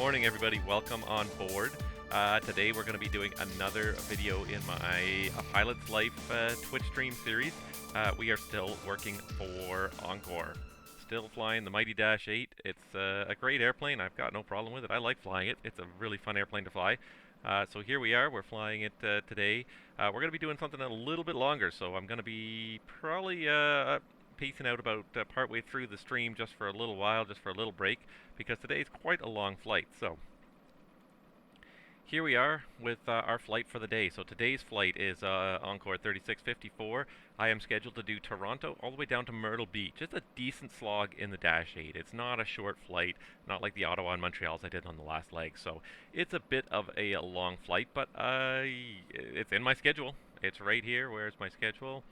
morning, everybody. Welcome on board. Today we're going to be doing another video in my Pilot's Life Twitch stream series. We are still working for Encore. Still flying the Mighty Dash 8. It's a great airplane. I've got no problem with it. I like flying it. It's a really fun airplane to fly. So here we are. We're flying it today. We're going to be doing something a little bit longer, so I'm going to be probably pacing out about partway through the stream just for a little while, just for a little break, because today's quite a long flight. So here we are with our flight for the day. So today's flight is Encore 3654. I am scheduled to do Toronto all the way down to Myrtle Beach. It's a decent slog in the Dash 8. It's not a short flight, not like the Ottawa and Montreal's I did on the last leg. So it's a bit of a long flight, but it's in my schedule. It's right here. Where's my schedule?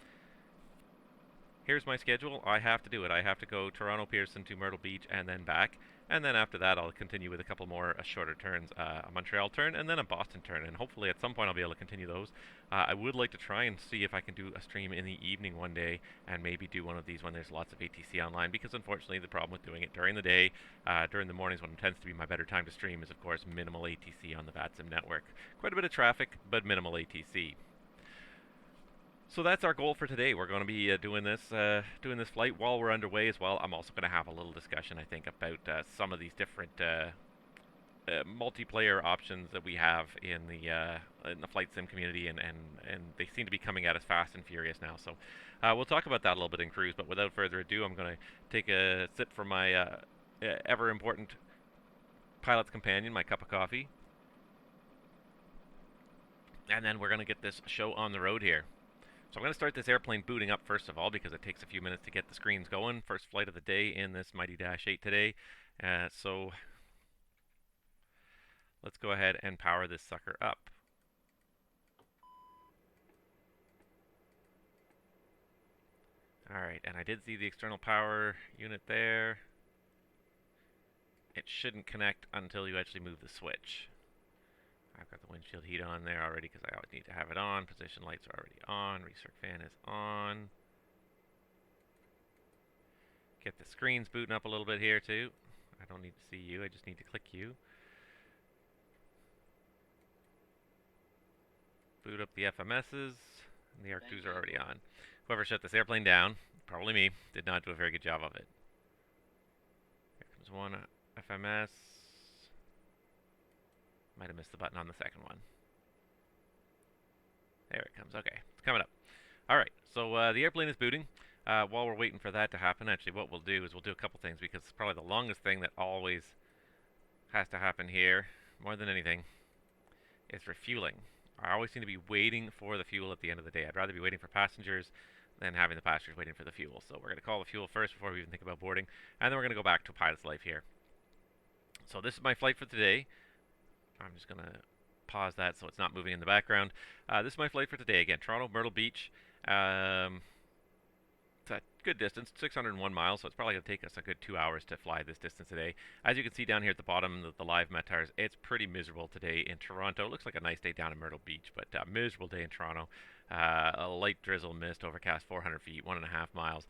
Here's my schedule. I have to do it. I have to go Toronto, Pearson to Myrtle Beach and then back. And then after that, I'll continue with a couple more shorter turns, a Montreal turn and then a Boston turn. And hopefully at some point I'll be able to continue those. I would like to try and see if I can do a stream in the evening one day and maybe do one of these when there's lots of ATC online, because unfortunately the problem with doing it during the day, during the mornings when it tends to be my better time to stream, is of course minimal ATC on the VATSIM network. Quite a bit of traffic, but minimal ATC. So that's our goal for today. We're going to be doing this flight while we're underway as well. I'm also going to have a little discussion, I think, about some of these different multiplayer options that we have in the FltSim community, and they seem to be coming at us fast and furious now. So we'll talk about that a little bit in cruise. But without further ado, I'm going to take a sip from my ever important pilot's companion, my cup of coffee, and then we're going to get this show on the road here. So I'm going to start this airplane booting up first of all, because it takes a few minutes to get the screens going. First flight of the day in this Mighty Dash 8 today. So let's go ahead and power this sucker up. Alright, and I did see the external power unit there. It shouldn't connect until you actually move the switch. I've got the windshield heat on there already because I always need to have it on. Position lights are already on. Recirc fan is on. Get the screens booting up a little bit here too. I don't need to see you, I just need to click you. Boot up the FMSs. And the ARC2s are already on. Whoever shut this airplane down, probably me, did not do a very good job of it. Here comes one FMS. Might have missed the button on the second one. There it comes. Okay, it's coming up. All right, so the airplane is booting. While we're waiting for that to happen, actually what we'll do is we'll do a couple things, because it's probably the longest thing that always has to happen here, more than anything, is refueling. I always seem to be waiting for the fuel at the end of the day. I'd rather be waiting for passengers than having the passengers waiting for the fuel. So we're going to call the fuel first before we even think about boarding, and then we're going to go back to Pilot's Life here. So this is my flight for today. I'm just going to pause that so it's not moving in the background. This is my flight for today. Again, Toronto, Myrtle Beach. It's a good distance, 601 miles, so it's probably going to take us a good 2 hours to fly this distance today. As you can see down here at the bottom, the live METARs, it's pretty miserable today in Toronto. It looks like a nice day down in Myrtle Beach, but miserable day in Toronto. A light drizzle, mist, overcast 400 feet, 1.5 miles.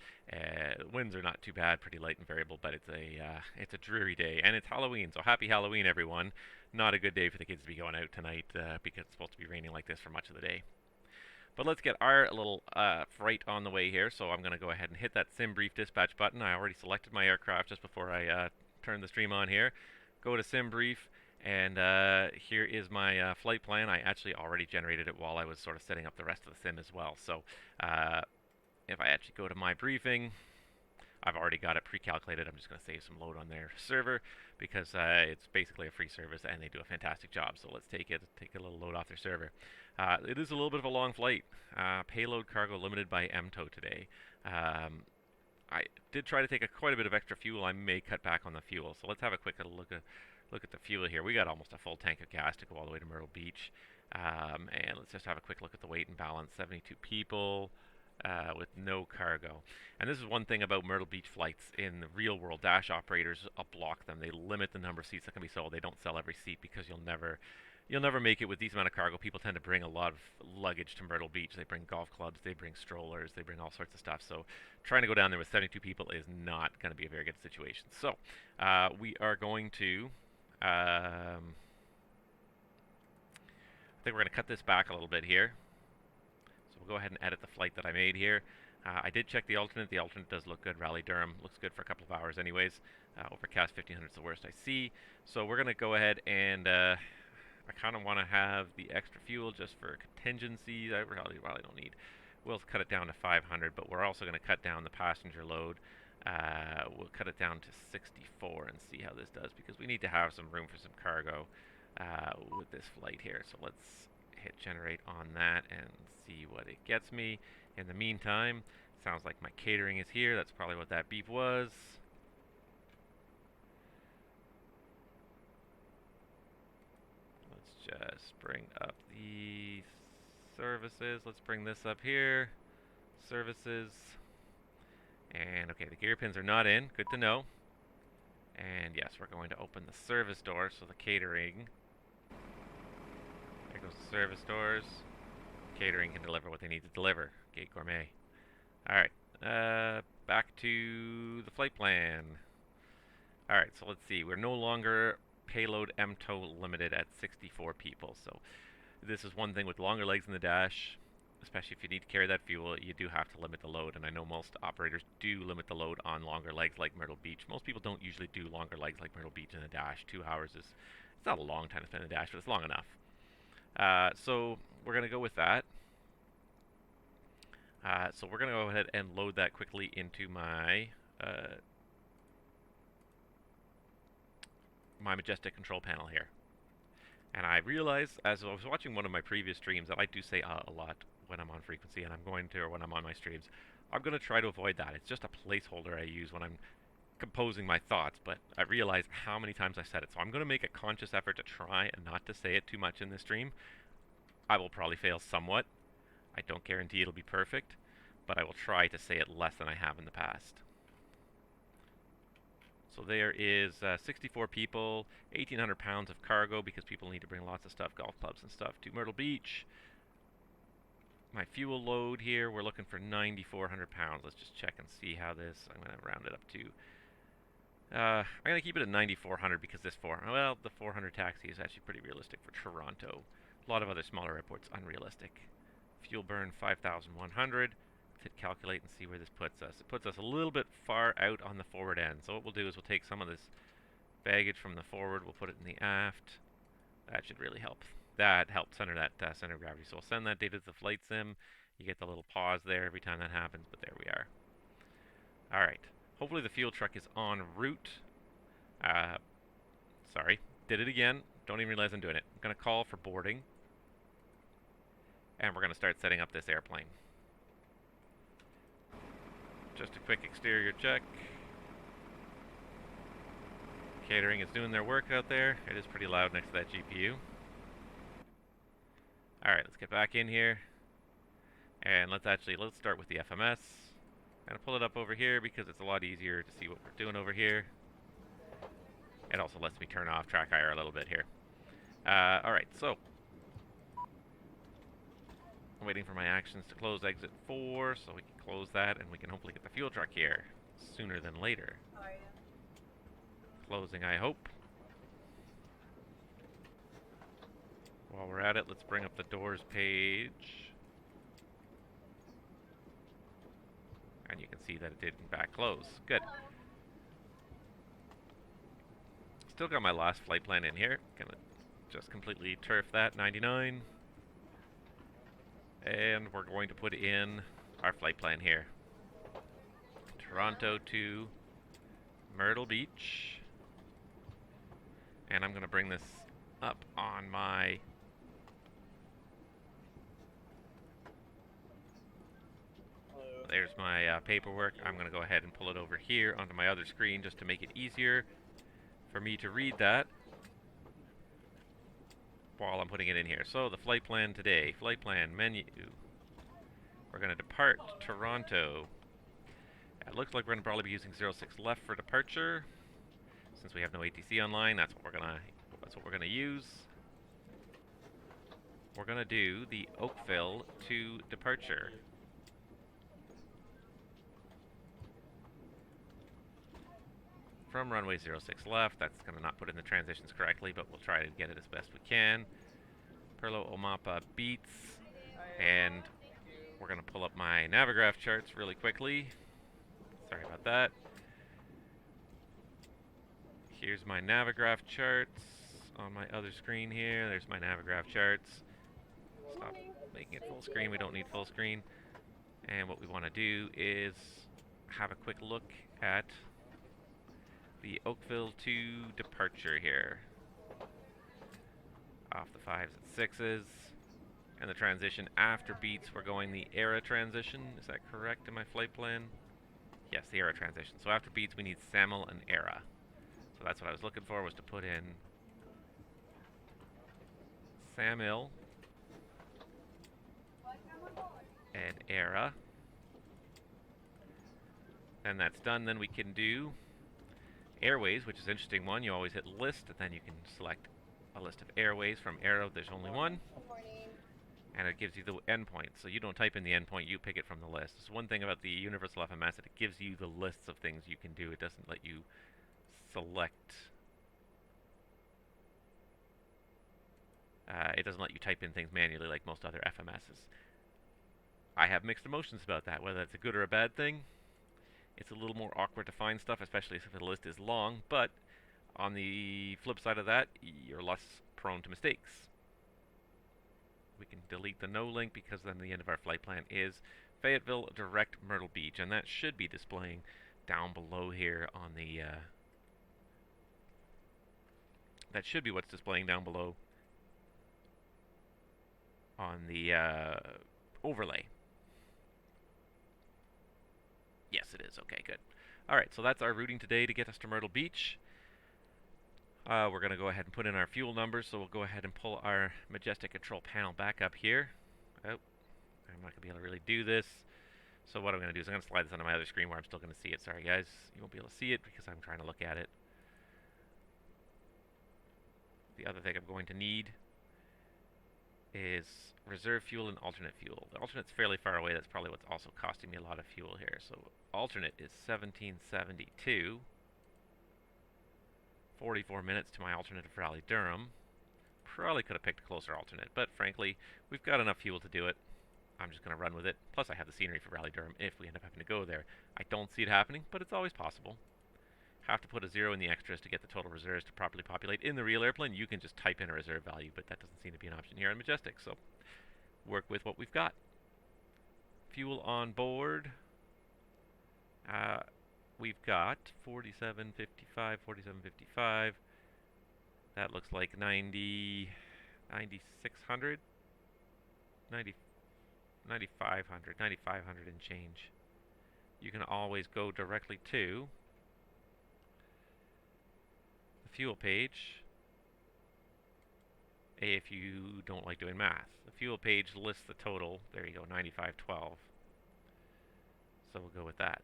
Winds are not too bad, pretty light and variable, but it's a dreary day, and it's Halloween, so happy Halloween, everyone. Not a good day for the kids to be going out tonight because it's supposed to be raining like this for much of the day. But let's get our little flight on the way here. So I'm going to go ahead and hit that sim brief dispatch button. I already selected my aircraft just before I turn the stream on here. Go to sim brief, and here is my flight plan. I actually already generated it while I was sort of setting up the rest of the sim as well. So if I actually go to my briefing, I've already got it pre-calculated. I'm just going to save some load on their server because it's basically a free service and they do a fantastic job. So let's take a little load off their server. It is a little bit of a long flight. Payload cargo limited by MTO today. I did try to take quite a bit of extra fuel. I may cut back on the fuel. So let's have a quick look at the fuel here. We got almost a full tank of gas to go all the way to Myrtle Beach. And let's just have a quick look at the weight and balance. 72 people. With no cargo. And this is one thing about Myrtle Beach flights. In the real world, Dash operators block them. They limit the number of seats that can be sold. They don't sell every seat because you'll never make it with these amount of cargo. People tend to bring a lot of luggage to Myrtle Beach. They bring golf clubs, they bring strollers, they bring all sorts of stuff. So trying to go down there with 72 people is not going to be a very good situation. So we are going to I think we're going to cut this back a little bit here. So we'll go ahead and edit the flight that I made here. I did check the alternate. The alternate does look good. Raleigh-Durham looks good for a couple of hours anyways. Overcast 1500 is the worst I see. So we're going to go ahead and I kind of want to have the extra fuel just for contingencies. I really don't need. We'll cut it down to 500, but we're also going to cut down the passenger load. We'll cut it down to 64 and see how this does, because we need to have some room for some cargo with this flight here. So let's hit generate on that and see what it gets me. In the meantime, sounds like my catering is here. That's probably what that beep was. Let's just bring up the services. Let's bring this up here. Services. And okay, the gear pins are not in. Good to know. And yes, we're going to open the service door, so the catering. There goes the service doors. Catering can deliver what they need to deliver. Gate Gourmet. Alright, back to the flight plan. Alright, so let's see. We're no longer payload MTOW limited at 64 people. So this is one thing with longer legs in the dash, especially if you need to carry that fuel, you do have to limit the load. And I know most operators do limit the load on longer legs like Myrtle Beach. Most people don't usually do longer legs like Myrtle Beach in the dash. 2 hours is, it's not a long time to spend in the dash, but it's long enough. So we're going to go with that. So we're going to go ahead and load that quickly into my my Majestic control panel here. And I realized, as I was watching one of my previous streams, that I do say a lot when I'm on frequency, and I'm going to, or when I'm on my streams. I'm going to try to avoid that. It's just a placeholder I use when I'm composing my thoughts, but I realized how many times I said it. So I'm going to make a conscious effort to try and not to say it too much in this stream. I will probably fail somewhat. I don't guarantee it'll be perfect, but I will try to say it less than I have in the past. So there is 64 people, 1,800 pounds of cargo, because people need to bring lots of stuff, golf clubs and stuff, to Myrtle Beach. My fuel load here, we're looking for 9,400 pounds. Let's just check and see how this, I'm going to round it up to, I'm going to keep it at 9,400 because this the 400 taxi is actually pretty realistic for Toronto. A lot of other smaller airports, unrealistic. Fuel burn 5,100. Let's hit calculate and see where this puts us. It puts us a little bit far out on the forward end. So what we'll do is we'll take some of this baggage from the forward, we'll put it in the aft. That should really help. That helped center that center of gravity. So we'll send that data to the FltSim. You get the little pause there every time that happens, but there we are. Alright. Hopefully the fuel truck is en route. Sorry. Did it again. Don't even realize I'm doing it. I'm going to call for boarding. And we're going to start setting up this airplane. Just a quick exterior check. Catering is doing their work out there. It is pretty loud next to that GPU. Alright, let's get back in here. And let's start with the FMS. I'm going to pull it up over here because it's a lot easier to see what we're doing over here. It also lets me turn off track IR a little bit here. Alright, so I'm waiting for my actions to close exit 4 so we can close that and we can hopefully get the fuel truck here sooner than later. Closing, I hope. While we're at it, let's bring up the doors page. And you can see that it did in fact close. Good. Still got my last flight plan in here. Gonna just completely turf that, 99. And we're going to put in our flight plan here. Toronto to Myrtle Beach. And I'm going to bring this up on my there's my paperwork. I'm going to go ahead and pull it over here onto my other screen just to make it easier for me to read that while I'm putting it in here. So the flight plan today, flight plan menu. We're going to depart Toronto. It looks like we're going to probably be using 06 left for departure. Since we have no ATC online, that's what we're gonna use. We're gonna do the Oakville to departure. from runway 06 left. That's going to not put in the transitions correctly, but we'll try to get it as best we can. Perlo Omapa beats, and we're going to pull up my Navigraph charts really quickly. Sorry about that. Here's my Navigraph charts on my other screen here. There's my Navigraph charts. Stop making it full screen. We don't need full screen. And what we want to do is have a quick look at the Oakville to departure here. Off the 5s and 6s. And the transition after beats, we're going the ERA transition. Is that correct in my flight plan? Yes, the ERA transition. So after beats, we need SAML and ERA. So that's what I was looking for, was to put in SAML and ERA. Then that's done. Then we can do airways, which is an interesting one. You always hit list, and then you can select a list of airways. From arrow, there's only one. And it gives you the endpoint. So you don't type in the endpoint, you pick it from the list. So one thing about the Universal FMS, that it gives you the lists of things you can do. It doesn't let you select. It doesn't let you type in things manually like most other FMSs. I have mixed emotions about that, whether it's a good or a bad thing. It's a little more awkward to find stuff, especially if the list is long, but on the flip side of that, you're less prone to mistakes. We can delete the no link because then the end of our flight plan is Fayetteville direct Myrtle Beach, and that should be displaying down below here on the that should be what's displaying down below on the overlay. Yes, it is. Okay, good. Alright, so that's our routing today to get us to Myrtle Beach. We're going to go ahead and put in our fuel numbers, so we'll go ahead and pull our Majestic control panel back up here. Oh, I'm not going to be able to really do this. So what I'm going to do is I'm going to slide this onto my other screen where I'm still going to see it. Sorry guys, you won't be able to see it because I'm trying to look at it. The other thing I'm going to need is reserve fuel and alternate fuel. The alternate's fairly far away. That's probably what's also costing me a lot of fuel here. So alternate is 1772. 44 minutes to my alternate for Raleigh-Durham. Probably could have picked a closer alternate, but frankly, we've got enough fuel to do it. I'm just going to run with it. Plus, I have the scenery for Raleigh-Durham if we end up having to go there. I don't see it happening, but it's always possible. Have to put a 0 in the extras to get the total reserves to properly populate. In the real airplane, you can just type in a reserve value, but that doesn't seem to be an option here on Majestic, so work with what we've got. Fuel on board. We've got 4755, 4755. That looks like 9600, 9500, 9500 and change. You can always go directly to the fuel page if you don't like doing math. The fuel page lists the total. There you go, 9512. So we'll go with that.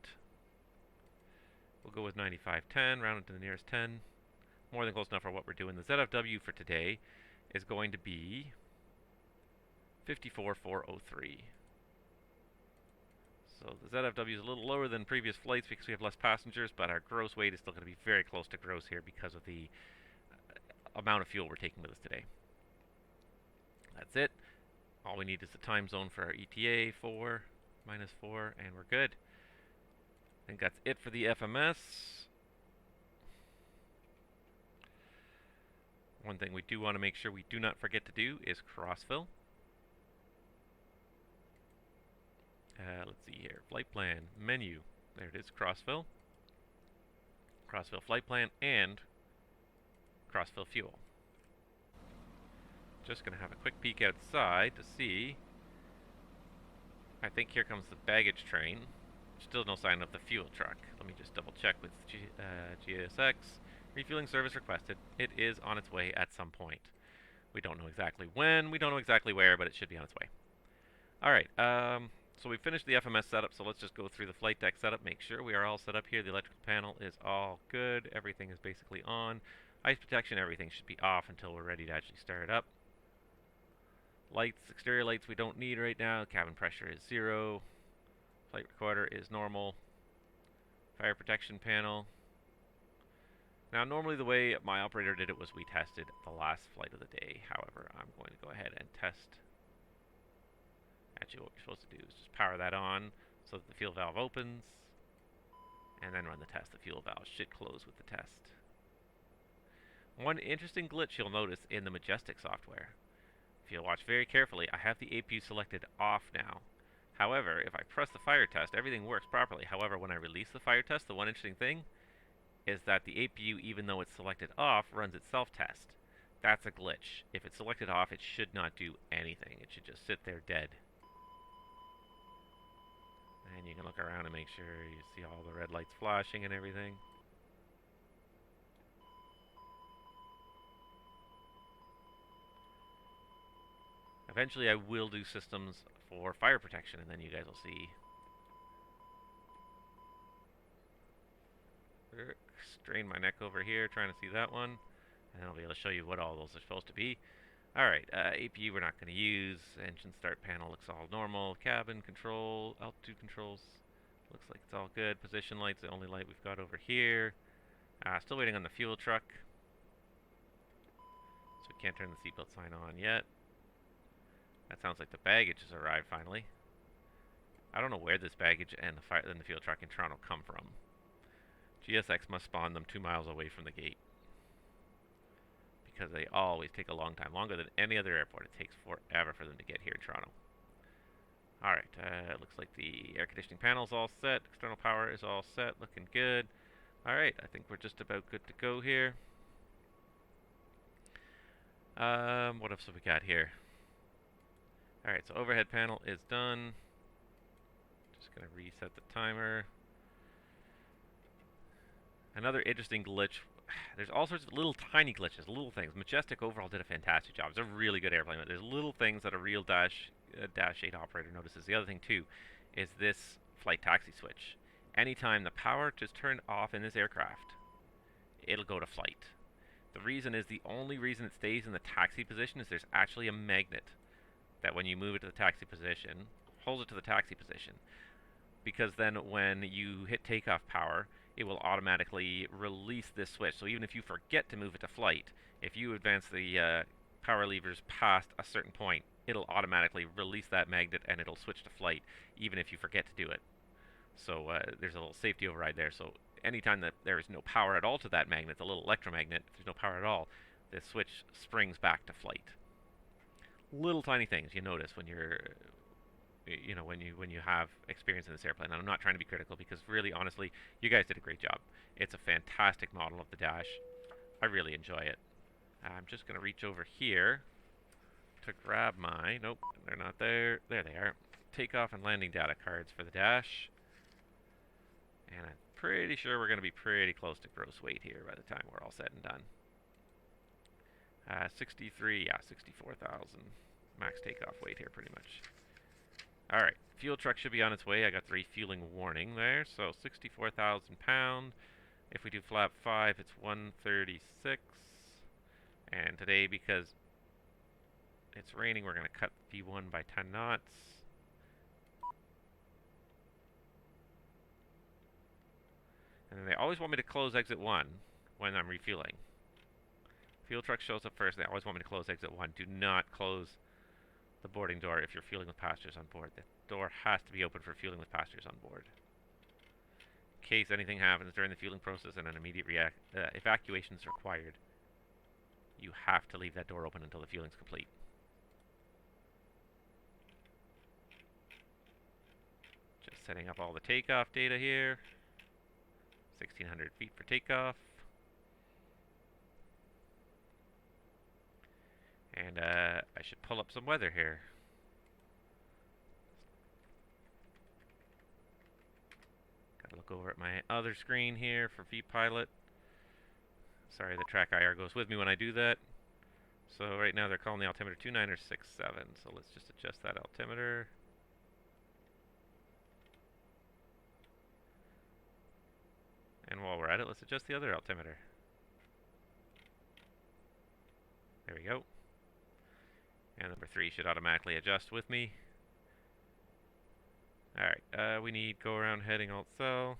We'll go with 9510, round it to the nearest 10. More than close enough for what we're doing. The ZFW for today is going to be 54403. So the ZFW is a little lower than previous flights because we have less passengers, but our gross weight is still going to be very close to gross here because of the amount of fuel we're taking with us today. That's it. All we need is the time zone for our ETA, 4, -4, and we're good. I think that's it for the FMS. One thing we do want to make sure we do not forget to do is crossfill. Let's see here. Flight plan, menu. There it is, crossfill. Crossfill flight plan and crossfill fuel. Just going to have a quick peek outside to see. I think here comes the baggage train. Still no sign of the fuel truck. Let me just double check with GSX. Refueling service requested. It is on its way at some point. We don't know exactly when, we don't know exactly where, but it should be on its way. Alright, so we finished the FMS setup, so let's just go through the flight deck setup, make sure we are all set up here. The electrical panel is all good, everything is basically on. Ice protection, everything should be off until we're ready to actually start up. Lights, exterior lights we don't need right now. Cabin pressure is 0. Flight recorder is normal. Fire protection panel. Now, normally the way my operator did it was we tested the last flight of the day. However, I'm going to go ahead and test. Actually, what we're supposed to do is just power that on so that the fuel valve opens, and then run the test. The fuel valve should close with the test. One interesting glitch you'll notice in the Majestic software. If you'll watch very carefully, I have the APU selected off now. However, if I press the fire test, everything works properly. However, when I release the fire test, the one interesting thing is that the APU, even though it's selected off, runs its self-test. That's a glitch. If it's selected off, it should not do anything. It should just sit there dead. And you can look around and make sure you see all the red lights flashing and everything. Eventually I will do systems for fire protection, and then you guys will see. Strain my neck over here trying to see that one, and I'll be able to show you what all those are supposed to be. Alright, APU we're not going to use. Engine start panel looks all normal. Cabin control, altitude controls, looks like it's all good. Position light's the only light we've got over here. Still waiting on the fuel truck, so we can't turn the seatbelt sign on yet. That sounds like the baggage has arrived finally. I don't know where this baggage and the fuel truck in Toronto come from. GSX must spawn them 2 miles away from the gate, because they always take a long time, longer than any other airport. It takes forever for them to get here in Toronto. Alright, it looks like the air conditioning panel's all set. External power is all set, looking good. Alright, I think we're just about good to go here. What else have we got here? Alright, so overhead panel is done. Just going to reset the timer. Another interesting glitch. There's all sorts of little tiny glitches, little things. Majestic overall did a fantastic job. It's a really good airplane, but there's little things that a real Dash 8 operator notices. The other thing too is this flight taxi switch. Anytime the power is turned off in this aircraft, it'll go to flight. The reason is, the only reason it stays in the taxi position is there's actually a magnet that when you move it to the taxi position, holds it to the taxi position. Because then when you hit takeoff power, it will automatically release this switch. So even if you forget to move it to flight, if you advance the power levers past a certain point, it'll automatically release that magnet and it'll switch to flight, even if you forget to do it. So there's a little safety override there. So anytime that there is no power at all to that magnet, the little electromagnet, if there's no power at all, the switch springs back to flight. Little tiny things you notice when you're, when you have experience in this airplane. And I'm not trying to be critical, because really, honestly, you guys did a great job. It's a fantastic model of the Dash. I really enjoy it. I'm just going to reach over here to grab my, nope, they're not there. There they are. Takeoff and landing data cards for the Dash. And I'm pretty sure we're going to be pretty close to gross weight here by the time we're all said and done. 63, yeah, 64,000 max takeoff weight here, pretty much. Alright, fuel truck should be on its way. I got the refueling warning there, so 64,000 pound. If we do flap 5, it's 136. And today, because it's raining, we're going to cut V1 by 10 knots. And then they always want me to close exit 1 when I'm refueling. Fuel truck shows up first. They always want me to close exit 1. Do not close the boarding door if you're fueling with passengers on board. The door has to be open for fueling with passengers on board. In case anything happens during the fueling process and an immediate evacuation is required, you have to leave that door open until the fueling is complete. Just setting up all the takeoff data here. 1,600 feet for takeoff. And I should pull up some weather here. Gotta look over at my other screen here for vPilot. Sorry, the track IR goes with me when I do that. So right now they're calling the altimeter 2967. So let's just adjust that altimeter. And while we're at it, let's adjust the other altimeter. There we go. And number 3 should automatically adjust with me. Alright, we need go around heading alt cell.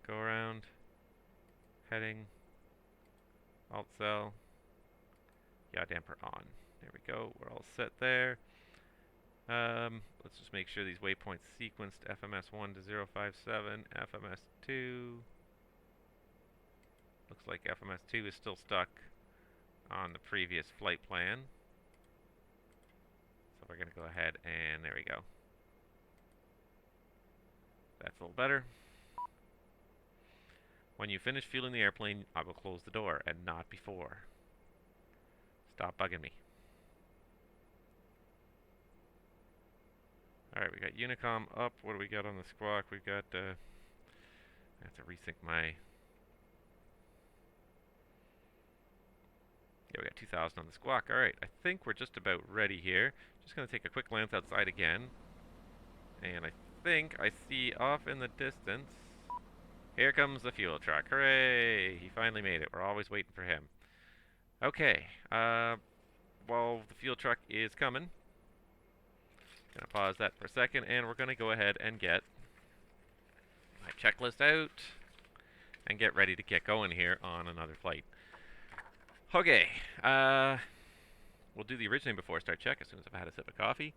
Go around. Heading. Alt cell. Yaw damper on. There we go. We're all set there. Let's just make sure these waypoints sequenced FMS1 to 057, FMS2. Looks like FMS2 is still stuck on the previous flight plan. So we're going to go ahead and there we go. That's a little better. When you finish fueling the airplane, I will close the door and not before. Stop bugging me. Alright, we got Unicom up. What do we got on the squawk? We've got, I have to resync my... Yeah, we got 2,000 on the squawk. Alright, I think we're just about ready here. Just going to take a quick glance outside again. And I think I see off in the distance... Here comes the fuel truck. Hooray! He finally made it. We're always waiting for him. Okay, well, the fuel truck is coming. Gonna pause that for a second, and we're gonna go ahead and get my checklist out and get ready to get going here on another flight. Okay, we'll do the originating before start check as soon as I've had a sip of coffee.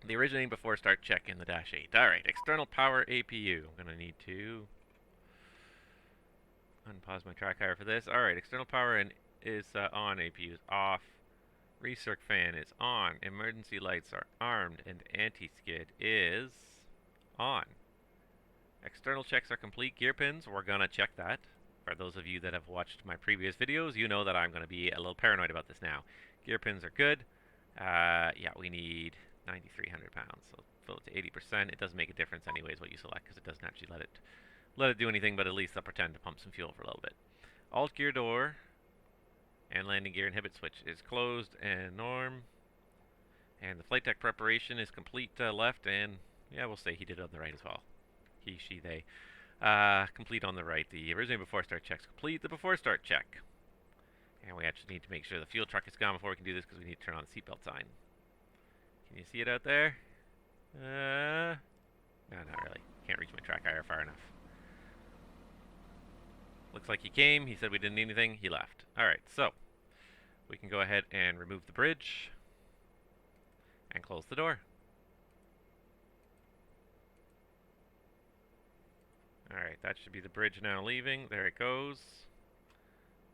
The originating before start check in the Dash 8. Alright, external power APU. I'm gonna need to unpause my track hire for this. Alright, external power is on, APU is off. Recirc fan is on. Emergency lights are armed, and anti-skid is on. External checks are complete. Gear pins, we're gonna check that. For those of you that have watched my previous videos, you know that I'm gonna be a little paranoid about this now. Gear pins are good. Yeah, we need 9,300 pounds, so fill it to 80%. It doesn't make a difference anyways what you select, because it doesn't actually let it do anything, but at least I'll pretend to pump some fuel for a little bit. Alt gear door and landing gear inhibit switch is closed and norm. And the flight deck preparation is complete left, and yeah, we'll say he did it on the right as well. He, she, they. Complete on the right. The originating before start check's complete. The before start check. And we actually need to make sure the fuel truck is gone before we can do this, because we need to turn on the seatbelt sign. Can you see it out there? No, not really. Can't reach my track hire far enough. Looks like he came. He said we didn't need anything. He left. Alright, so we can go ahead and remove the bridge and close the door. Alright, that should be the bridge now leaving. There it goes.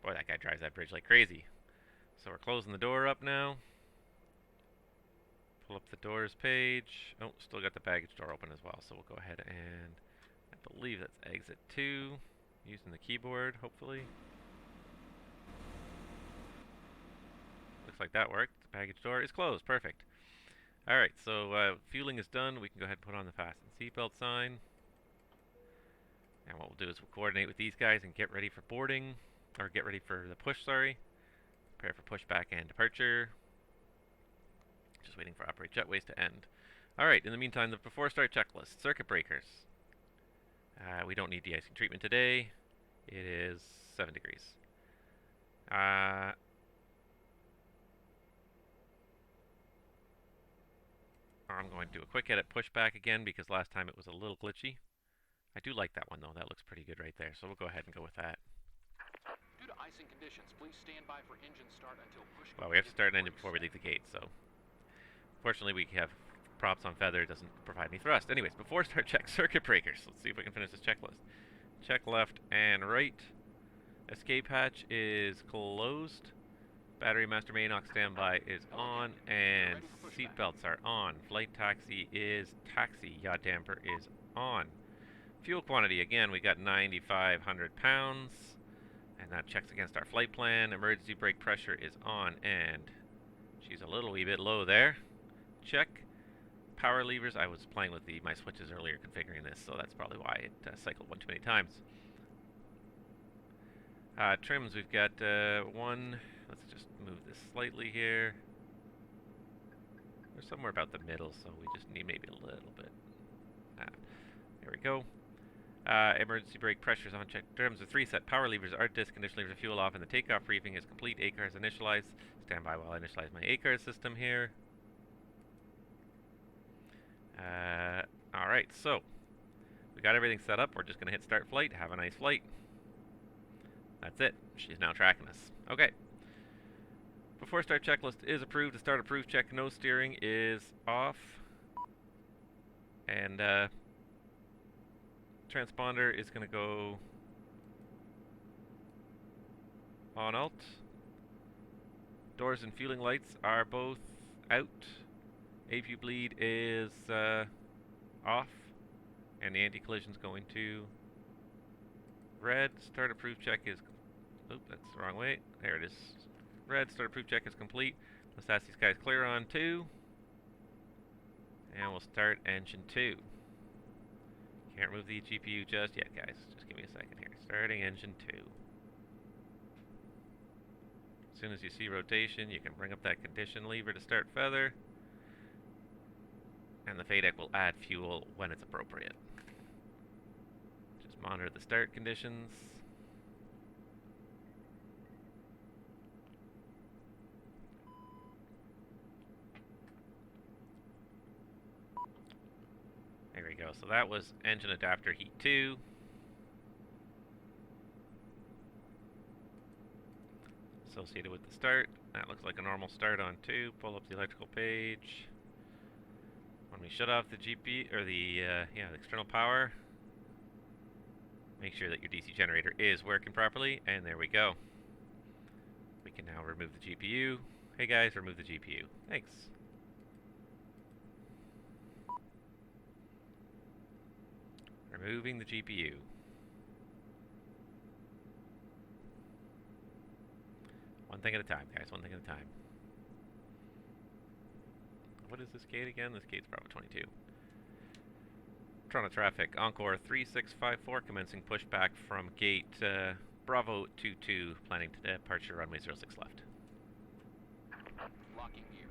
Boy, that guy drives that bridge like crazy. So we're closing the door up now. Pull up the doors page. Oh, still got the baggage door open as well. So we'll go ahead and I believe that's exit 2. Using the keyboard, hopefully. Looks like that worked. The baggage door is closed. Perfect. Alright, so fueling is done. We can go ahead and put on the fasten seatbelt sign. And what we'll do is we'll coordinate with these guys and get ready for boarding. Or get ready for the push, sorry. Prepare for pushback and departure. Just waiting for operate jetways to end. Alright, in the meantime, the before start checklist. Circuit breakers. We don't need de-icing treatment today. It is 7 degrees. I'm going to do a quick edit pushback again because last time it was a little glitchy. I do like that one though. That looks pretty good right there. So we'll go ahead and go with that. Due to icing conditions, please stand by for engine start until push. Well, we have to start an engine before we leave the gate, so fortunately we have props on feather, doesn't provide any thrust. Anyways, before start check, circuit breakers. Let's see if we can finish this checklist. Check left and right. Escape hatch is closed. Battery master main aux standby is on, and seatbelts are on. Flight taxi is taxi. Yaw damper is on. Fuel quantity, again, we got 9,500 pounds, and that checks against our flight plan. Emergency brake pressure is on, and she's a little wee bit low there. Check. Power levers, I was playing with my switches earlier configuring this, so that's probably why it cycled one too many times. Trims, we've got one. Let's just move this slightly here. We're somewhere about the middle, so we just need maybe a little bit. There we go. Emergency brake pressures on check. Trims are 3 set. Power levers are disconditioned. Levers are fuel off, and the takeoff briefing is complete. ACARS initialized. Stand by while I initialize my ACARS system here. Alright, so We got everything set up. We're just going to hit start flight. Have a nice flight. That's it. She's now tracking us. Okay. Before start checklist is approved, the start approved check no steering is off. And transponder is going to go on alt. Doors and fueling lights are both out. APU bleed is off. And the anti-collision's going to red. Start approved check is... Oop, that's the wrong way. There it is. Red. Start approved check is complete. Let's ask these guys clear on 2. And we'll start engine 2. Can't remove the GPU just yet, guys. Just give me a second here. Starting engine 2. As soon as you see rotation, you can bring up that condition lever to start feather. And the FADEC will add fuel when it's appropriate. Just monitor the start conditions. There we go. So that was engine adapter heat 2. Associated with the start. That looks like a normal start on 2. Pull up the electrical page. When we shut off the GP or the external power, make sure that your DC generator is working properly, and there we go. We can now remove the GPU. Hey guys, remove the GPU. Thanks. Removing the GPU. One thing at a time, guys. One thing at a time. What is this gate again? This gate's Bravo 22. Toronto traffic. Encore 3654 commencing pushback from gate Bravo 22, planning to departure runway 06 left. Locking gear.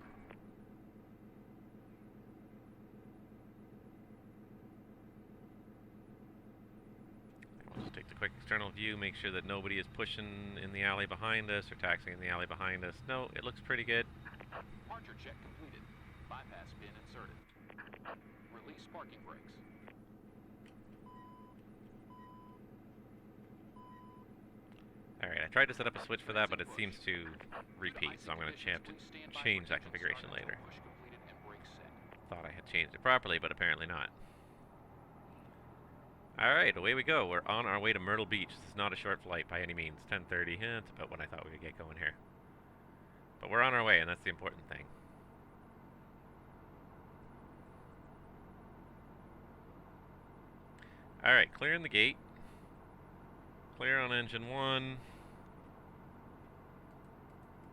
We'll just take the quick external view, make sure that nobody is pushing in the alley behind us or taxiing in the alley behind us. No, it looks pretty good. Departure check completed. Bypass pin inserted. Release parking brakes. Alright, I tried to set up a switch for that, but it seems to repeat, so I'm going to have to change that configuration later. Thought I had changed it properly, but apparently not. Alright, away we go. We're on our way to Myrtle Beach. This is not a short flight by any means. 10:30, it's about when I thought we would get going here. But we're on our way, and that's the important thing. Alright, clearing the gate. Clear on engine 1.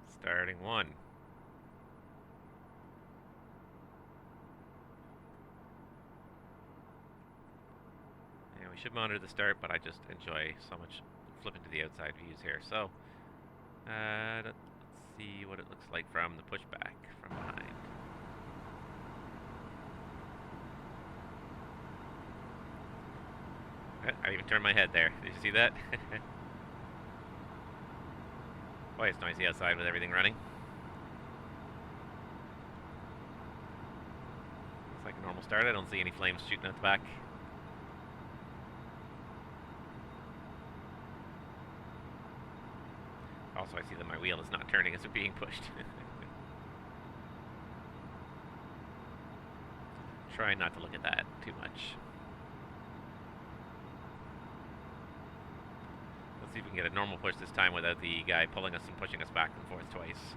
Starting 1. And we should monitor the start, but I just enjoy so much flipping to the outside views here. So, let's see what it looks like from the pushback from behind. I even turned my head there. Did you see that? Boy, it's noisy outside with everything running. Looks like a normal start. I don't see any flames shooting out the back. Also, I see that my wheel is not turning as it's being pushed. Try not to look at that too much. Let's see if we can get a normal push this time without the guy pulling us and pushing us back and forth twice.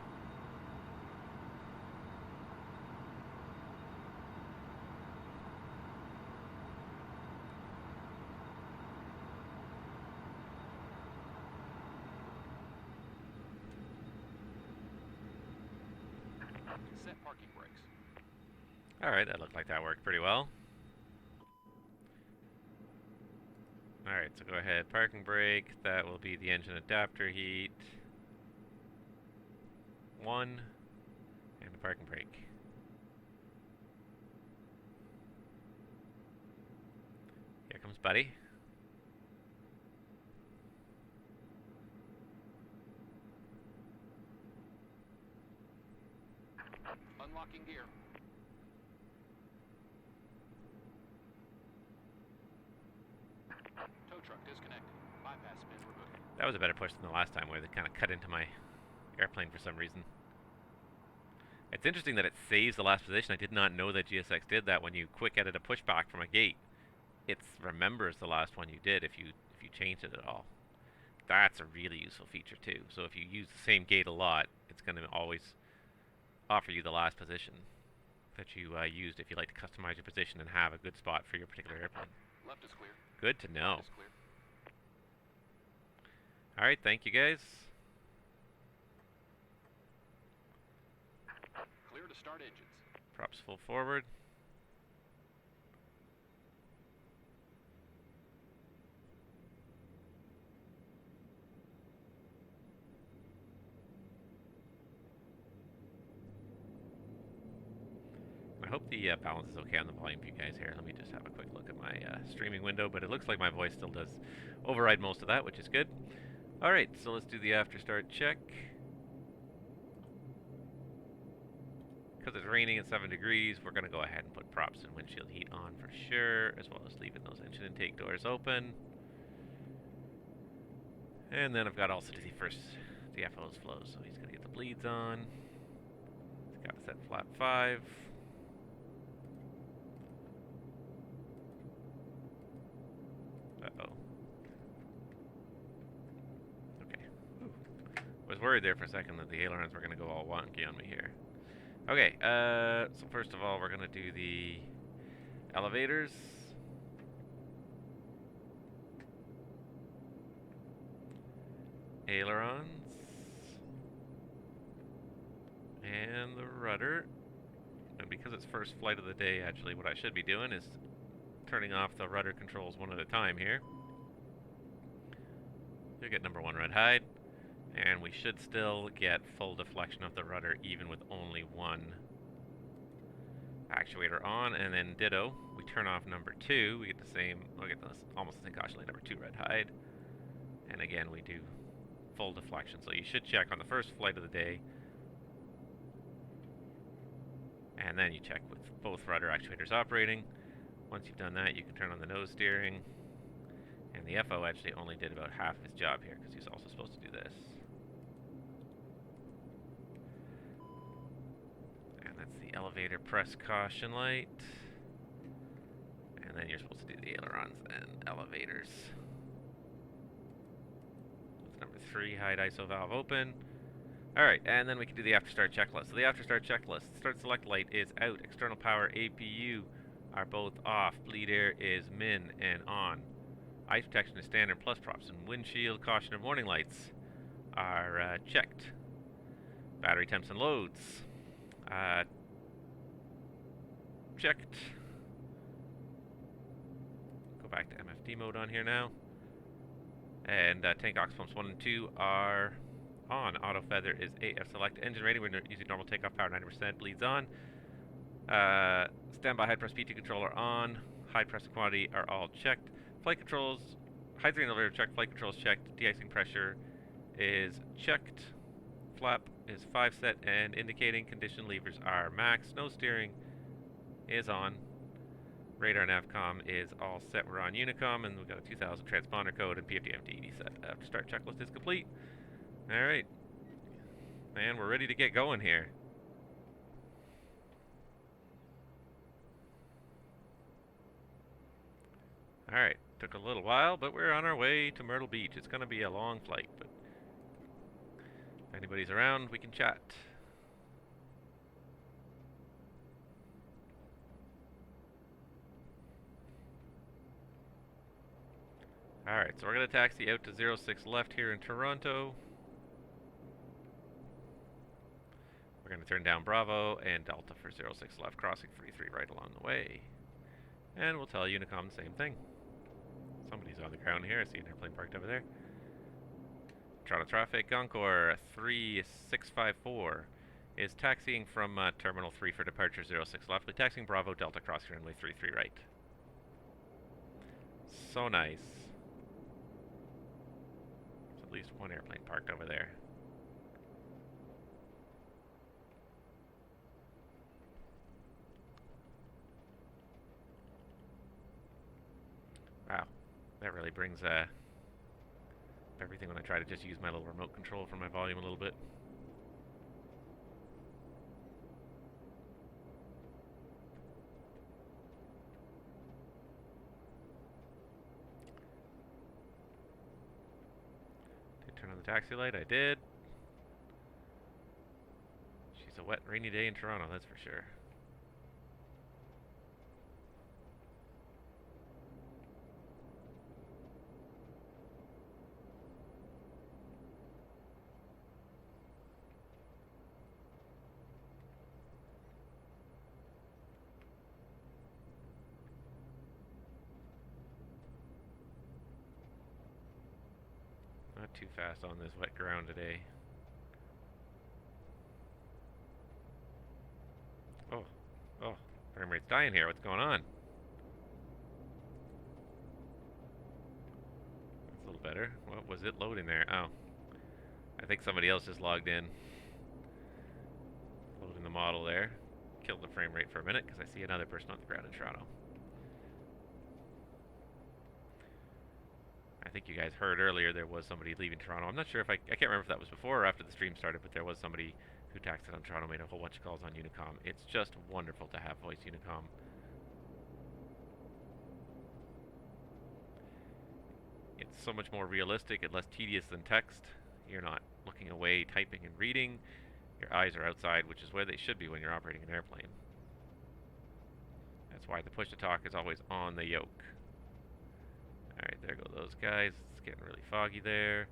Set parking brakes. Alright, that looked like that worked pretty well. Alright, so go ahead, parking brake, that will be the engine adapter heat. 1, and the parking brake. Here comes Buddy. Unlocking gear. truck disconnected. Bypass spin removed. That was a better push than the last time where they kind of cut into my airplane for some reason. It's interesting that it saves the last position. I did not know that GSX did that when you quick edit a pushback from a gate. It remembers the last one you did if you changed it at all. That's a really useful feature too. So if you use the same gate a lot, it's going to always offer you the last position that you used if you like to customize your position and have a good spot for your particular airplane. Left is clear. Good to know. Right is clear. Alright, thank you guys. Clear to start engines. Props full forward. I hope the balance is okay on the volume for you guys here. Let me just have a quick look at my streaming window, but it looks like my voice still does override most of that, which is good. Alright, so let's do the after start check. Because it's raining at 7 degrees, we're going to go ahead and put props and windshield heat on for sure, as well as leaving those engine intake doors open. And then I've got also to see first the FO's flow, so he's going to get the bleeds on. He's got to set flap 5. Uh-oh. Okay. Ooh. Was worried there for a second that the ailerons were going to go all wonky on me here. Okay, so first of all, we're going to do the elevators. Ailerons. And the rudder. And because it's first flight of the day, actually, what I should be doing is turning off the rudder controls one at a time here. You'll get number 1 red hide. And we should still get full deflection of the rudder even with only 1 actuator on. And then ditto, we turn off number 2. We get the same, we'll get this, almost the same caution light, number 2 red hide. And again, we do full deflection. So you should check on the first flight of the day. And then you check with both rudder actuators operating. Once you've done that, you can turn on the nose steering. And the FO actually only did about half of his job here because he's also supposed to do this. And that's the elevator press caution light. And then you're supposed to do the ailerons and elevators. With number 3, hide ISO valve open. Alright, and then we can do the after start checklist. So the after start checklist, start select light is out, external power APU are both off, bleed air is min and on. Ice protection is standard plus props, and windshield caution and warning lights are checked. Battery temps and loads checked. Go back to MFD mode on here now. And tank ox pumps 1 and 2 are on. Auto feather is AF select. Engine rating, we're using normal takeoff power 90%, bleeds on. Standby high press P2 controller on. High press and quantity are all checked. Flight controls, high 3 and elevator checked. Flight controls checked. De-icing pressure is checked. Flap is 5 set and indicating condition levers are max. Nose steering is on. Radar navcom is all set. We're on Unicom and we've got a 2000 transponder code and PFD set. After start checklist is complete. Alright. Man, we're ready to get going here. Alright, took a little while, but we're on our way to Myrtle Beach. It's going to be a long flight, but if anybody's around, we can chat. Alright, so we're going to taxi out to 06 left here in Toronto. We're going to turn down Bravo and Delta for 06 left, crossing 33 right along the way. And we'll tell Unicom the same thing. Somebody's on the ground here. I see an airplane parked over there. Toronto traffic, Encore 3654 is taxiing from Terminal 3 for departure 06 left. We're taxiing Bravo Delta crossing runway 33 right. So nice. There's at least one airplane parked over there. Wow. That really brings everything when I try to just use my little remote control for my volume a little bit. Did I turn on the taxi light? I did. She's a wet, rainy day in Toronto, that's for sure. Not too fast on this wet ground today. Oh, frame rate's dying here. What's going on? That's a little better. What was it loading there? Oh, I think somebody else just logged in. Loading the model there. Killed the frame rate for a minute because I see another person on the ground in Toronto. I think you guys heard earlier there was somebody leaving Toronto. I'm not sure if I can't remember if that was before or after the stream started, but there was somebody who taxied on Toronto, made a whole bunch of calls on Unicom. It's just wonderful to have voice Unicom. It's so much more realistic and less tedious than text. You're not looking away, typing and reading. Your eyes are outside, which is where they should be when you're operating an airplane. That's why the push-to-talk is always on the yoke. Alright, there go those guys. It's getting really foggy there.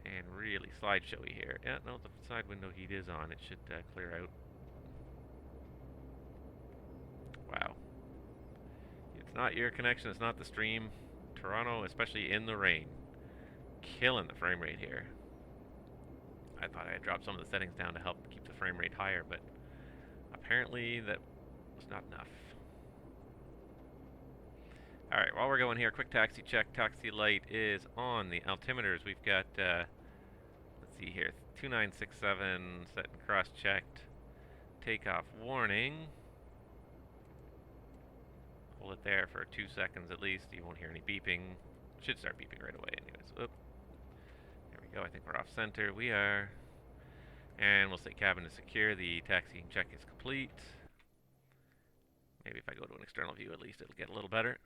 And really slideshowy here. Yeah, no, the side window heat is on. It should clear out. Wow. It's not your connection. It's not the stream. Toronto, especially in the rain. Killing the frame rate here. I thought I had dropped some of the settings down to help keep the frame rate higher, but apparently that was not enough. Alright, while we're going here, quick taxi check. Taxi light is on. The altimeters, we've got, let's see here, 2967 set and cross-checked. Takeoff warning. Hold it there for 2 seconds at least. You won't hear any beeping. Should start beeping right away anyways. Oop. There we go. I think we're off center. We are. And we'll say cabin is secure. The taxiing check is complete. Maybe if I go to an external view at least it'll get a little better.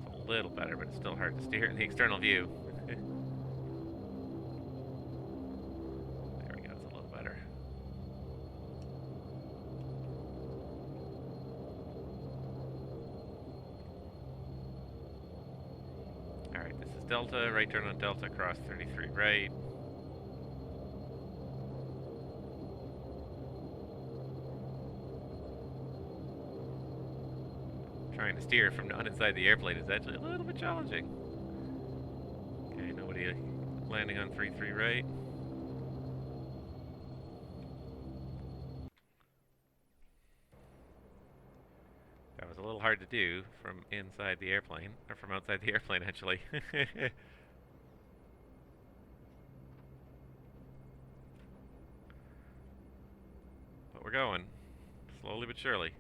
It's a little better, but it's still hard to steer in the external view. There we go, it's a little better. Alright, this is Delta, right turn on Delta, cross 33 right. Trying to steer from not inside the airplane is actually a little bit challenging. Okay, nobody landing on 33 right. That was a little hard to do from inside the airplane, or from outside the airplane actually. But we're going, slowly but surely.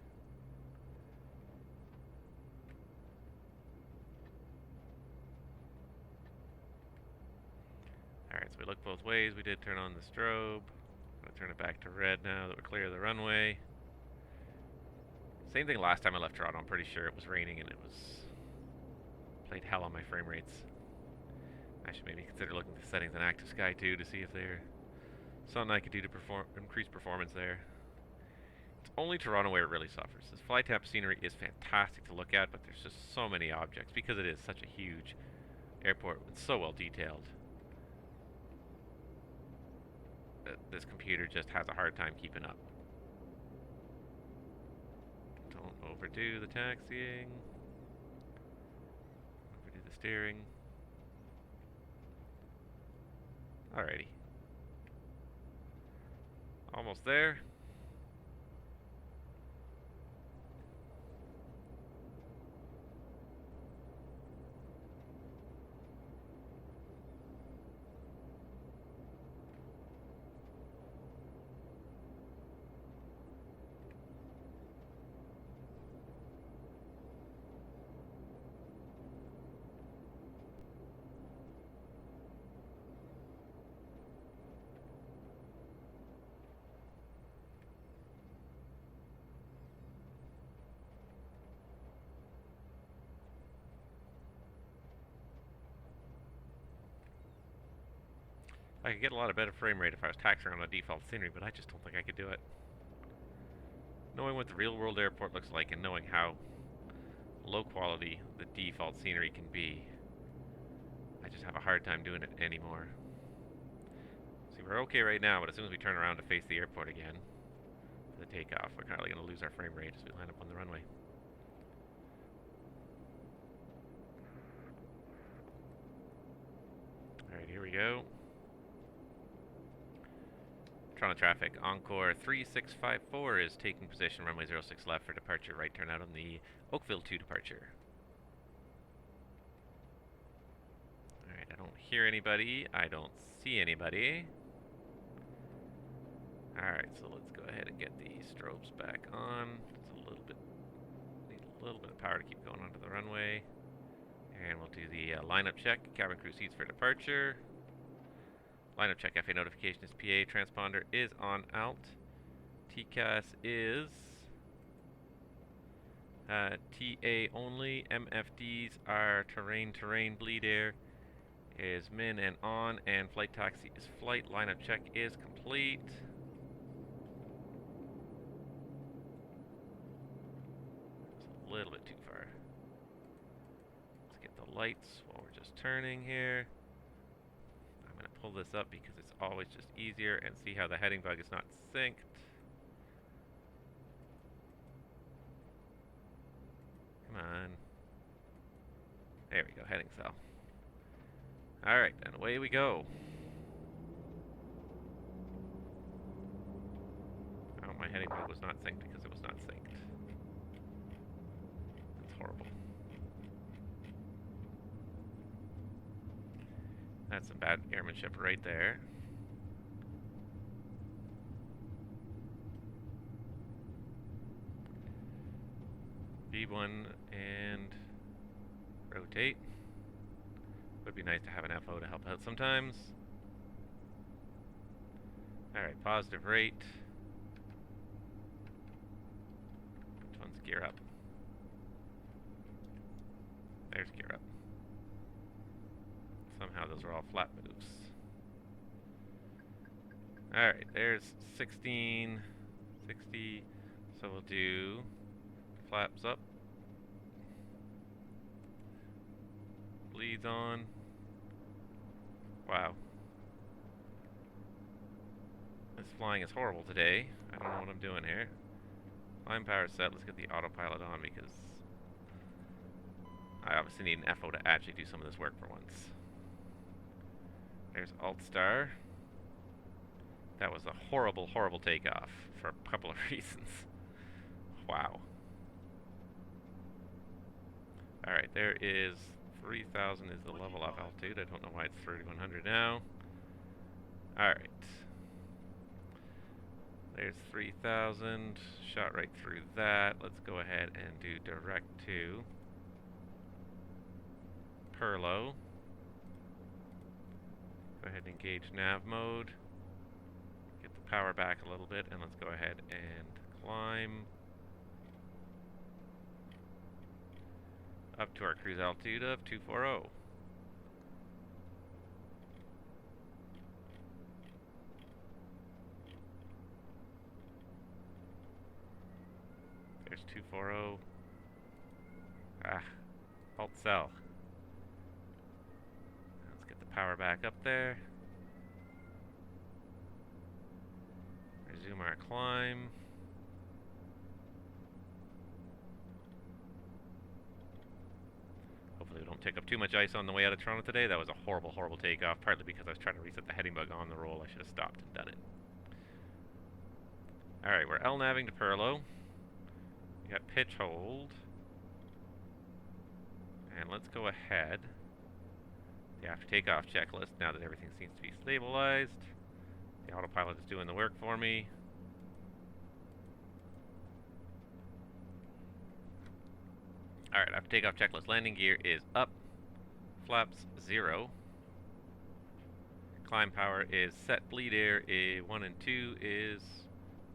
Alright, so we look both ways. We did turn on the strobe. I'm going to turn it back to red now that we're clear of the runway. Same thing last time I left Toronto. I'm pretty sure it was raining and it was played hell on my frame rates. I should maybe consider looking at the settings in Active Sky too to see if there's something I could do to increase performance there. It's only Toronto where it really suffers. This flight tap scenery is fantastic to look at, but there's just so many objects because it is such a huge airport. It's so well detailed. This computer just has a hard time keeping up. Don't overdo the taxiing. Overdo the steering. Alrighty. Almost there. I could get a lot of better frame rate if I was taxiing on a default scenery, but I just don't think I could do it. Knowing what the real world airport looks like and knowing how low quality the default scenery can be, I just have a hard time doing it anymore. See, we're okay right now, but as soon as we turn around to face the airport again for the takeoff, we're kind of going to lose our frame rate as we line up on the runway. Alright, here we go. Toronto traffic, Encore 3654 is taking position, runway 06 left for departure, right turn out on the Oakville 2 departure. Alright, I don't hear anybody, I don't see anybody. Alright, so let's go ahead and get the strobes back on. It's a little bit, need a little bit of power to keep going onto the runway. And we'll do the lineup check, cabin crew seats for departure. Lineup check, FA notification is PA, transponder is on alt. TCAS is TA only. MFDs are terrain, bleed air is min and on, and flight taxi is flight. Lineup check is complete. It's a little bit too far. Let's get the lights while we're just turning here. Pull this up because it's always just easier, and see how the heading bug is not synced. Come on. There we go, heading cell. Alright, and away we go. Oh, my heading bug was not synced because it was not synced. That's horrible. That's some bad airmanship right there. B1 and rotate. Would be nice to have an FO to help out sometimes. Alright, positive rate. Which one's gear up? There's gear up. Somehow those are all flat moves. Alright, there's 16, 60. So we'll do flaps up. Bleeds on. Wow. This flying is horrible today. I don't know what I'm doing here. Climb power set. Let's get the autopilot on because I obviously need an FO to actually do some of this work for once. There's Alt Star. That was a horrible, horrible takeoff for a couple of reasons. Wow. Alright, there is 3,000 is the level up altitude. I don't know why it's 3,100 now. Alright. There's 3,000. Shot right through that. Let's go ahead and do direct to Perlo. Go ahead and engage nav mode. Get the power back a little bit, and let's go ahead and climb up to our cruise altitude of 240. There's 240. Alt cell. Power back up there. Resume our climb. Hopefully we don't take up too much ice on the way out of Toronto today. That was a horrible, horrible takeoff, partly because I was trying to reset the heading bug on the roll. I should have stopped and done it. Alright, we're LNAVing to Perlo. We got pitch hold. And let's go ahead. The after takeoff checklist, now that everything seems to be stabilized. The autopilot is doing the work for me. Alright, after takeoff checklist, landing gear is up. Flaps 0. Climb power is set. Bleed air 1 and 2 is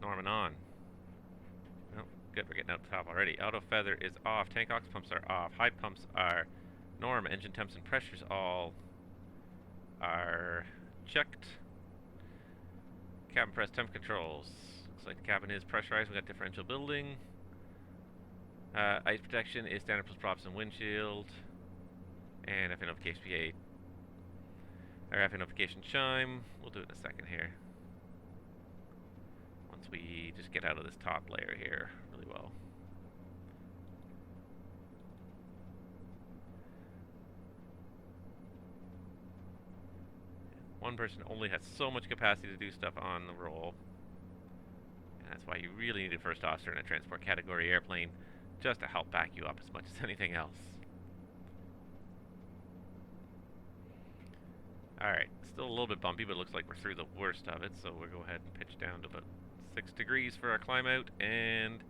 norm and on. Oh, good, we're getting out the top already. Auto feather is off. Tank ox pumps are off. High pumps are norm. Engine temps and pressures all are checked. Cabin press temp controls. Looks like the cabin is pressurized. We got differential building. Ice protection is standard plus props and windshield. And FA notification PA. Or FA notification chime. We'll do it in a second here. Once we just get out of this top layer here really well. One person only has so much capacity to do stuff on the roll. And that's why you really need a first officer in a transport category airplane, just to help back you up as much as anything else. Alright, still a little bit bumpy, but it looks like we're through the worst of it, so we'll go ahead and pitch down to about 6 degrees for our climb out, and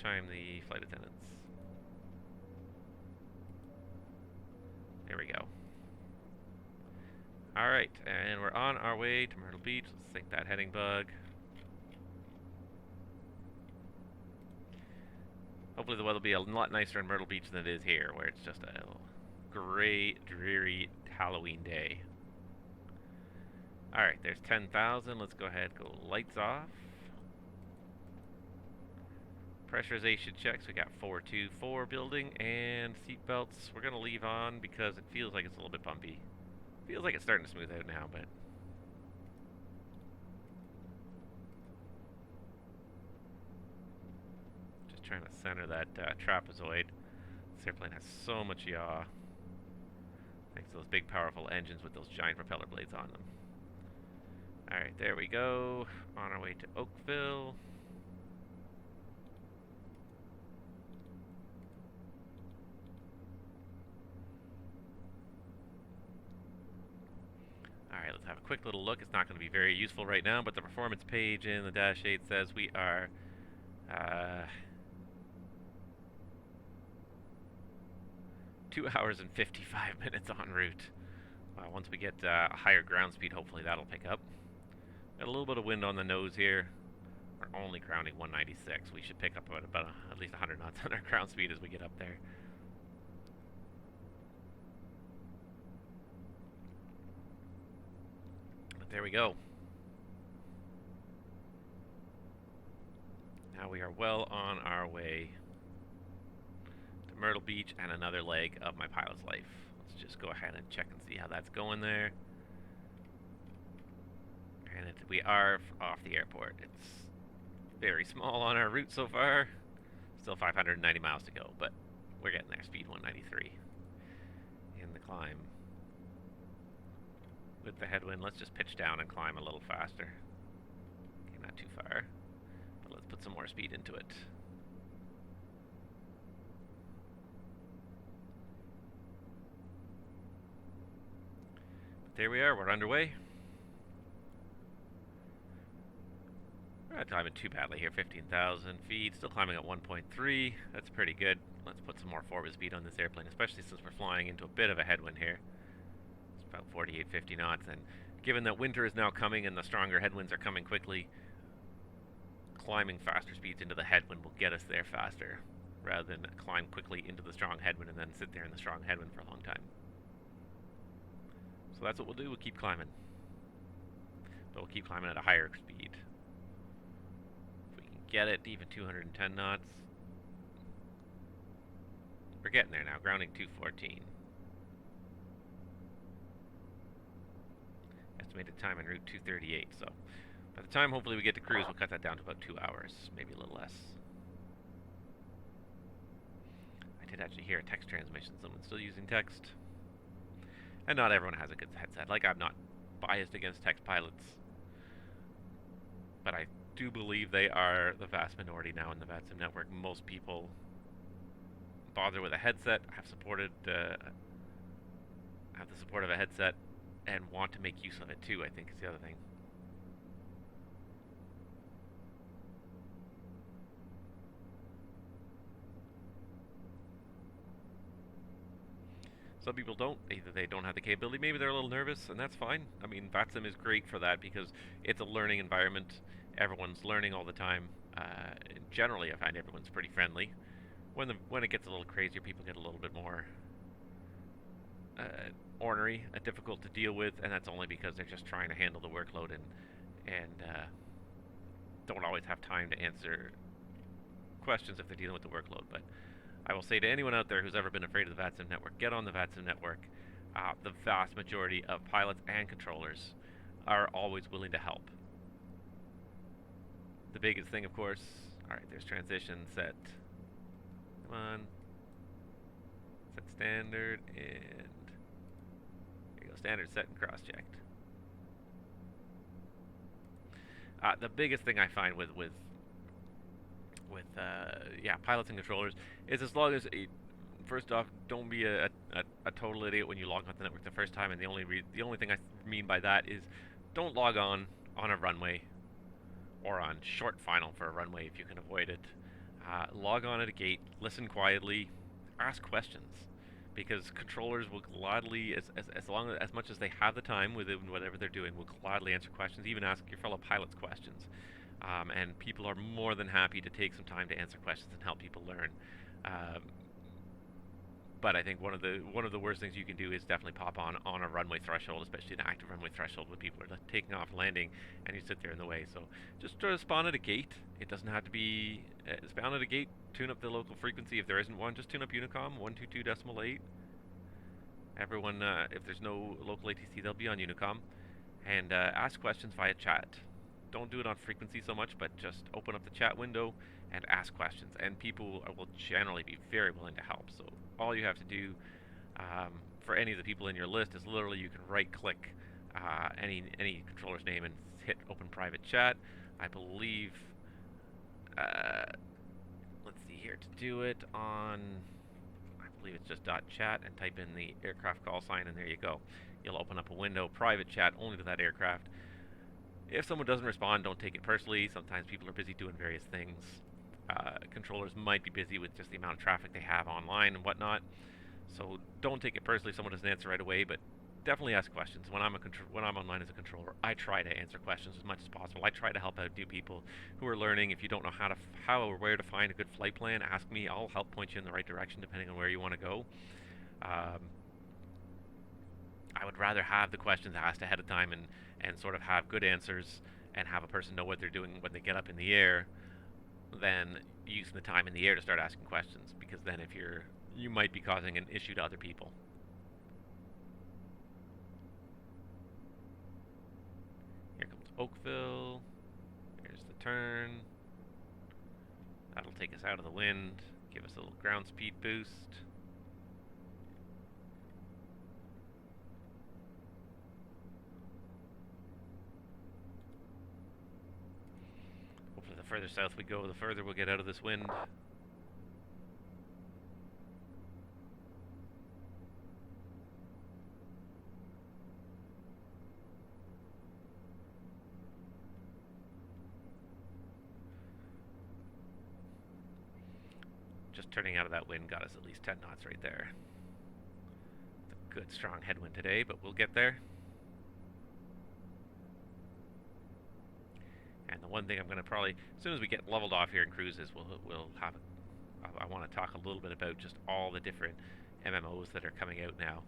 chime the flight attendants. There we go. Alright, and we're on our way to Myrtle Beach. Let's sink that heading bug. Hopefully the weather will be a lot nicer in Myrtle Beach than it is here, where it's just a gray, dreary Halloween day. Alright, there's 10,000. Let's go ahead and go lights off. Pressurization checks. We got 424 building, and seat belts we're going to leave on because it feels like it's a little bit bumpy. Feels like it's starting to smooth out now, but just trying to center that trapezoid. This airplane has so much yaw, thanks to those big powerful engines with those giant propeller blades on them. Alright, there we go. On our way to Oakville. Alright, let's have a quick little look. It's not going to be very useful right now, but the performance page in the Dash 8 says we are 2 hours and 55 minutes en route. Once we get a higher ground speed, hopefully that'll pick up. Got a little bit of wind on the nose here. We're only grounding 196. We should pick up about at least 100 knots on our ground speed as we get up there. There we go. Now we are well on our way to Myrtle Beach and another leg of my pilot's life. Let's just go ahead and check and see how that's going there. And we are off the airport. It's very small on our route so far. Still 590 miles to go, but we're getting there. Speed 193 in the climb. With the headwind, let's just pitch down and climb a little faster. Okay, not too far, but let's put some more speed into it. But there we are, we're underway. We're not climbing too badly here, 15,000 feet, still climbing at 1.3. That's pretty good. Let's put some more forward speed on this airplane, especially since we're flying into a bit of a headwind here. About 48, 50 knots, and given that winter is now coming and the stronger headwinds are coming quickly, climbing faster speeds into the headwind will get us there faster, rather than climb quickly into the strong headwind and then sit there in the strong headwind for a long time. So that's what we'll do, we'll keep climbing. But we'll keep climbing at a higher speed. If we can get it to even 210 knots. We're getting there now, grounding 214. Estimated time en route 238, so by the time hopefully we get to cruise, we'll cut that down to about 2 hours, maybe a little less. I did actually hear a text transmission, someone's still using text. And not everyone has a good headset. Like, I'm not biased against text pilots, but I do believe they are the vast minority now in the VATSIM network. Most people bother with a headset, have the support of a headset, and want to make use of it too, I think is the other thing. Some people don't. Either they don't have the capability, maybe they're a little nervous, and that's fine. I mean, VATSIM is great for that because it's a learning environment. Everyone's learning all the time. Generally, I find everyone's pretty friendly. When it gets a little crazier, people get a little bit more ornery, difficult to deal with, and that's only because they're just trying to handle the workload and and don't always have time to answer questions if they're dealing with the workload. But I will say to anyone out there who's ever been afraid of the VATSIM network, get on the VATSIM network. The vast majority of pilots and controllers are always willing to help. The biggest thing, of course, alright, there's transition set. Come on. Set standard, and there you go, standard set and cross-checked. The biggest thing I find with pilots and controllers is, as long as first off, don't be a total idiot when you log onto the network the first time. And the only thing I mean by that is, don't log on a runway or on short final for a runway if you can avoid it. Log on at a gate, listen quietly, ask questions, because controllers will gladly, as much as they have the time within whatever they're doing, will gladly answer questions, even ask your fellow pilots questions. And people are more than happy to take some time to answer questions and help people learn. But I think one of the worst things you can do is definitely pop on a runway threshold, especially an active runway threshold when people are taking off, landing, and you sit there in the way. So just spawn at a gate. It doesn't have to be spawn at a gate. Tune up the local frequency if there isn't one. Just tune up Unicom 122.8. Everyone, if there's no local ATC, they'll be on Unicom, and ask questions via chat. Don't do it on frequency so much, but just open up the chat window and ask questions, and people will generally be very willing to help. So all you have to do for any of the people in your list is literally you can right-click any controller's name and hit Open Private Chat. I believe, let's see here, to do it on, I believe it's just .chat, and type in the aircraft call sign, and there you go. You'll open up a window, private chat only to that aircraft. If someone doesn't respond, don't take it personally. Sometimes people are busy doing various things. Controllers might be busy with just the amount of traffic they have online and whatnot. So don't take it personally if someone doesn't answer right away, but definitely ask questions. When I'm online as a controller, I try to answer questions as much as possible. I try to help out new people who are learning. If you don't know how or where to find a good flight plan, ask me. I'll help point you in the right direction depending on where you want to go. I would rather have the questions asked ahead of time and sort of have good answers and have a person know what they're doing when they get up in the air, than using the time in the air to start asking questions, because then if you might be causing an issue to other people. Here comes Oakville. Here's the turn. That'll take us out of the wind, give us a little ground speed boost. Hopefully the further south we go, the further we'll get out of this wind. Just turning out of that wind got us at least 10 knots right there. It's a good strong headwind today, but we'll get there. And the one thing I'm going to probably, as soon as we get leveled off here in cruises, we'll have, I want to talk a little bit about just all the different MMOs that are coming out now.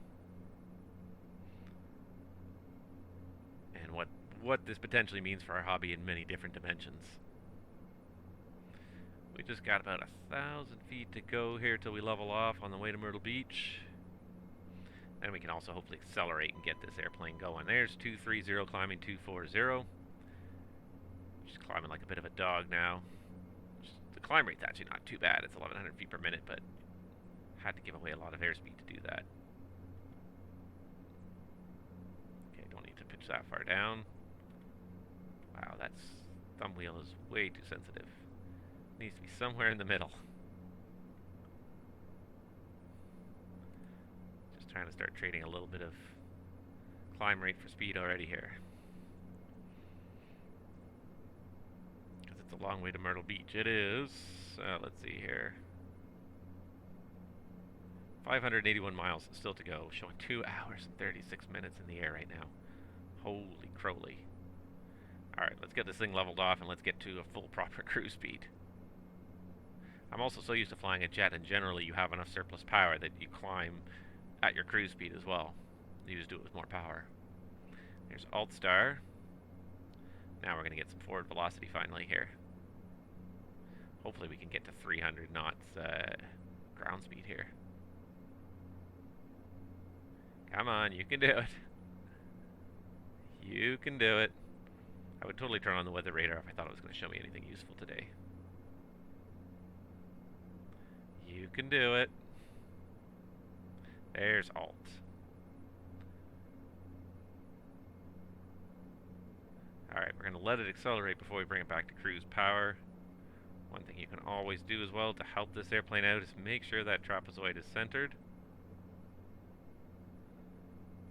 And what this potentially means for our hobby in many different dimensions. We just got about 1,000 feet to go here till we level off on the way to Myrtle Beach. And we can also hopefully accelerate and get this airplane going. There's 230 climbing 240. Just climbing like a bit of a dog now. The climb rate's actually not too bad. It's 1,100 feet per minute, but had to give away a lot of airspeed to do that. Okay, don't need to pitch that far down. Wow, that's thumb wheel is way too sensitive. Needs to be somewhere in the middle. Just trying to start trading a little bit of climb rate for speed already here. Because it's a long way to Myrtle Beach. It is, let's see here, 581 miles still to go, showing 2 hours and 36 minutes in the air right now. Holy crowley. Alright, let's get this thing leveled off and let's get to a full proper cruise speed. I'm also so used to flying a jet, and generally you have enough surplus power that you climb at your cruise speed as well. You just do it with more power. There's Alt Star. Now we're going to get some forward velocity finally here. Hopefully we can get to 300 knots ground speed here. Come on, you can do it. You can do it. I would totally turn on the weather radar if I thought it was going to show me anything useful today. You can do it. There's Alt. Alright, we're going to let it accelerate before we bring it back to cruise power. One thing you can always do as well to help this airplane out is make sure that trapezoid is centered.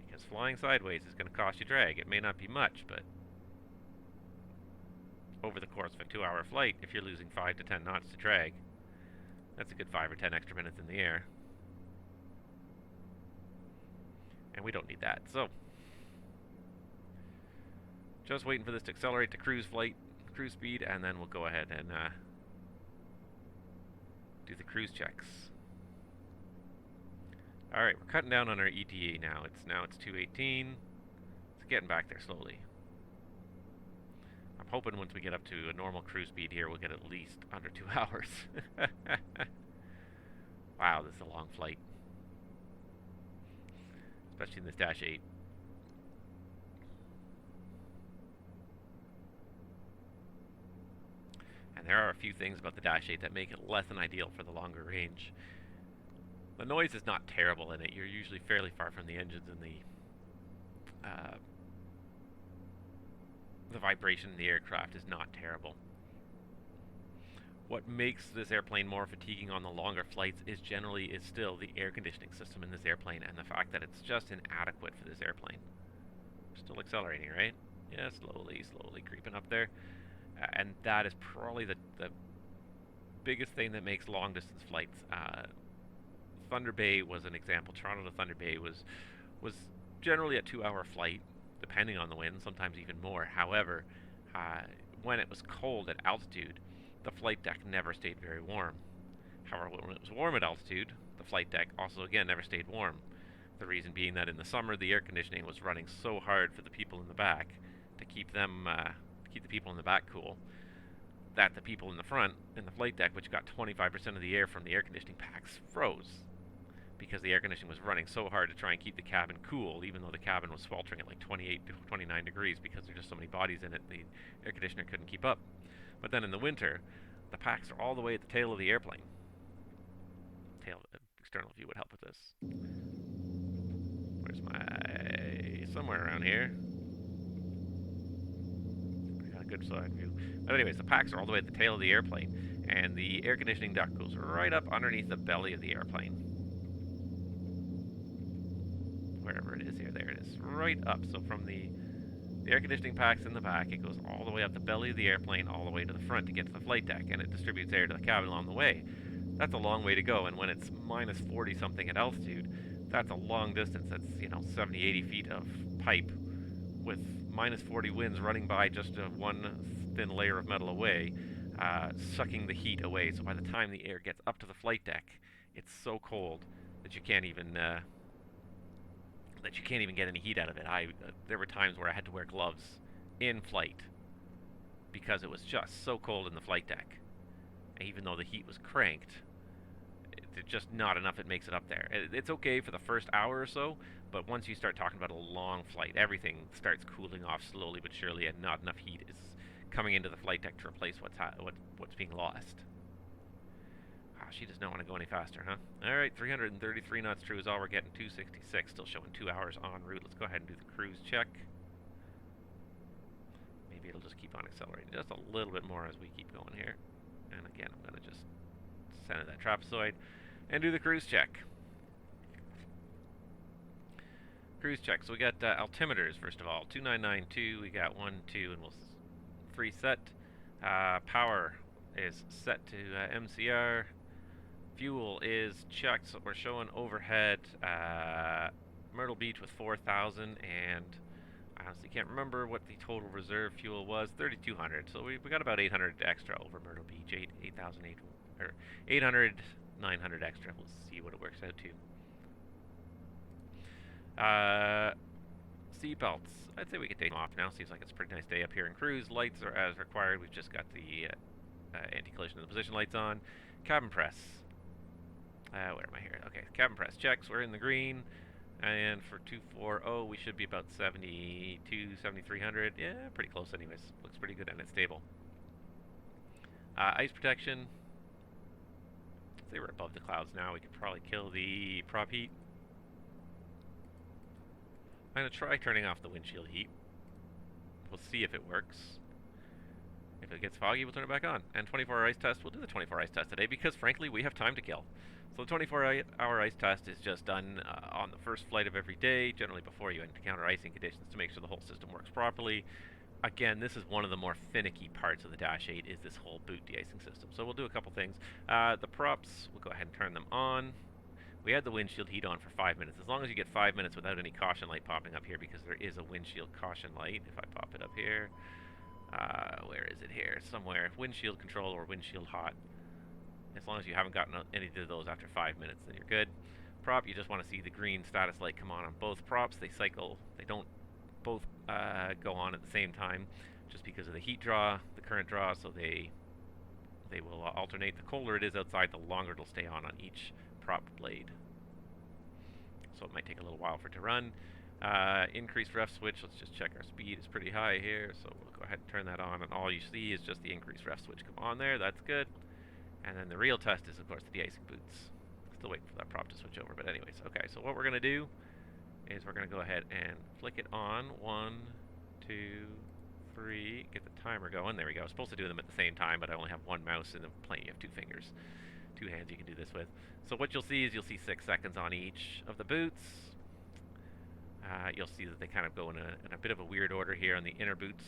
Because flying sideways is going to cost you drag. It may not be much, but over the course of a 2-hour flight, if you're losing 5 to 10 knots to drag, that's a good 5 or 10 extra minutes in the air. And we don't need that, so just waiting for this to accelerate to cruise speed, and then we'll go ahead and do the cruise checks. Alright, we're cutting down on our ETA now. It's 2:18. It's getting back there slowly. I'm hoping once we get up to a normal cruise speed here, we'll get at least under 2 hours. Wow, this is a long flight. Especially in this Dash 8. And there are a few things about the Dash 8 that make it less than ideal for the longer range. The noise is not terrible in it. You're usually fairly far from the engines, and the vibration in the aircraft is not terrible. What makes this airplane more fatiguing on the longer flights is still the air conditioning system in this airplane, and the fact that it's just inadequate for this airplane. Still accelerating, right? Yeah, slowly creeping up there. And that is probably the biggest thing that makes long distance flights. Thunder Bay was an example. Toronto to Thunder Bay was generally a 2-hour flight, depending on the wind, sometimes even more. However, when it was cold at altitude, the flight deck never stayed very warm. However, when it was warm at altitude, the flight deck also again never stayed warm. The reason being that in the summer the air conditioning was running so hard for the people in the back to keep them keep the people in the back cool, that the people in the front in the flight deck, which got 25% of the air from the air conditioning packs, froze because the air conditioning was running so hard to try and keep the cabin cool, even though the cabin was sweltering at like 28 to 29 degrees because there's just so many bodies in it, the air conditioner couldn't keep up. But then in the winter, the packs are all the way at the tail of the airplane. External view would help with this. Where's my... somewhere around here. I got a good side view. But anyways, the packs are all the way at the tail of the airplane, and the air conditioning duct goes right up underneath the belly of the airplane. Wherever it is here, there it is. Right up. So from the air conditioning packs in the back, it goes all the way up the belly of the airplane, all the way to the front to get to the flight deck, and it distributes air to the cabin along the way. That's a long way to go, and when it's minus 40 something at altitude, that's a long distance. That's, 70, 80 feet of pipe with minus 40 winds running by just one thin layer of metal away, sucking the heat away. So by the time the air gets up to the flight deck, it's so cold that you can't even get any heat out of it. There were times where I had to wear gloves in flight because it was just so cold in the flight deck. Even though the heat was cranked, it's just not enough. It makes it up there. It's okay for the first hour or so, but once you start talking about a long flight, everything starts cooling off slowly but surely, and not enough heat is coming into the flight deck to replace what's being lost. She does not want to go any faster, huh? Alright, 333 knots true is all we're getting. 266, still showing 2 hours en route. Let's go ahead and do the cruise check. Maybe it'll just keep on accelerating just a little bit more as we keep going here. And again, I'm going to just center that trapezoid and do the cruise check. Cruise check. So we got altimeters, first of all. 2992, we got 1, 2, and we'll 3 set. Power is set to MCR. Fuel is checked, so we're showing overhead Myrtle Beach with 4,000, and I honestly can't remember what the total reserve fuel was. 3,200. So we got about 800 extra over Myrtle Beach. 8,800 or 800, 900 extra. We'll see what it works out to. Seatbelts. I'd say we could take them off now. Seems like it's a pretty nice day up here in cruise. Lights are as required. We've just got the anti-collision and the position lights on. Cabin press. Where am I here? Okay, cabin press checks. We're in the green. And for 240, we should be about 72, 7300. Yeah, pretty close anyways. Looks pretty good and it's stable. Ice protection. I'd say we're above the clouds now. We could probably kill the prop heat. I'm going to try turning off the windshield heat. We'll see if it works. If it gets foggy, we'll turn it back on. And 24-hour ice test, we'll do the 24-hour ice test today because, frankly, we have time to kill. So the 24-hour ice test is just done on the first flight of every day, generally before you encounter icing conditions, to make sure the whole system works properly. Again, this is one of the more finicky parts of the Dash 8, is this whole boot de-icing system. So we'll do a couple things. The props, we'll go ahead and turn them on. We had the windshield heat on for 5 minutes. As long as you get 5 minutes without any caution light popping up here, because there is a windshield caution light. If I pop it up here, where is it here? Somewhere. Windshield control or windshield hot. As long as you haven't gotten any of those after 5 minutes, then you're good. Prop, you just want to see the green status light come on both props. They cycle. They don't both go on at the same time, just because of the heat draw, the current draw. So they will alternate. The colder it is outside, the longer it'll stay on each prop blade. So it might take a little while for it to run. Increased ref switch. Let's just check our speed. It's pretty high here, so we'll go ahead and turn that on. And all you see is just the increased ref switch come on there. That's good. And then the real test is, of course, the de-icing boots. Still waiting for that prop to switch over, but anyways. Okay, so what we're going to do is we're going to go ahead and flick it on. 1, 2, 3. Get the timer going. There we go. I was supposed to do them at the same time, but I only have one mouse and plenty. You have 2 fingers. 2 hands you can do this with. So what you'll see is you'll see 6 seconds on each of the boots. You'll see that they kind of go in a bit of a weird order here on the inner boots.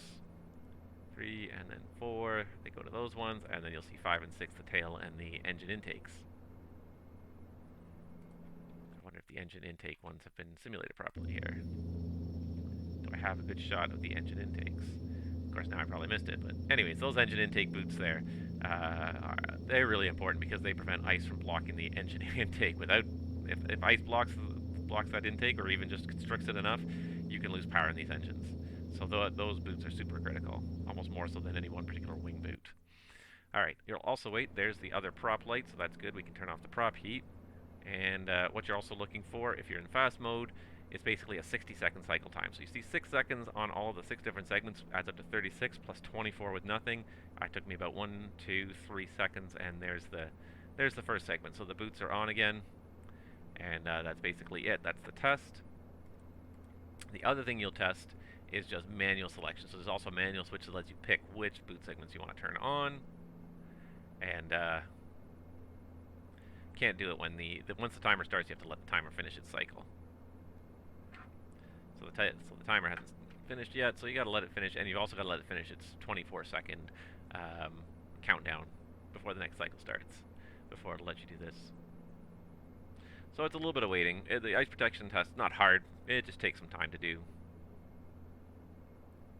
3 and then 4, they go to those ones, and then you'll see 5 and 6, the tail and the engine intakes. I wonder if the engine intake ones have been simulated properly here. Do I have a good shot of the engine intakes? Of course, now I probably missed it, but anyways, those engine intake boots there, they're really important because they prevent ice from blocking the engine intake. Without, if ice blocks that intake, or even just constricts it enough, you can lose power in these engines. So those boots are super critical, almost more so than any one particular wing boot. Alright, you'll also wait, there's the other prop light, so that's good. We can turn off the prop heat. And what you're also looking for, if you're in fast mode, is basically a 60-second cycle time. So you see 6 seconds on all of the 6 different segments, adds up to 36, plus 24 with nothing. It took me about 1, 2, 3 seconds, and there's the first segment. So the boots are on again, and that's basically it. That's the test. The other thing you'll test is just manual selection. So there's also a manual switch that lets you pick which boot segments you want to turn on. And can't do it when once the timer starts, you have to let the timer finish its cycle. So the timer hasn't finished yet, so you got to let it finish, and you've also got to let it finish its 24-second countdown before the next cycle starts, before it'll let you do this. So it's a little bit of waiting. The ice protection test, not hard. It just takes some time to do.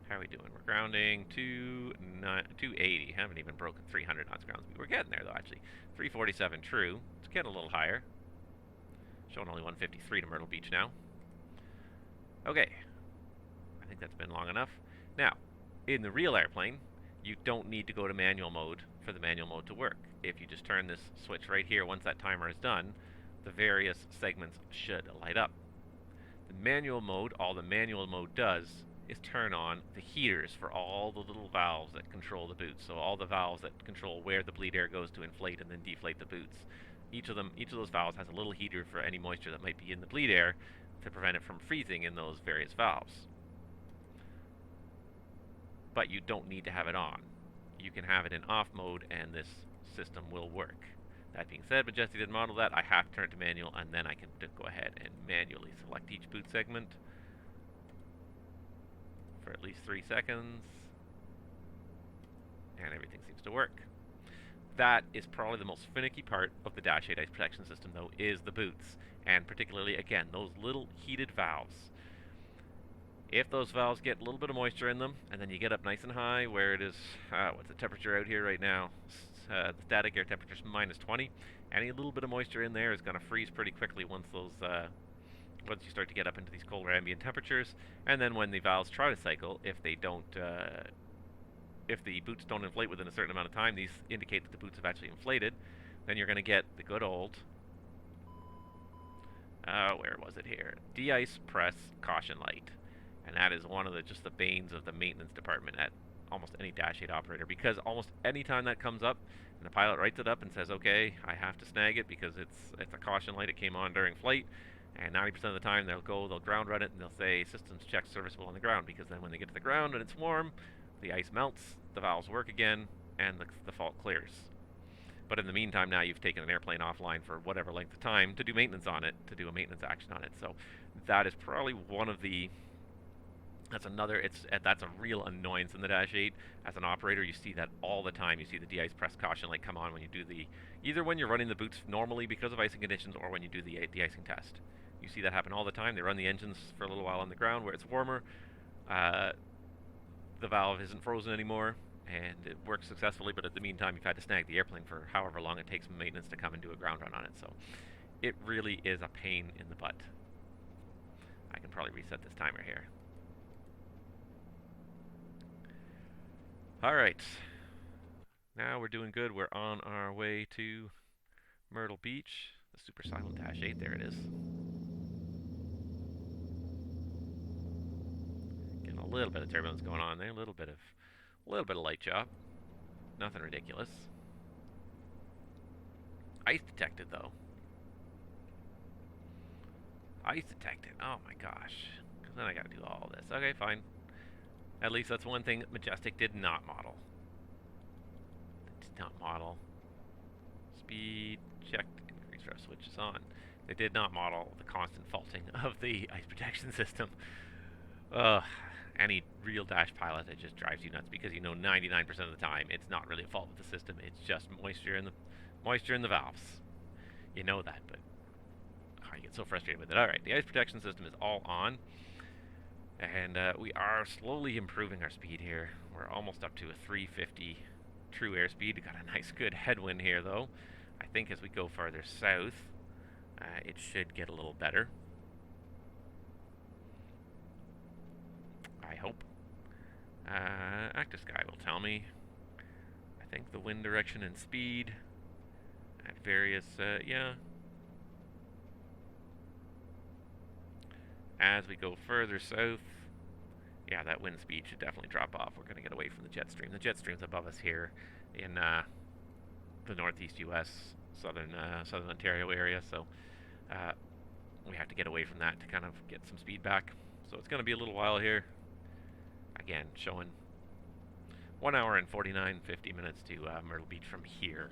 How are we doing? We're grounding 280. Haven't even broken 300 knots ground speed. We're getting there, though, actually. 347 true. It's getting a little higher. Showing only 153 to Myrtle Beach now. Okay. I think that's been long enough. Now, in the real airplane, you don't need to go to manual mode for the manual mode to work. If you just turn this switch right here, once that timer is done, the various segments should light up. The manual mode, all the manual mode does is turn on the heaters for all the little valves that control the boots. So all the valves that control where the bleed air goes to inflate and then deflate the boots. Each of those valves has a little heater for any moisture that might be in the bleed air to prevent it from freezing in those various valves. But you don't need to have it on. You can have it in off mode and this system will work. That being said, Majestic did model that. I have to turn it to manual, and then I can go ahead and manually select each boot segment for at least 3 seconds, and everything seems to work. That is probably the most finicky part of the Dash 8 ice protection system, though, is the boots, and particularly, again, those little heated valves. If those valves get a little bit of moisture in them, and then you get up nice and high, where it is, what's the temperature out here right now? The static air temperature is -20. Any little bit of moisture in there is going to freeze pretty quickly once once you start to get up into these colder ambient temperatures, and then when the valves try to cycle, if they don't, if the boots don't inflate within a certain amount of time, these indicate that the boots have actually inflated. Then you're going to get the good old, where was it here? De-ice press caution light, and that is one of the just the banes of the maintenance department at almost any Dash 8 operator, because almost any time that comes up, and the pilot writes it up and says, okay, I have to snag it because it's a caution light, it came on during flight, and 90% of the time they'll ground run it, and they'll say systems check serviceable on the ground, because then when they get to the ground and it's warm, the ice melts, the valves work again, and the fault clears. But in the meantime, now you've taken an airplane offline for whatever length of time to do maintenance on it, to do a maintenance action on it. So that is probably one of the, that's a real annoyance in the Dash 8. As an operator, you see that all the time. You see the de-ice press caution light come on when you do either when you're running the boots normally because of icing conditions, or when you do the de-icing test. You see that happen all the time. They run the engines for a little while on the ground where it's warmer. The valve isn't frozen anymore, and it works successfully, but in the meantime, you've had to snag the airplane for however long it takes maintenance to come and do a ground run on it. So it really is a pain in the butt. I can probably reset this timer here. All right. Now we're doing good. We're on our way to Myrtle Beach. The super silent Dash 8, there it is. Getting a little bit of turbulence going on there, a little bit of light chop. Nothing ridiculous. Ice detected, though. Ice detected. Oh my gosh. Because then I gotta do all this. Okay, fine. At least that's one thing Majestic did not model. They did not model. Speed checked. Increase ref switch is on. They did not model the constant faulting of the ice protection system. Any real Dash pilot, it just drives you nuts, because you know 99% of the time it's not really a fault with the system. It's just moisture in the valves. You know that, but I get so frustrated with it. All right, the ice protection system is all on, and we are slowly improving our speed here. We're almost up to a 350 true airspeed. We got a nice good headwind here, though. I think as we go farther south, it should get a little better. I hope. Active Sky will tell me. I think the wind direction and speed at various, yeah. As we go further south, yeah, that wind speed should definitely drop off. We're going to get away from the jet stream. The jet stream's above us here in the northeast U.S., southern Ontario area, so we have to get away from that to kind of get some speed back. So it's going to be a little while here. Again, showing 1 hour and 50 minutes to Myrtle Beach from here.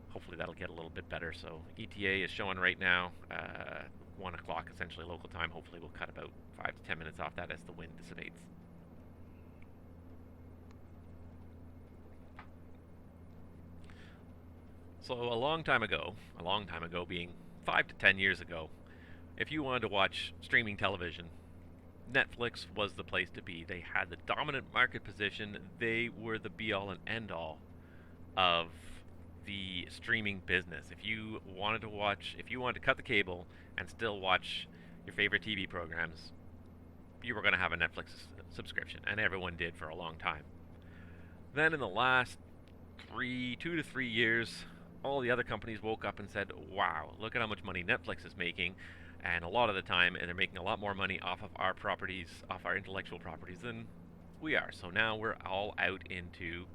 Hopefully that'll get a little bit better. So ETA is showing right now 1 o'clock essentially local time. Hopefully we'll cut about 5 to 10 minutes off that as the wind dissipates. So a long time ago being 5 to 10 years ago, if you wanted to watch streaming television, Netflix was the place to be. They had the dominant market position. They were the be-all and end-all of the streaming business. If you wanted to cut the cable and still watch your favorite TV programs, you were going to have a Netflix subscription, and everyone did for a long time. Then in the last 2 to 3 years, all the other companies woke up and said, wow, look at how much money Netflix is making. And a lot of the time, they're making a lot more money off of our properties, off our intellectual properties, than we are. So now we're all out into,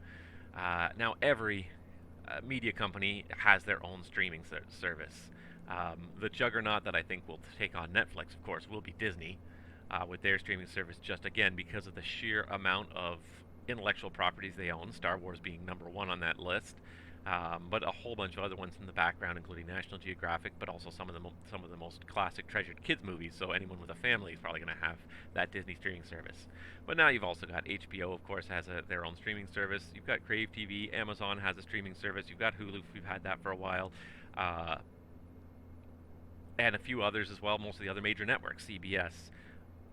now every media company has their own streaming service. The juggernaut that I think will take on Netflix, of course, will be Disney with their streaming service, just again because of the sheer amount of intellectual properties they own, Star Wars being #1 on that list. But a whole bunch of other ones in the background, including National Geographic, but also some of the most classic, treasured kids movies. So anyone with a family is probably going to have that Disney streaming service. But now you've also got HBO, of course, has their own streaming service. You've got Crave TV. Amazon has a streaming service. You've got Hulu. We've had that for a while, and a few others as well. Most of the other major networks, CBS,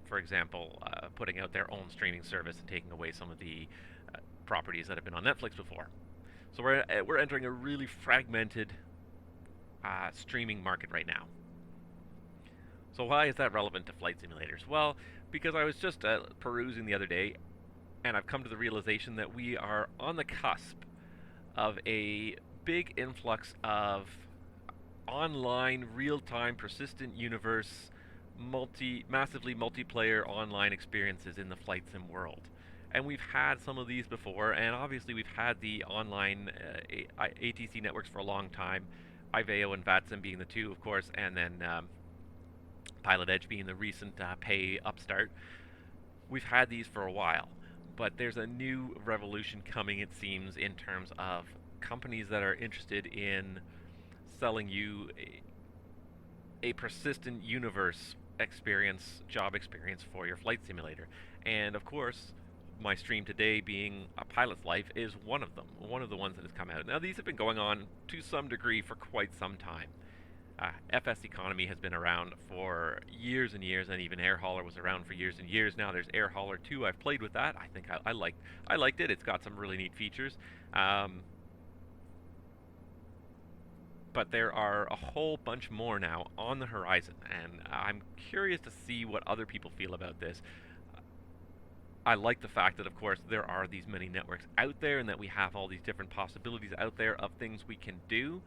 for example, putting out their own streaming service and taking away some of the properties that have been on Netflix before. So we're entering a really fragmented streaming market right now. So why is that relevant to flight simulators? Well, because I was just perusing the other day, and I've come to the realization that we are on the cusp of a big influx of online, real-time, persistent universe, massively multiplayer online experiences in the flight sim world. And we've had some of these before, and obviously we've had the online ATC networks for a long time, IVAO and VATSIM being the two, of course, and then PilotEdge being the recent pay upstart. We've had these for a while, but there's a new revolution coming, it seems, in terms of companies that are interested in selling you a persistent universe experience, job experience for your flight simulator. And of course, my stream today being a pilot's life is one of them, one of the ones that has come out. Now, these have been going on to some degree for quite some time. FSEconomy has been around for years and years, and even Air Hauler was around for years and years. Now there's Air Hauler 2. I've played with that. I think I liked it. It's got some really neat features. But there are a whole bunch more now on the horizon, and I'm curious to see what other people feel about this. I like the fact that, of course, there are these many networks out there, and that we have all these different possibilities out there of things we can do.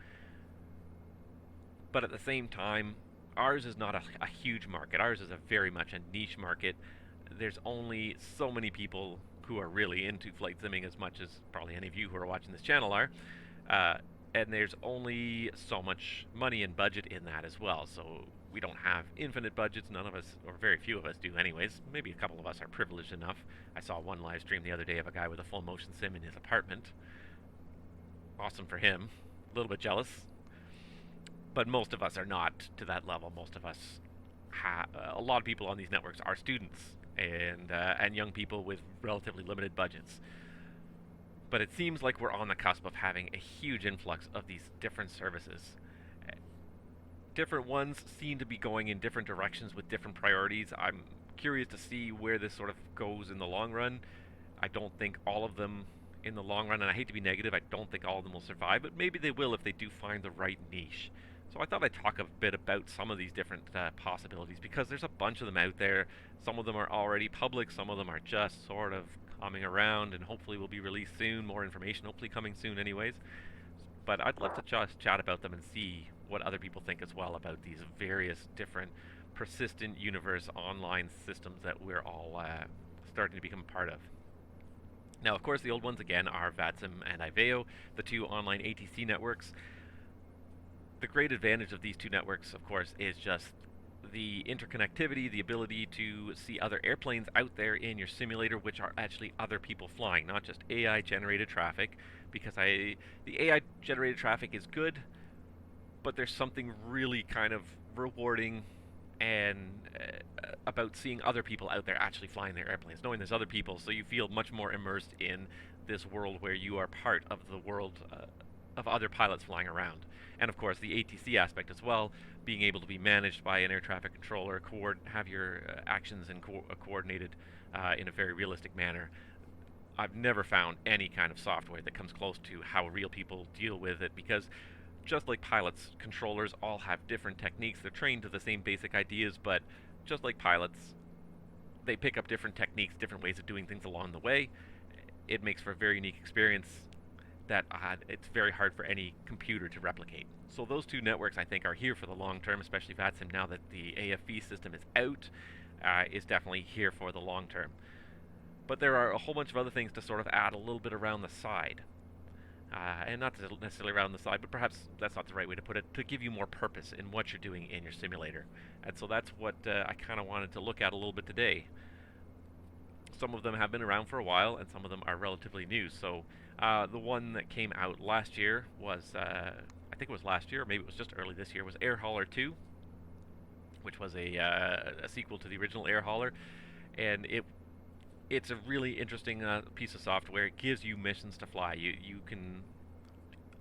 But at the same time, ours is not a huge market. Ours is a very much a niche market. There's only so many people who are really into flight simming as much as probably any of you who are watching this channel are. And there's only so much money and budget in that as well. So we don't have infinite budgets. None of us, or very few of us, do anyways. Maybe a couple of us are privileged enough. I saw one live stream the other day of a guy with a full motion sim in his apartment. Awesome for him. A little bit jealous. But most of us are not to that level. Most of us, a lot of people on these networks are students and young people with relatively limited budgets. But it seems like we're on the cusp of having a huge influx of these different services. Different ones seem to be going in different directions with different priorities. I'm curious to see where this sort of goes in the long run. I don't think all of them in the long run, and I hate to be negative, I don't think all of them will survive, but maybe they will if they do find the right niche. So I thought I'd talk a bit about some of these different possibilities, because there's a bunch of them out there. Some of them are already public, some of them are just sort of coming around and hopefully will be released soon. More information hopefully coming soon anyways. But I'd love to just chat about them and see what other people think as well about these various different persistent universe online systems that we're all starting to become a part of. Now, of course, the old ones again are VATSIM and IVAO, the two online ATC networks. The great advantage of these two networks, of course, is just the interconnectivity, the ability to see other airplanes out there in your simulator, which are actually other people flying, not just AI-generated traffic, because the AI-generated traffic is good, but there's something really kind of rewarding and about seeing other people out there actually flying their airplanes, knowing there's other people, so you feel much more immersed in this world where you are part of the world of other pilots flying around. And of course the ATC aspect as well, being able to be managed by an air traffic controller, have your actions and coordinated in a very realistic manner. I've never found any kind of software that comes close to how real people deal with it, because just like pilots, controllers all have different techniques. They're trained to the same basic ideas, but just like pilots, they pick up different techniques, different ways of doing things along the way. It makes for a very unique experience that it's very hard for any computer to replicate. So those two networks, I think, are here for the long term, especially VATSIM now that the AFV system is out, is definitely here for the long term. But there are a whole bunch of other things to sort of add a little bit around the side. And not necessarily around the side, but perhaps that's not the right way to put it, to give you more purpose in what you're doing in your simulator. And so that's what I kind of wanted to look at a little bit today. Some of them have been around for a while, and some of them are relatively new. So the one that came out last year was, I think it was last year, or maybe it was just early this year, was Air Hauler 2, which was a sequel to the original Air Hauler. And it's a really interesting piece of software. It gives you missions to fly.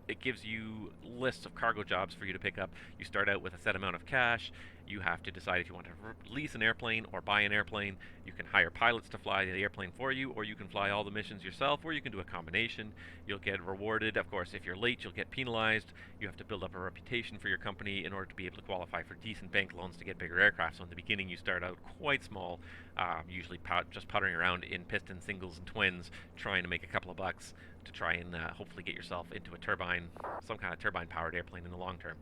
It gives you lists of cargo jobs for you to pick up. You start out with a set amount of cash, You have to decide if you want to lease an airplane or buy an airplane. You can hire pilots to fly the airplane for you, or you can fly all the missions yourself, or you can do a combination. You'll get rewarded. Of course, if you're late, you'll get penalized. You have to build up a reputation for your company in order to be able to qualify for decent bank loans to get bigger aircraft. So in the beginning, you start out quite small, usually just puttering around in piston singles and twins, trying to make a couple of bucks to try and hopefully get yourself into a turbine, some kind of turbine-powered airplane in the long term.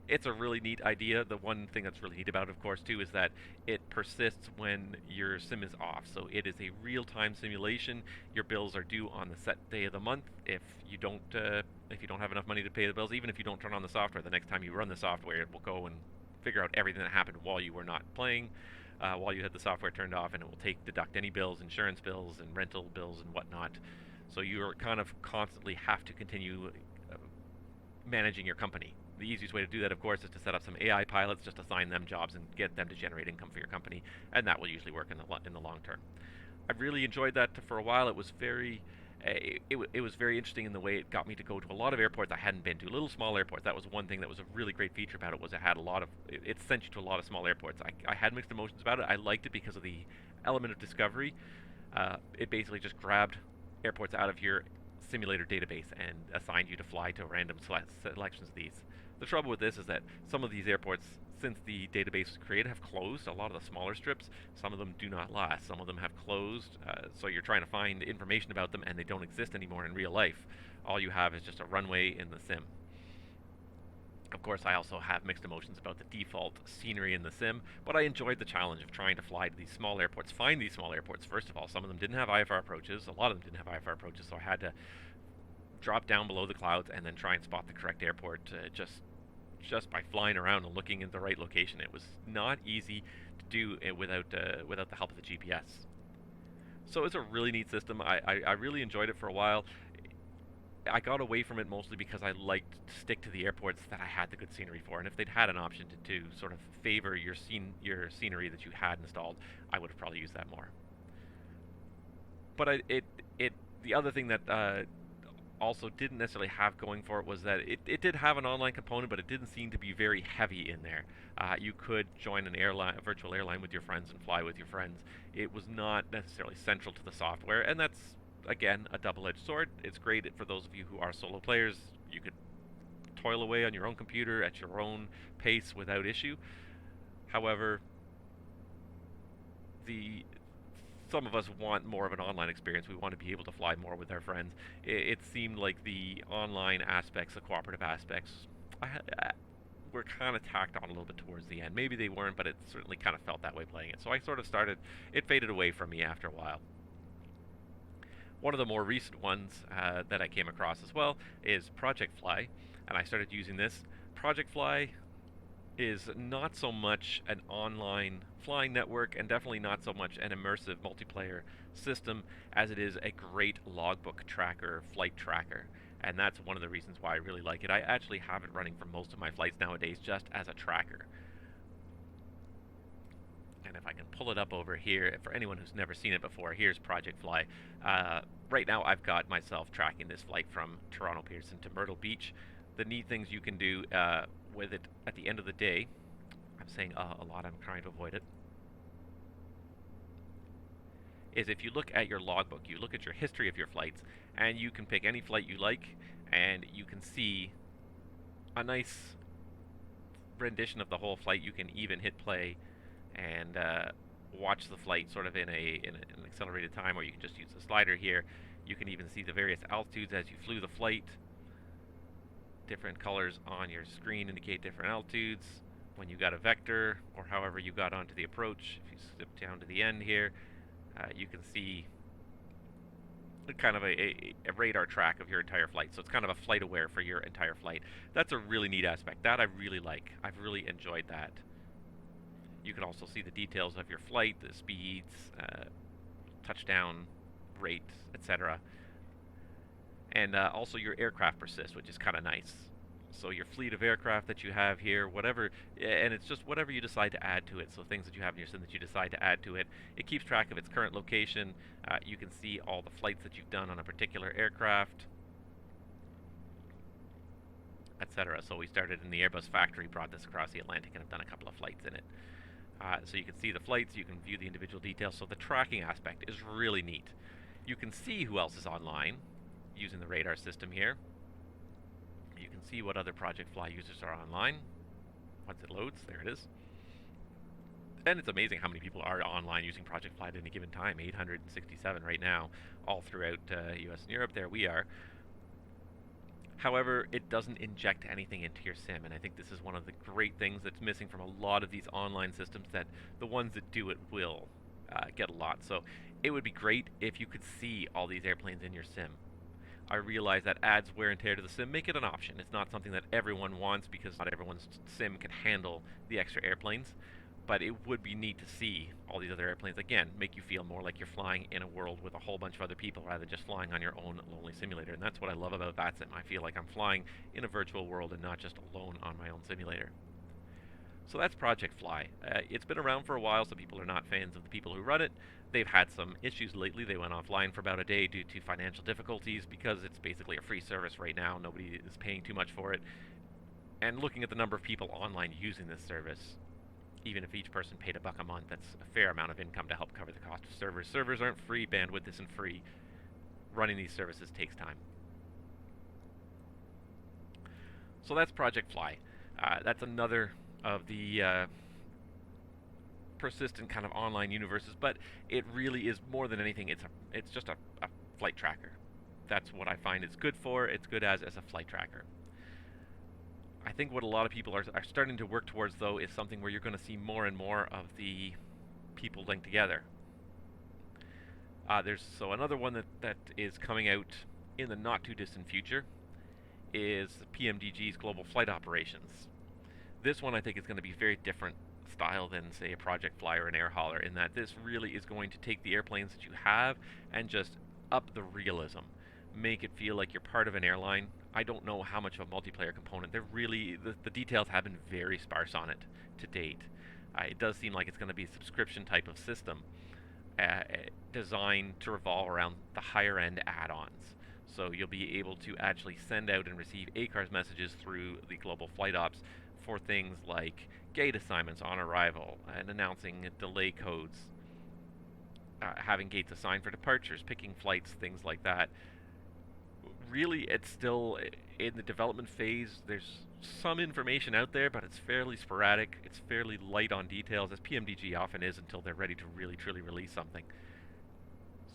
It's a really neat idea. The one thing that's really neat about it, of course, too, is that it persists when your sim is off. So it is a real-time simulation. Your bills are due on the set day of the month. If you don't have enough money to pay the bills, even if you don't turn on the software, the next time you run the software, it will go and figure out everything that happened while you were not playing, while you had the software turned off, and it will deduct any bills, insurance bills, and rental bills, and whatnot. So you're kind of constantly have to continue managing your company. The easiest way to do that, of course, is to set up some AI pilots, just assign them jobs and get them to generate income for your company, and that will usually work in the long term. I really enjoyed that for a while. It was very it was very interesting in the way it got me to go to a lot of airports I hadn't been to, little small airports. That was one thing that was a really great feature about it, was it sent you to a lot of small airports. I had mixed emotions about it. I liked it because of the element of discovery. It basically just grabbed airports out of your simulator database and assigned you to fly to random selections of these. The trouble with this is that some of these airports, since the database was created, have closed. A lot of the smaller strips, some of them do not last. Some of them have closed, so you're trying to find information about them and they don't exist anymore in real life. All you have is just a runway in the sim. Of course, I also have mixed emotions about the default scenery in the sim, but I enjoyed the challenge of trying to fly to these small airports, find these small airports. First of all, some of them didn't have IFR approaches. A lot of them didn't have IFR approaches, so I had to drop down below the clouds and then try and spot the correct airport just by flying around and looking in the right location. It was not easy to do it without the help of the GPS. So it's a really neat system. I really enjoyed it for a while. I got away from it mostly because I liked to stick to the airports that I had the good scenery for, and if they'd had an option to sort of favor your scenery that you had installed, I would have probably used that more. But the other thing that also didn't necessarily have going for it was that it did have an online component, but it didn't seem to be very heavy in there. You could join a virtual airline with your friends and fly with your friends. It was not necessarily central to the software, and that's, again, a double-edged sword. It's great for those of you who are solo players. You could toil away on your own computer at your own pace without issue. However, some of us want more of an online experience. We want to be able to fly more with our friends. It seemed like the online aspects, the cooperative aspects, were kind of tacked on a little bit towards the end. Maybe they weren't, but it certainly kind of felt that way playing it. So I sort of it faded away from me after a while. One of the more recent ones that I came across as well is ProjectFly, and I started using this. ProjectFly is not so much an online flying network, and definitely not so much an immersive multiplayer system as it is a great logbook tracker, flight tracker. And that's one of the reasons why I really like it. I actually have it running for most of my flights nowadays just as a tracker. And if I can pull it up over here, for anyone who's never seen it before, here's ProjectFly. Right now I've got myself tracking this flight from Toronto Pearson to Myrtle Beach. The neat things you can do with it at the end of the day, I'm saying a lot, I'm trying to avoid it, is if you look at your logbook, you look at your history of your flights, and you can pick any flight you like, and you can see a nice rendition of the whole flight. You can even hit play and watch the flight sort of in an accelerated time, or you can just use the slider here. You can even see the various altitudes as you flew the flight. Different colors on your screen indicate different altitudes. When you got a vector, or however you got onto the approach, if you skip down to the end here, you can see kind of a radar track of your entire flight. So it's kind of a flight aware for your entire flight. That's a really neat aspect. That I really like. I've really enjoyed that. You can also see the details of your flight, the speeds, touchdown rate, etc. And also your aircraft persist, which is kind of nice. So your fleet of aircraft that you have here, whatever, and it's just whatever you decide to add to it. So things that you have in your sim that you decide to add to it, it keeps track of its current location. You can see all the flights that you've done on a particular aircraft. etc. So we started in the Airbus factory, brought this across the Atlantic, and have done a couple of flights in it. So you can see the flights, you can view the individual details, so the tracking aspect is really neat. You can see who else is online using the radar system here. You can see what other ProjectFly users are online. Once it loads, there it is. And it's amazing how many people are online using ProjectFly at any given time. 867 right now, all throughout US and Europe. There we are. However, it doesn't inject anything into your sim, and I think this is one of the great things that's missing from a lot of these online systems, that the ones that do it will get a lot. So it would be great if you could see all these airplanes in your sim. I realize that adds wear and tear to the sim. Make it an option. It's not something that everyone wants, because not everyone's sim can handle the extra airplanes. But it would be neat to see all these other airplanes, again, make you feel more like you're flying in a world with a whole bunch of other people rather than just flying on your own lonely simulator. And that's what I love about VATSIM. I feel like I'm flying in a virtual world and not just alone on my own simulator. So that's ProjectFly. It's been around for a while, so people are not fans of the people who run it. They've had some issues lately. They went offline for about a day due to financial difficulties, because it's basically a free service right now. Nobody is paying too much for it. And looking at the number of people online using this service, even if each person paid $1 a month, that's a fair amount of income to help cover the cost of servers. Servers aren't free, bandwidth isn't free. Running these services takes time. So that's ProjectFly. That's another of the persistent kind of online universes, but it really is more than anything. It's just a flight tracker. That's what I find it's good for. It's good as a flight tracker. I think what a lot of people are starting to work towards, though, is something where you're going to see more and more of the people linked together. So another one that is coming out in the not too distant future is PMDG's Global Flight Operations. This one I think is going to be very different style than, say, a ProjectFly or an air hauler, in that this really is going to take the airplanes that you have and just up the realism. Make it feel like you're part of an airline. I don't know how much of a multiplayer component. The details have been very sparse on it to date. It does seem like it's going to be a subscription type of system designed to revolve around the higher end add-ons. So you'll be able to actually send out and receive ACARS messages through the Global Flight Ops for things like gate assignments on arrival and announcing delay codes, having gates assigned for departures, picking flights, things like that. Really, it's still in the development phase. There's some information out there, but it's fairly sporadic. It's fairly light on details, as PMDG often is, until they're ready to really, truly release something.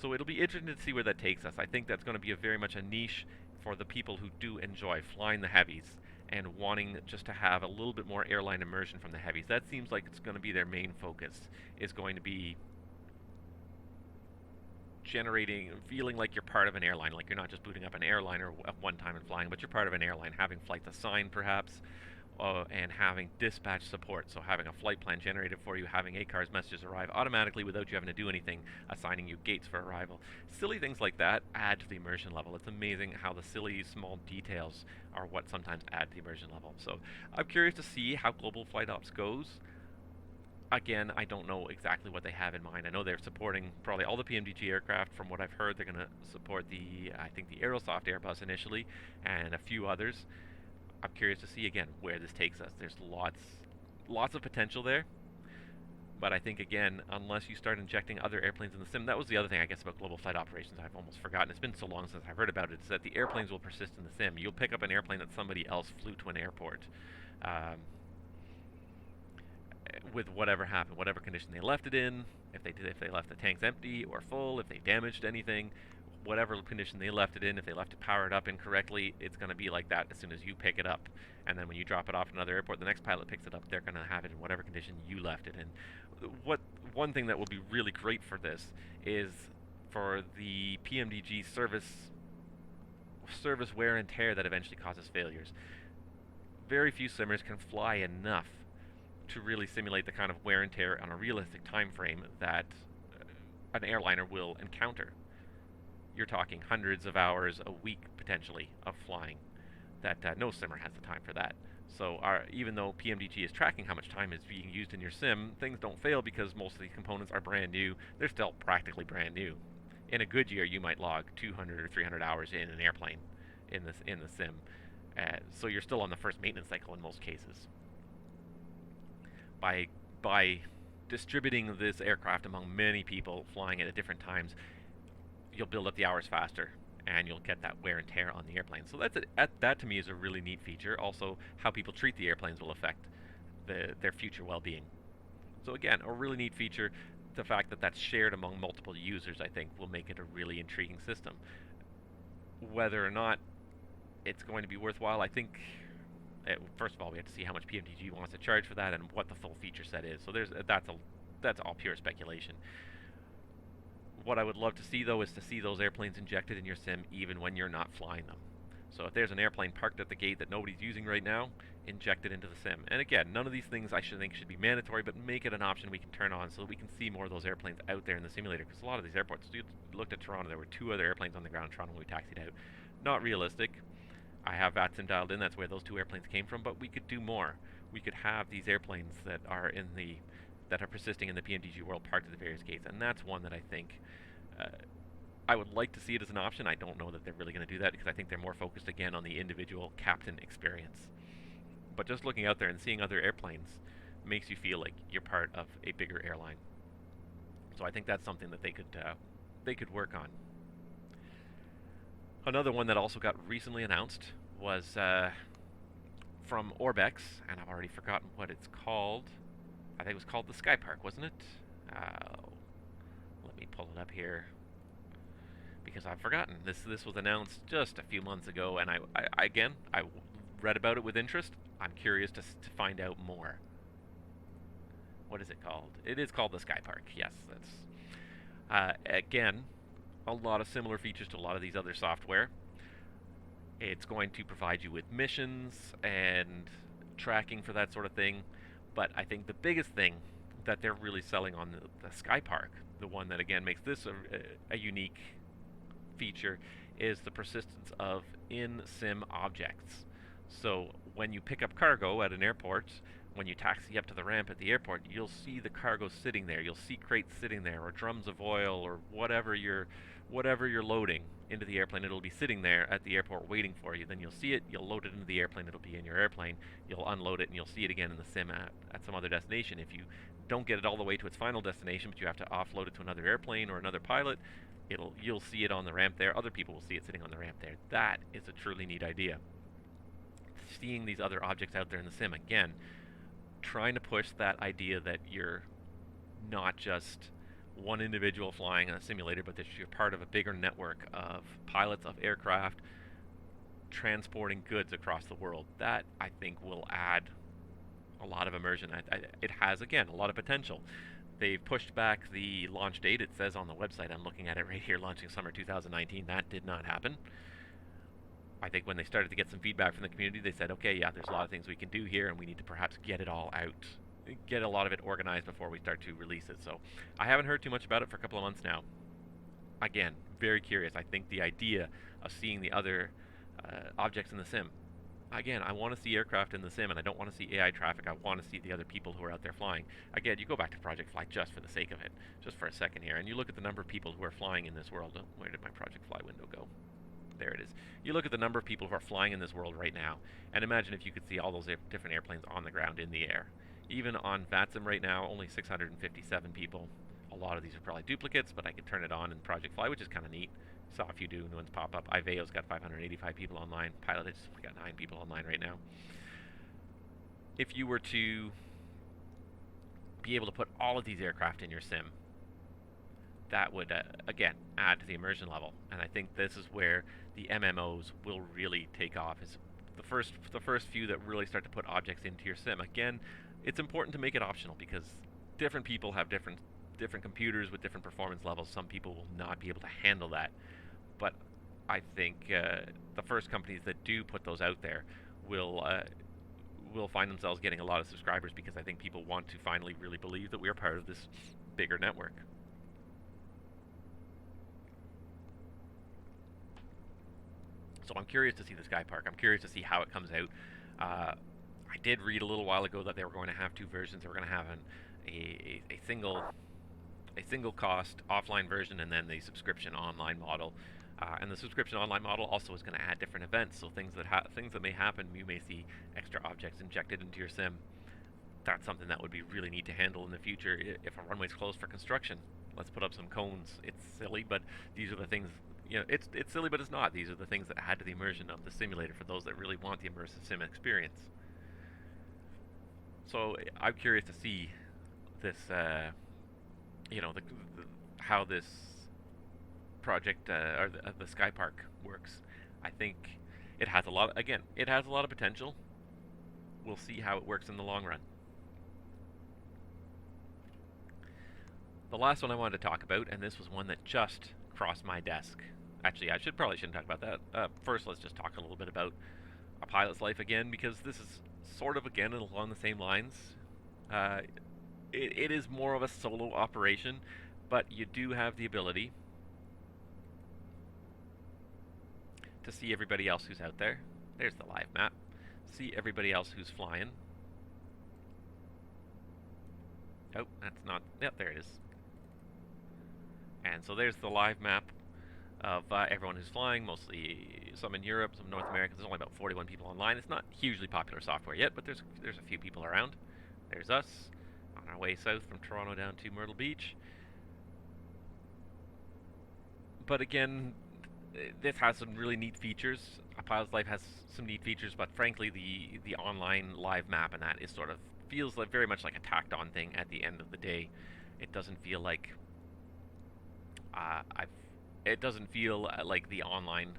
So it'll be interesting to see where that takes us. I think that's going to be very much a niche for the people who do enjoy flying the heavies and wanting just to have a little bit more airline immersion from the heavies. That seems like it's going to be their main focus, is going to be feeling like you're part of an airline, like you're not just booting up an airliner at one time and flying, but you're part of an airline, having flights assigned perhaps, and having dispatch support, so having a flight plan generated for you, having ACARS messages arrive automatically without you having to do anything, assigning you gates for arrival. Silly things like that add to the immersion level. It's amazing how the silly small details are what sometimes add to the immersion level. So I'm curious to see how Global Flight Ops goes. Again, I don't know exactly what they have in mind. I know they're supporting probably all the PMDG aircraft. From what I've heard, they're going to support I think the Aerosoft Airbus initially, and a few others. I'm curious to see, again, where this takes us. There's lots of potential there. But I think, again, unless you start injecting other airplanes in the sim, that was the other thing, I guess, about Global Flight Operations I've almost forgotten. It's been so long since I've heard about it, is that the airplanes will persist in the sim. You'll pick up an airplane that somebody else flew to an airport. With whatever happened, whatever condition they left it in, if they left the tanks empty or full, if they damaged anything, whatever condition they left it in, if they left it powered up incorrectly, it's going to be like that as soon as you pick it up. And then when you drop it off at another airport, the next pilot picks it up, they're going to have it in whatever condition you left it in. One thing that will be really great for this is for the PMDG service wear and tear that eventually causes failures. Very few simmers can fly enough to really simulate the kind of wear and tear on a realistic time frame that an airliner will encounter. You're talking hundreds of hours a week, potentially, of flying. That no simmer has the time for that. So even though PMDG is tracking how much time is being used in your sim, things don't fail because most of these components are brand new. They're still practically brand new. In a good year, you might log 200 or 300 hours in an airplane in the sim. So you're still on the first maintenance cycle in most cases. By distributing this aircraft among many people flying it at different times, you'll build up the hours faster, and you'll get that wear and tear on the airplane. So that to me is a really neat feature. Also, how people treat the airplanes will affect their future well-being. So again, a really neat feature. The fact that that's shared among multiple users, I think, will make it a really intriguing system. Whether or not it's going to be worthwhile, I think, first of all, we have to see how much PMDG wants to charge for that and what the full feature set is. So that's all pure speculation. What I would love to see, though, is to see those airplanes injected in your sim even when you're not flying them. So if there's an airplane parked at the gate that nobody's using right now, inject it into the sim. And again, none of these things I think should be mandatory, but make it an option we can turn on so that we can see more of those airplanes out there in the simulator. Because a lot of these airports, you looked at Toronto, there were 2 other airplanes on the ground in Toronto when we taxied out. Not realistic. I have VATSIM dialed in, that's where those 2 airplanes came from, but we could do more. We could have these airplanes that are persisting in the PMDG world parked at the various gates, and that's one that I think I would like to see it as an option. I don't know that they're really going to do that because I think they're more focused again on the individual captain experience. But just looking out there and seeing other airplanes makes you feel like you're part of a bigger airline. So I think that's something that they could work on. Another one that also got recently announced was from Orbex, and I've already forgotten what it's called. I think it was called the SkyPark, wasn't it? Let me pull it up here because I've forgotten. This was announced just a few months ago, and I read about it with interest. I'm curious to find out more. What is it called? It is called the SkyPark. Yes, that's again a lot of similar features to a lot of these other software. It's going to provide you with missions and tracking for that sort of thing. But I think the biggest thing that they're really selling on the SkyPark, the one that again makes this a unique feature, is the persistence of in-sim objects. So when you pick up cargo at an airport, when you taxi up to the ramp at the airport, you'll see the cargo sitting there. You'll see crates sitting there, or drums of oil, or whatever you're loading into the airplane. It'll be sitting there at the airport waiting for you. Then you'll see it, you'll load it into the airplane, it'll be in your airplane, you'll unload it, and you'll see it again in the sim at some other destination. If you don't get it all the way to its final destination, but you have to offload it to another airplane or another pilot, you'll see it on the ramp there. Other people will see it sitting on the ramp there. That is a truly neat idea. Seeing these other objects out there in the sim, again, trying to push that idea that you're not just one individual flying in a simulator, but that you're part of a bigger network of pilots, of aircraft, transporting goods across the world. That, I think, will add a lot of immersion. It has, again, a lot of potential. They've pushed back the launch date. It says on the website, I'm looking at it right here, launching summer 2019. That did not happen. I think when they started to get some feedback from the community, they said, okay, yeah, there's a lot of things we can do here, and we need to perhaps get it all out, get a lot of it organized before we start to release it. So I haven't heard too much about it for a couple of months now. Again, very curious. I think the idea of seeing the other objects in the sim, again, I want to see aircraft in the sim, and I don't want to see AI traffic. I want to see the other people who are out there flying. Again, you go back to ProjectFly just for the sake of it, just for a second here, and you look at the number of people who are flying in this world. Where did my ProjectFly window go? There it is. You look at the number of people who are flying in this world right now, and imagine if you could see all those different airplanes on the ground in the air. Even on VATSIM right now, only 657 people. A lot of these are probably duplicates, but I could turn it on in ProjectFly, which is kind of neat. Saw a few new ones pop up. IVAO's got 585 people online. PilotEdge's got 9 people online right now. If you were to be able to put all of these aircraft in your sim, that would, again, add to the immersion level. And I think this is where the MMOs will really take off. Is the first few that really start to put objects into your sim. Again, it's important to make it optional because different people have different computers with different performance levels. Some people will not be able to handle that. But I think the first companies that do put those out there will find themselves getting a lot of subscribers because I think people want to finally really believe that we are part of this bigger network. So I'm curious to see the SkyPark. I'm curious to see how it comes out. I did read a little while ago that they were going to have 2 versions. They were going to have a single cost offline version and then the subscription online model. And the subscription online model also is going to add different events, so things that may happen. You may see extra objects injected into your sim. That's something that would be really neat to handle in the future. If a runway's closed for construction, let's put up some cones. It's silly, but these are the things. It's silly, but it's not. These are the things that add to the immersion of the simulator for those that really want the immersive sim experience. So I'm curious to see this, how this project or the SkyPark works. I think it has a lot. Again, it has a lot of potential. We'll see how it works in the long run. The last one I wanted to talk about, and this was one that just crossed my desk. Actually, I probably shouldn't talk about that. First, let's just talk a little bit about a pilot's life again, because this is sort of, again, along the same lines. It is more of a solo operation, but you do have the ability to see everybody else who's out there. There's the live map. See everybody else who's flying. Oh, that's not... Yep, there it is. And so there's the live map of everyone who's flying, mostly some in Europe, some North America. There's only about 41 people online. It's not hugely popular software yet, but there's a few people around. There's us on our way south from Toronto down to Myrtle Beach. But again, this has some really neat features. A Pilot's Life has some neat features, but frankly, the online live map and that is sort of feels like very much like a tacked on thing at the end of the day. It doesn't feel like it doesn't feel like the online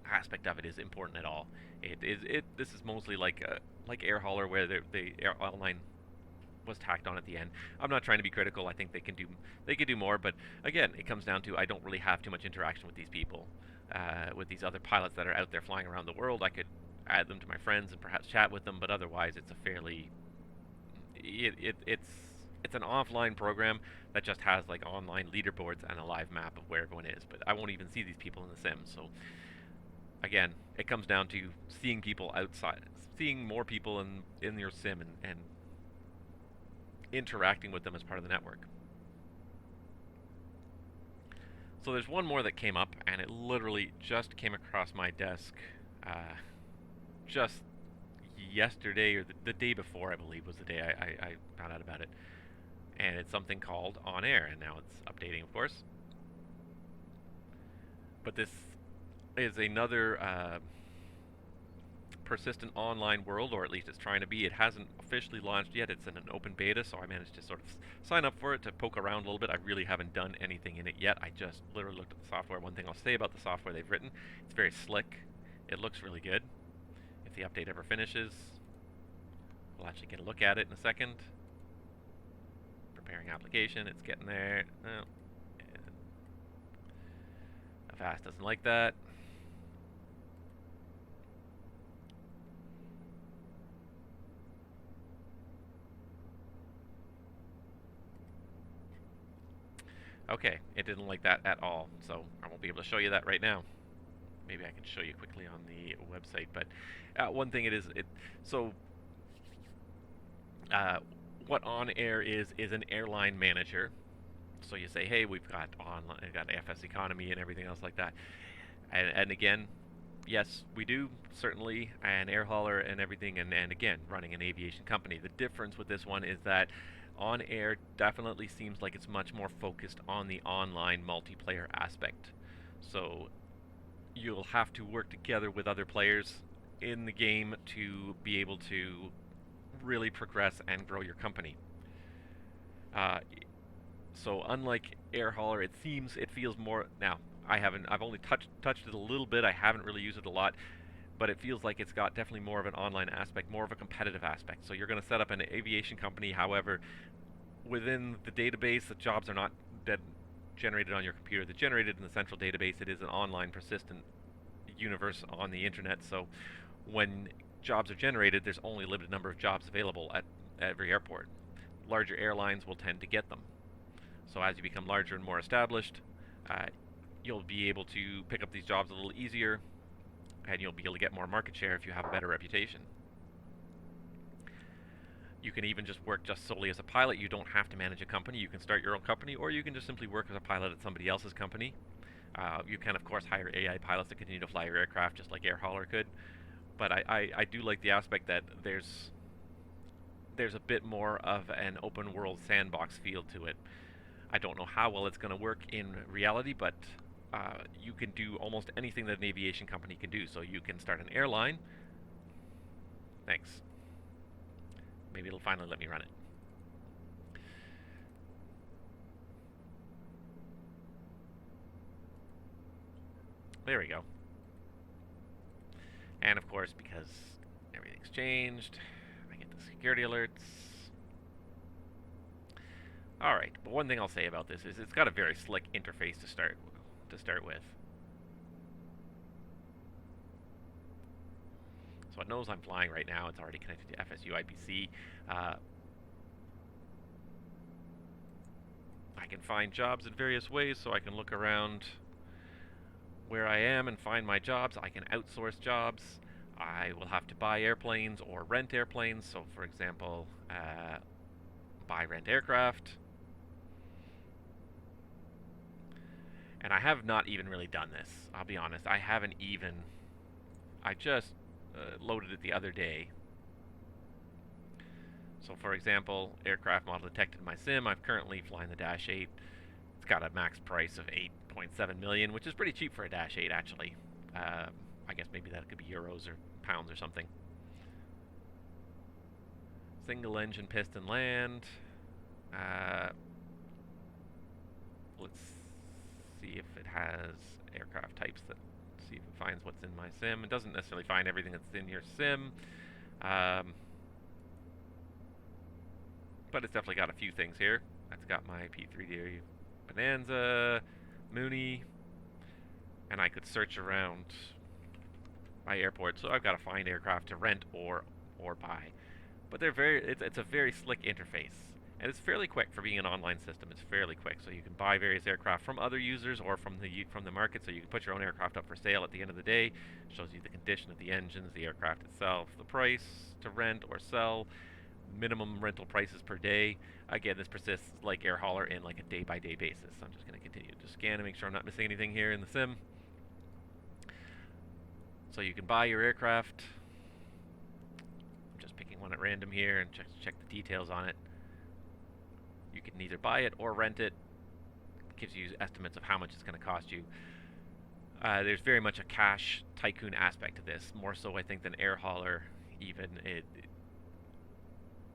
aspect of it is important at all. This is mostly like Air Hauler, where the online was tacked on at the end. I'm not trying to be critical. I think they can do more, but again, it comes down to I don't really have too much interaction with these people, with these other pilots that are out there flying around the world. I could add them to my friends and perhaps chat with them, but otherwise, it's a fairly it's an offline program that just has like online leaderboards and a live map of where everyone is, but I won't even see these people in the sim. So again, it comes down to seeing people outside, seeing more people in your sim and interacting with them as part of the network. So there's one more that came up, and it literally just came across my desk just yesterday, or the day before, I believe, was the day I found out about it. And it's something called OnAir, and now it's updating, of course. But this is another persistent online world, or at least it's trying to be. It hasn't officially launched yet. It's in an open beta, so I managed to sort of sign up for it to poke around a little bit. I really haven't done anything in it yet. I just literally looked at the software. One thing I'll say about the software they've written, it's very slick. It looks really good. If the update ever finishes, we'll actually get a look at it in a second. Preparing application, it's getting there. Oh, Avast doesn't like that. Okay, it didn't like that at all, so I won't be able to show you that right now. Maybe I can show you quickly on the website, but one thing what OnAir is an airline manager. So you say, hey, we've got FSEconomy and everything else like that. And again, yes, we do, certainly, an air hauler and everything, and again, running an aviation company. The difference with this one is that OnAir definitely seems like it's much more focused on the online multiplayer aspect. So you'll have to work together with other players in the game to be able to really progress and grow your company. So unlike Air Hauler, it feels more. Now, I've only touched it a little bit. I haven't really used it a lot, but it feels like it's got definitely more of an online aspect, more of a competitive aspect. So you're going to set up an aviation company. However, within the database, the jobs are not generated on your computer. They're generated in the central database. It is an online, persistent universe on the internet. So when jobs are generated, there's only a limited number of jobs available at every airport. Larger airlines will tend to get them. So as you become larger and more established, you'll be able to pick up these jobs a little easier, and you'll be able to get more market share if you have a better reputation. You can even just work just solely as a pilot. You don't have to manage a company. You can start your own company, or you can just simply work as a pilot at somebody else's company. You can, of course, hire AI pilots to continue to fly your aircraft just like air hauler could. But I do like the aspect that there's a bit more of an open world sandbox feel to it. I don't know how well it's going to work in reality, but you can do almost anything that an aviation company can do. So you can start an airline. Thanks. Maybe it'll finally let me run it. There we go. And of course, because everything's changed, I get the security alerts. Alright, but one thing I'll say about this is it's got a very slick interface to start with. So it knows I'm flying right now. It's already connected to FSUIPC. I can find jobs in various ways, so I can look around where I am and find my jobs. I can outsource jobs. I will have to buy airplanes or rent airplanes. So, for example, buy rent aircraft. And I have not even really done this. I'll be honest. I just loaded it the other day. So, for example, aircraft model detected in my sim. I'm currently flying the Dash 8. It's got a max price of 8.7 million, which is pretty cheap for a Dash 8, actually. I guess maybe that could be euros or pounds or something. Single engine piston land. Let's see if it has aircraft types that see if it finds what's in my sim. It doesn't necessarily find everything that's in your sim. But it's definitely got a few things here. It's got my P3D Bonanza, Mooney, and I could search around my airport. So I've got to find aircraft to rent or buy. But it's a very slick interface. And it's fairly quick for being an online system. It's fairly quick, so you can buy various aircraft from other users or from the market. So you can put your own aircraft up for sale at the end of the day. It shows you the condition of the engines, the aircraft itself, the price to rent or sell, minimum rental prices per day. Again, this persists like air hauler in like a day-by-day basis. I'm just going to continue to scan to make sure I'm not missing anything here in the sim. So you can buy your aircraft. I'm just picking one at random here and check the details on it. You can either buy it or rent it. It gives you estimates of how much it's going to cost you. There's very much a cash tycoon aspect to this, more so I think than air hauler. Even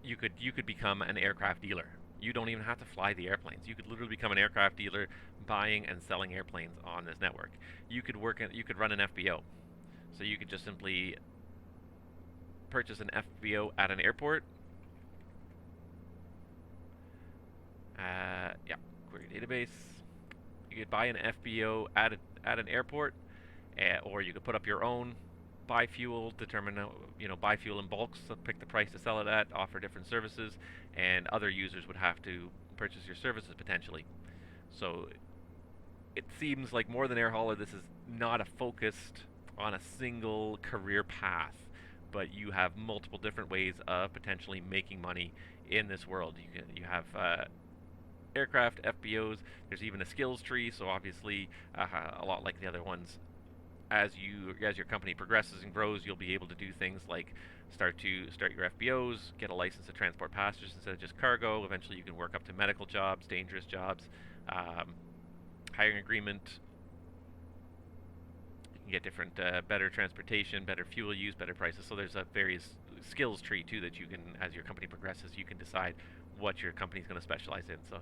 you could become an aircraft dealer. You don't even have to fly the airplanes. You could literally become an aircraft dealer, buying and selling airplanes on this network. You could run an FBO, so you could just simply purchase an FBO at an airport. Yeah, query database. You could buy an FBO at an airport, or you could put up your own, buy fuel, buy fuel in bulk, so pick the price to sell it at, offer different services, and other users would have to purchase your services potentially. So it seems like more than air hauler, this is not focused on a single career path, but you have multiple different ways of potentially making money in this world. You have aircraft, FBOs. There's even a skills tree. So obviously, a lot like the other ones, as your company progresses and grows, you'll be able to do things like start your FBOs, get a license to transport passengers instead of just cargo. Eventually, you can work up to medical jobs, dangerous jobs, hiring agreement. You can get different, better transportation, better fuel use, better prices. So there's a various skills tree too that you can, as your company progresses, you can decide what your company is going to specialize in. So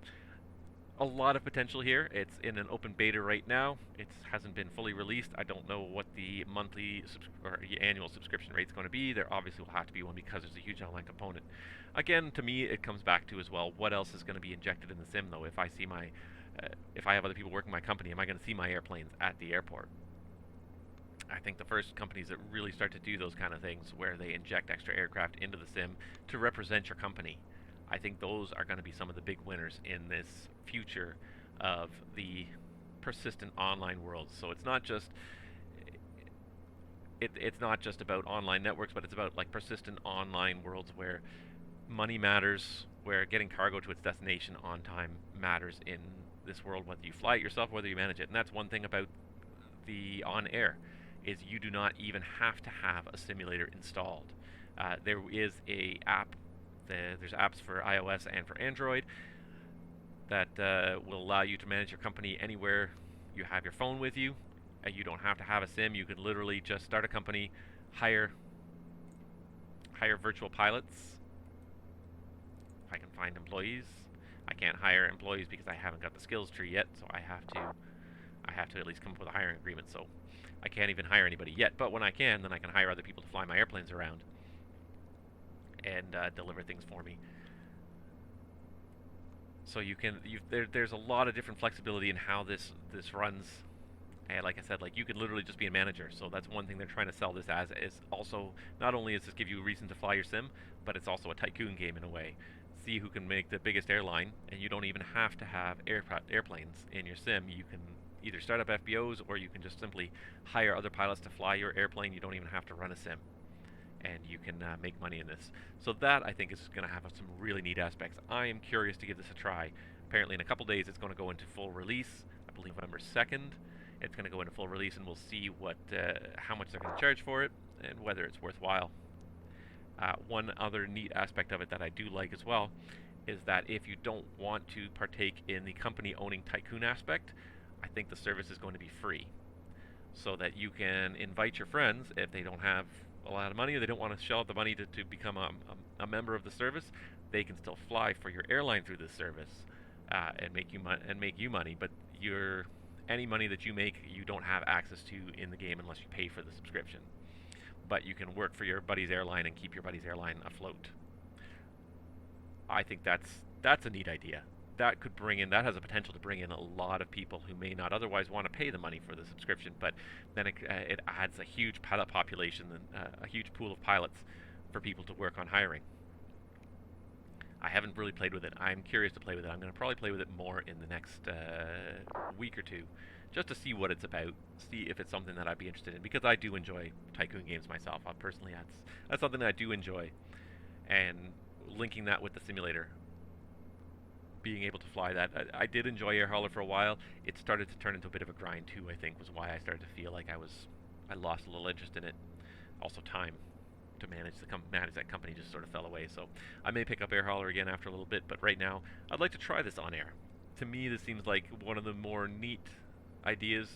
a lot of potential here. It's in an open beta right now. It hasn't been fully released. I don't know what the monthly or annual subscription rate is going to be. There obviously will have to be one because there's a huge online component. Again, to me, it comes back to as well, what else is going to be injected in the sim though? If I have other people working my company, am I going to see my airplanes at the airport? I think the first companies that really start to do those kind of things, where they inject extra aircraft into the sim to represent your company, I think those are going to be some of the big winners in this future of the persistent online world. So it's not just about online networks, but it's about like persistent online worlds where money matters, where getting cargo to its destination on time matters in this world, whether you fly it yourself, whether you manage it. And that's one thing about the OnAir, is you do not even have to have a simulator installed. There is a app. There's apps for iOS and for Android that will allow you to manage your company anywhere you have your phone with you. And you don't have to have a sim. You can literally just start a company, hire virtual pilots. If I can find employees. I can't hire employees because I haven't got the skills tree yet, so I have to at least come up with a hiring agreement. So I can't even hire anybody yet. But when I can, then I can hire other people to fly my airplanes around and deliver things for me. So there's a lot of different flexibility in how this runs. And like I said, like, you could literally just be a manager. So that's one thing they're trying to sell this as, is also, not only does this give you a reason to fly your sim, but it's also a tycoon game in a way. See who can make the biggest airline, and you don't even have to have airplanes in your sim. You can either start up FBOs, or you can just simply hire other pilots to fly your airplane. You don't even have to run a sim, and you can make money in this. So that, I think, is going to have some really neat aspects. I am curious to give this a try. Apparently in a couple days it's going to go into full release. I believe November 2nd. It's going to go into full release, and we'll see how much they're going to charge for it and whether it's worthwhile. One other neat aspect of it that I do like as well is that if you don't want to partake in the company owning tycoon aspect, I think the service is going to be free, so that you can invite your friends if they don't have a lot of money, or they don't want to shell out the money to become a member of the service. They can still fly for your airline through this service and make you money, but any money that you make, you don't have access to in the game unless you pay for the subscription. But you can work for your buddy's airline and keep your buddy's airline afloat. I think that's a neat idea. That has a potential to bring in a lot of people who may not otherwise want to pay the money for the subscription, but then it adds a huge pilot population and a huge pool of pilots for people to work on hiring. I haven't really played with it. I'm curious to play with it. I'm going to probably play with it more in the next week or two, just to see what it's about, see if it's something that I'd be interested in, because I do enjoy tycoon games myself. Personally, that's something that I do enjoy, and linking that with the simulator, being able to fly that. I did enjoy Air Hauler for a while. It started to turn into a bit of a grind too, I think, was why I started to feel like I lost a little interest in it. Also time to manage that company just sort of fell away. So I may pick up Air Hauler again after a little bit, but right now I'd like to try this OnAir. To me, this seems like one of the more neat ideas,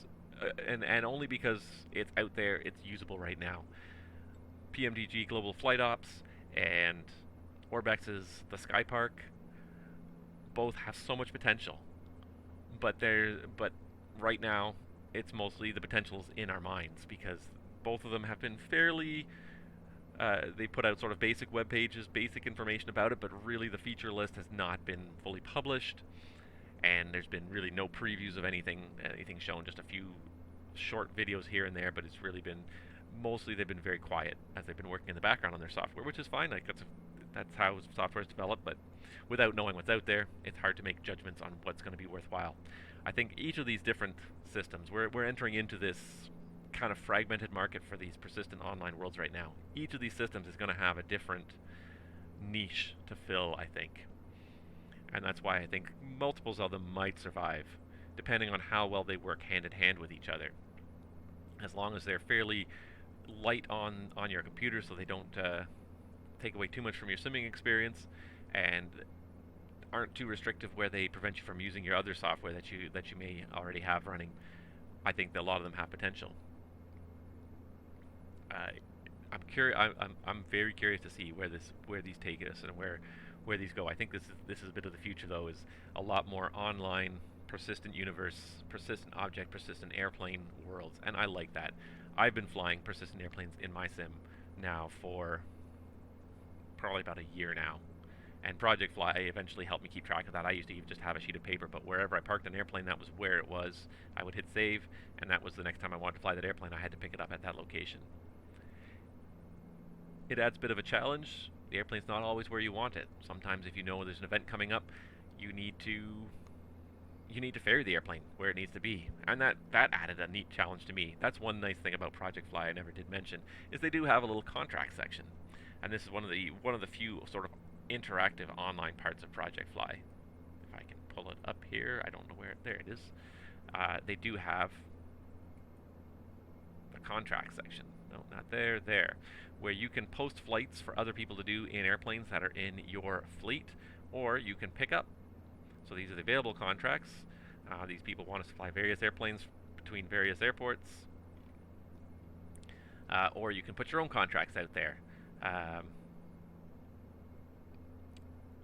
and only because it's out there, it's usable right now. PMDG Global Flight Ops and Orbex's the SkyPark both have so much potential, but right now it's mostly the potentials in our minds, because both of them have been fairly they put out sort of basic web pages, basic information about it, but really the feature list has not been fully published, and there's been really no previews of anything shown, just a few short videos here and there, but it's really been, mostly they've been very quiet as they've been working in the background on their software, which is fine. Like, that's how software is developed, but without knowing what's out there, it's hard to make judgments on what's going to be worthwhile. I think each of these different systems, we're entering into this kind of fragmented market for these persistent online worlds right now. Each of these systems is going to have a different niche to fill, I think. And that's why I think multiples of them might survive, depending on how well they work hand in hand with each other. As long as they're fairly light on your computer, so they don't take away too much from your simming experience, and aren't too restrictive where they prevent you from using your other software that you may already have running. I think that a lot of them have potential. I'm very curious to see where these take us and where these go. I think this is a bit of the future, though, is a lot more online, persistent universe, persistent object, persistent airplane worlds, and I like that. I've been flying persistent airplanes in my sim now for probably about a year now, and ProjectFly eventually helped me keep track of that. I used to just have a sheet of paper, but wherever I parked an airplane, that was where it was. I would hit save, and that was the next time I wanted to fly that airplane, I had to pick it up at that location. It adds a bit of a challenge. The airplane's not always where you want it. Sometimes if you know there's an event coming up, you need to ferry the airplane where it needs to be, and that added a neat challenge to me. That's one nice thing about ProjectFly I never did mention, is they do have a little contract section, and this is one of the few sort of interactive online parts of ProjectFly. If I can pull it up here. I don't know where. There it is. They do have the contract section. No, not there. There. Where you can post flights for other people to do in airplanes that are in your fleet, or you can pick up. So these are the available contracts. These people want us to fly various airplanes between various airports. Or you can put your own contracts out there.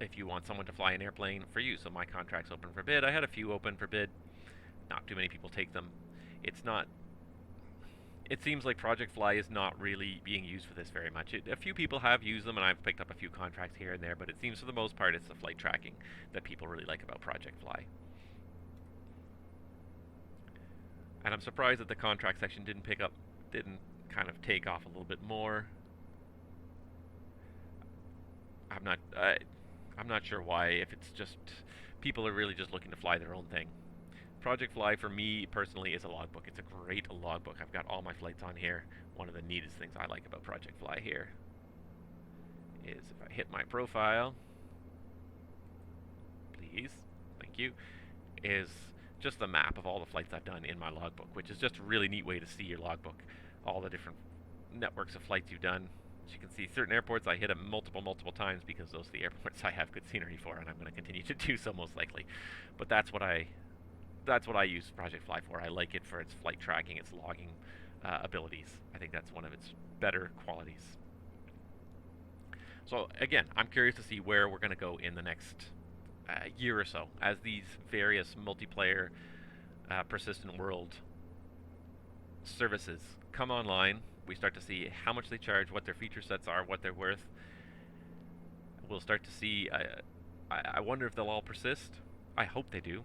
If you want someone to fly an airplane for you. So my contract's open for bid. I had a few open for bid. Not too many people take them. It's not... It seems like ProjectFly is not really being used for this very much. A few people have used them, and I've picked up a few contracts here and there, but it seems for the most part it's the flight tracking that people really like about ProjectFly. And I'm surprised that the contract section didn't kind of take off a little bit more. I'm not sure why, if it's just people are really just looking to fly their own thing. ProjectFly for me personally is a logbook. It's a great logbook. I've got all my flights on here. One of the neatest things I like about ProjectFly here is if I hit my profile, please, thank you, is just the map of all the flights I've done in my logbook, which is just a really neat way to see your logbook, all the different networks of flights you've done. As you can see, certain airports I hit them multiple times because those are the airports I have good scenery for, and I'm going to continue to do so most likely. But that's what I use ProjectFly for. I like it for its flight tracking, its logging abilities. I think that's one of its better qualities. So again, I'm curious to see where we're going to go in the next year or so as these various multiplayer persistent world services come online. We start to see how much they charge, what their feature sets are, what they're worth. We'll start to see, I wonder if they'll all persist. I hope they do.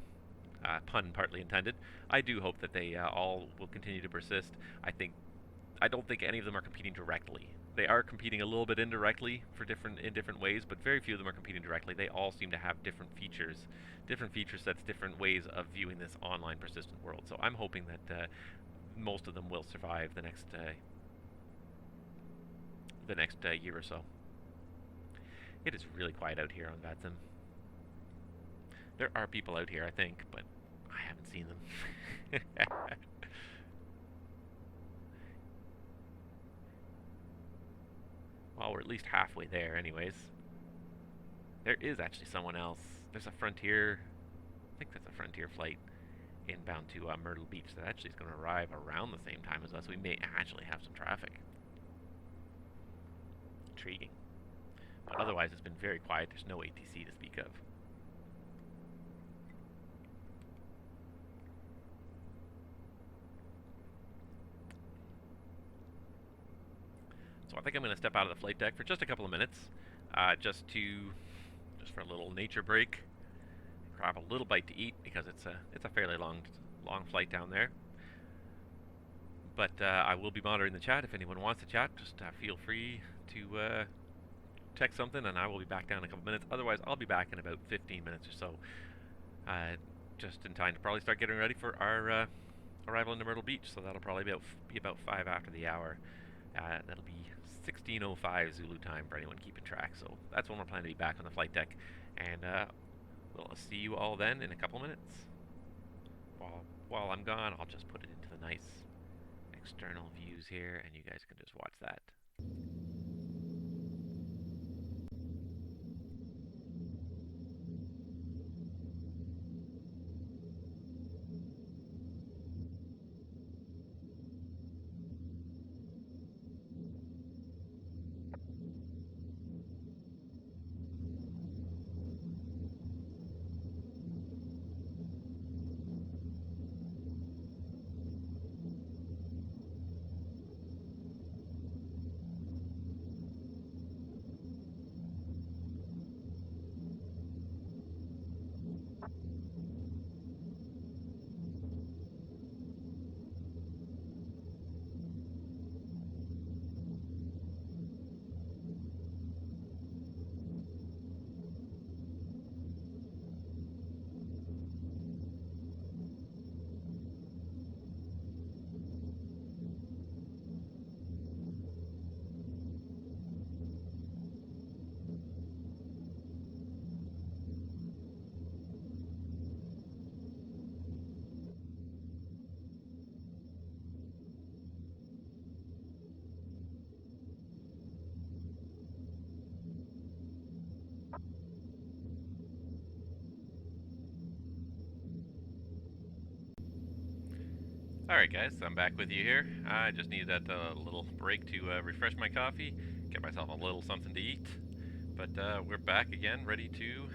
Pun partly intended. I do hope that they all will continue to persist. I don't think any of them are competing directly. They are competing a little bit indirectly for in different ways, but very few of them are competing directly. They all seem to have different features, different feature sets, different ways of viewing this online persistent world. So I'm hoping that most of them will survive the next year or so. It is really quiet out here on VATSIM. There are people out here, I think, but I haven't seen them. Well, we're at least halfway there anyways. There is actually someone else. There's a Frontier, I think that's a Frontier flight inbound to Myrtle Beach that actually is going to arrive around the same time as us. We may actually have some traffic. Intriguing. But otherwise it's been very quiet. There's no ATC to speak of. So I think I'm going to step out of the flight deck for just a couple of minutes, just for a little nature break, grab a little bite to eat because it's a fairly long flight down there. But I will be monitoring the chat. If anyone wants to chat, just feel free to text something, and I will be back down in a couple minutes. Otherwise, I'll be back in about 15 minutes or so, just in time to probably start getting ready for our arrival into Myrtle Beach. So that'll probably be about 5 after the hour. That'll be 16:05 Zulu time for anyone keeping track. So that's when we're planning to be back on the flight deck, and we'll see you all then in a couple minutes. While I'm gone, I'll just put it into the nice external views here, and you guys can just watch that. Alright guys, I'm back with you here. I just needed that little break to refresh my coffee, get myself a little something to eat. But we're back again, ready to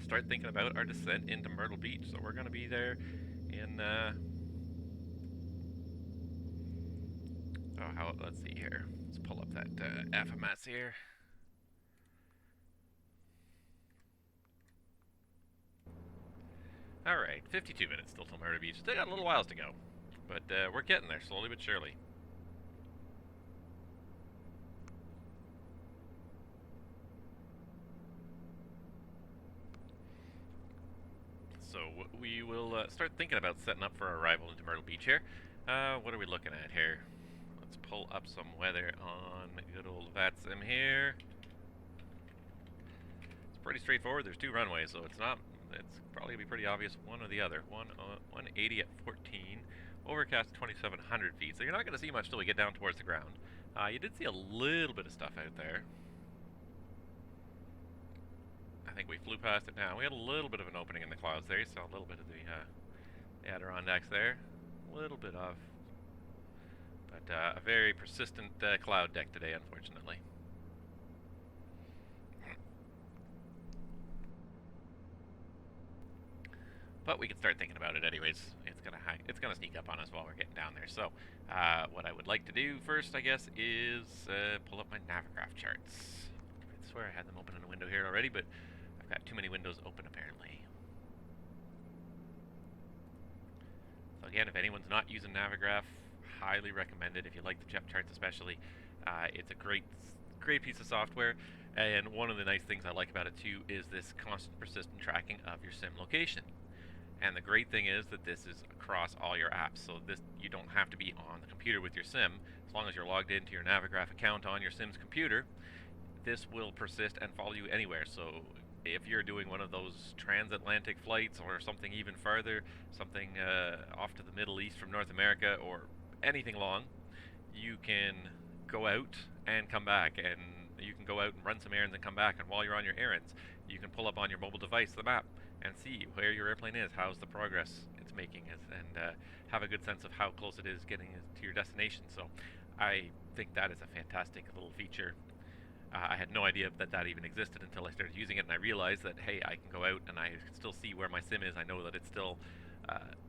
start thinking about our descent into Myrtle Beach. So we're going to be there in, let's see here. Let's pull up that FMS here. Alright, 52 minutes still till Myrtle Beach. Still got a little whiles to go. But we're getting there, slowly but surely. So we will start thinking about setting up for our arrival into Myrtle Beach here. What are we looking at here? Let's pull up some weather on good old VATSIM here. It's pretty straightforward. There's two runways, so it's probably going to be pretty obvious one or the other. 180 at 14. Overcast 2,700 feet, so you're not going to see much till we get down towards the ground. You did see a little bit of stuff out there. I think we flew past it now. We had a little bit of an opening in the clouds there. You saw a little bit of the Adirondacks there. A little bit of. But a very persistent cloud deck today, unfortunately. But we can start thinking about it anyways. It's gonna sneak up on us while we're getting down there. So, what I would like to do first, I guess, is pull up my Navigraph charts. I swear I had them open in a window here already, but I've got too many windows open apparently. So again, if anyone's not using Navigraph, highly recommend it. If you like the jet charts especially, it's a great piece of software. And one of the nice things I like about it too is this constant persistent tracking of your sim location. And the great thing is that this is across all your apps, so you don't have to be on the computer with your sim. As long as you're logged into your Navigraph account on your sim's computer, this will persist and follow you anywhere. So if you're doing one of those transatlantic flights or something even farther, something off to the Middle East from North America or anything long, you can go out and come back, and you can go out and run some errands and come back, and while you're on your errands, you can pull up on your mobile device the map and see where your airplane is, how's the progress it's making, and have a good sense of how close it is getting to your destination. So I think that is a fantastic little feature. I had no idea that even existed until I started using it, and I realized that, hey, I can go out and I can still see where my sim is. I know that it's still,